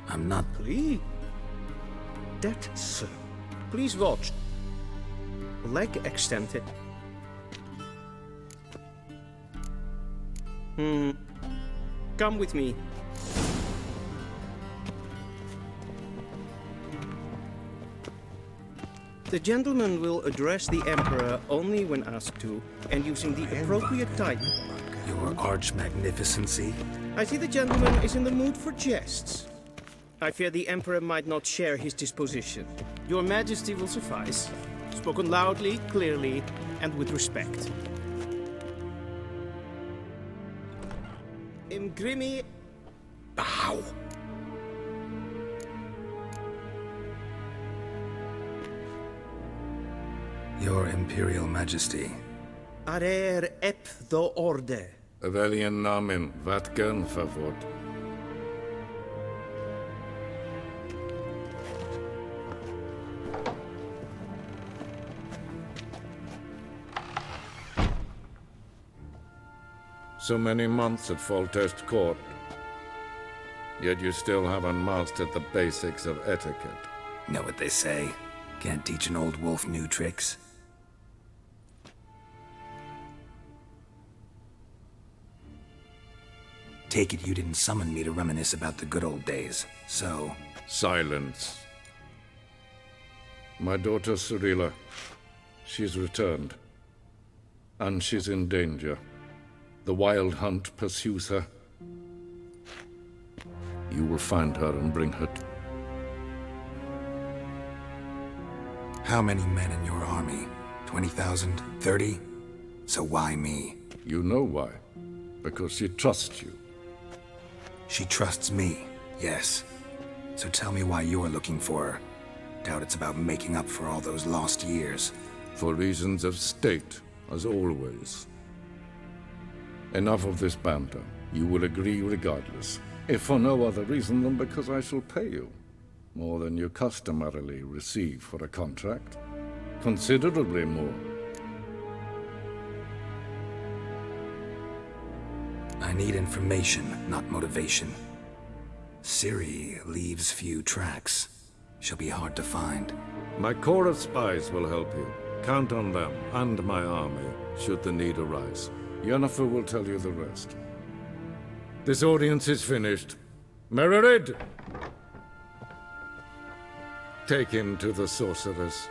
Speaker 2: I'm not...
Speaker 7: Please. That, sir. Please watch. Leg extended. Come with me. The gentleman will address the Emperor only when asked to, and using the appropriate title.
Speaker 2: Your Arch-Magnificency?
Speaker 7: I see the gentleman is in the mood for jests. I fear the Emperor might not share his disposition. Your Majesty will suffice. Spoken loudly, clearly, and with respect. Imgrimi...
Speaker 2: Bow! Your Imperial Majesty.
Speaker 7: Arer ep the orde.
Speaker 18: Avelian namen, vatgen favort. So many months at Foltest Court, yet you still haven't mastered the basics of etiquette.
Speaker 2: Know what they say? Can't teach an old wolf new tricks. Take it you didn't summon me to reminisce about the good old days, so...
Speaker 18: Silence. My daughter Cirilla, she's returned. And she's in danger. The Wild Hunt pursues her. You will find her and bring her to...
Speaker 2: How many men in your army? 20,000? 30? So why me?
Speaker 18: You know why. Because she trusts you.
Speaker 2: She trusts me, yes. So tell me why you're looking for her. Doubt it's about making up for all those lost years.
Speaker 18: For reasons of state, as always. Enough of this banter. You will agree regardless. If for no other reason than because I shall pay you. More than you customarily receive for a contract. Considerably more.
Speaker 2: I need information, not motivation. Ciri leaves few tracks. She'll be hard to find.
Speaker 18: My corps of spies will help you. Count on them, and my army, should the need arise. Yennefer will tell you the rest. This audience is finished. Mererid! Take him to the sorceress.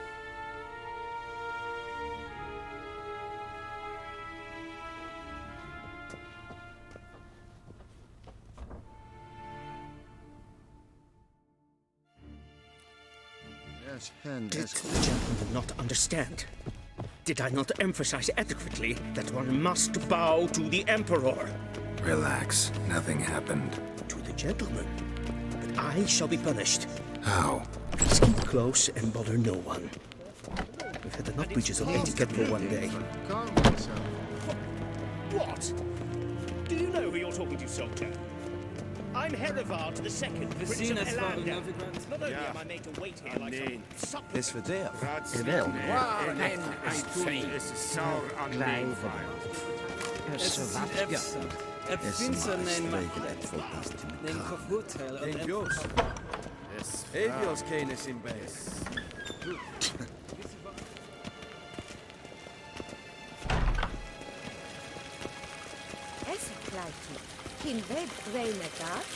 Speaker 7: Did the gentleman not understand? Did I not emphasize adequately that one must bow to the Emperor?
Speaker 2: Relax. Nothing happened.
Speaker 7: To the gentleman. But I shall be punished.
Speaker 2: How?
Speaker 7: Please keep close and bother no one. We've had enough breaches of etiquette for one day. What? Do you know who you're talking to, soldier? I'm Herivard the Second, Prince of Elanda. Not only am I made to wait here like some suppliant...
Speaker 22: Is for there.
Speaker 7: Jawel.
Speaker 24: Het vindt ze neem gevoetel.
Speaker 22: Evios kennis in base.
Speaker 14: Esseklaiti, kin web vrenegat,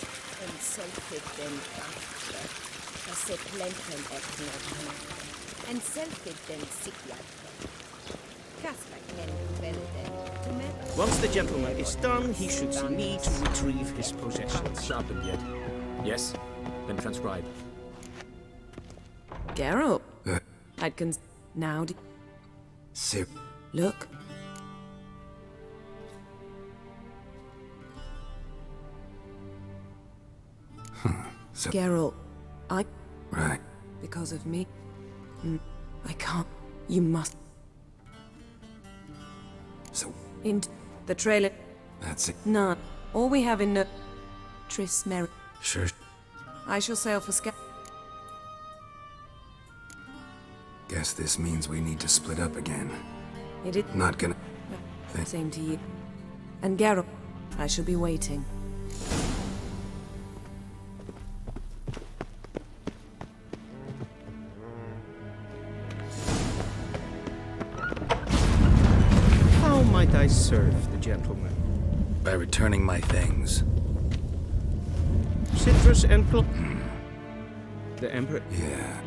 Speaker 14: en selfit den after, as se plenten eknodna, en selfit den sikjat. Kaspa ken velden,
Speaker 7: Once the gentleman is done, he should see me to retrieve his possessions.
Speaker 9: Sharpened yet? Yes? Then transcribe.
Speaker 10: Geralt. I'd now.
Speaker 2: Ciri.
Speaker 10: Look.
Speaker 2: So,
Speaker 10: Geralt. I.
Speaker 2: right.
Speaker 10: Because of me. I can't. You must.
Speaker 2: So,
Speaker 10: In the trailer.
Speaker 2: that's it.
Speaker 10: None. All we have in the. Tris Meri.
Speaker 2: Sure.
Speaker 10: I shall sail for Sca.
Speaker 2: Guess this means we need to split up again.
Speaker 10: It is.
Speaker 2: Not gonna...
Speaker 10: Same to you. And Geralt. I shall be waiting.
Speaker 7: How might I serve the gentleman?
Speaker 2: By returning my things.
Speaker 7: Citrus and The Emperor.
Speaker 2: Yeah.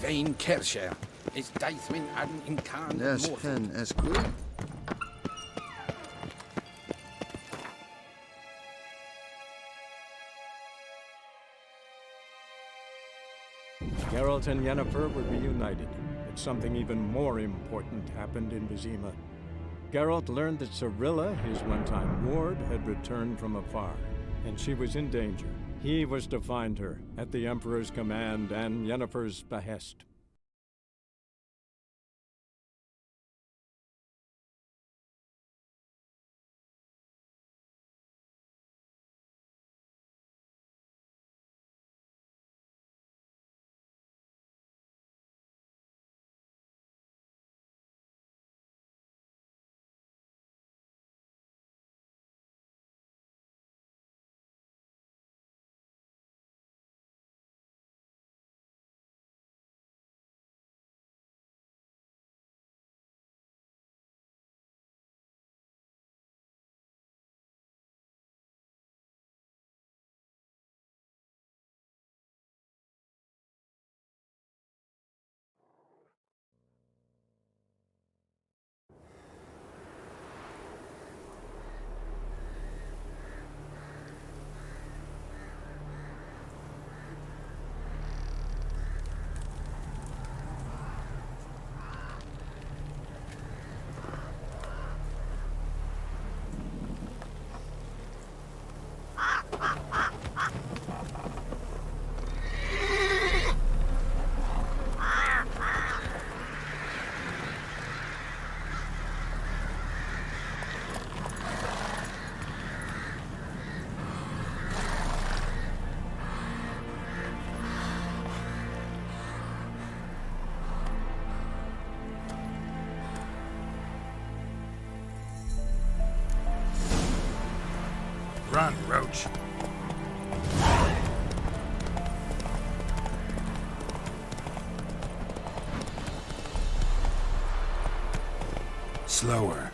Speaker 1: Ein Kersher is Deithwin an Incan.
Speaker 22: Yes, pen as good.
Speaker 17: Geralt and Yennefer were reunited, but something even more important happened in Vizima. Geralt learned that Cirilla, his one-time ward, had returned from afar, and she was in danger. He was to find her, at the Emperor's command and Yennefer's behest.
Speaker 1: Run, Roach. Slower.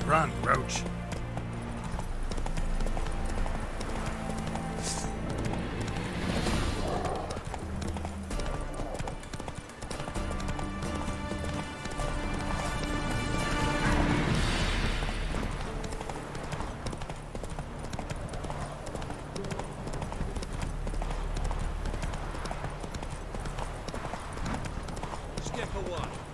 Speaker 1: Run, Roach.
Speaker 16: Skipper one.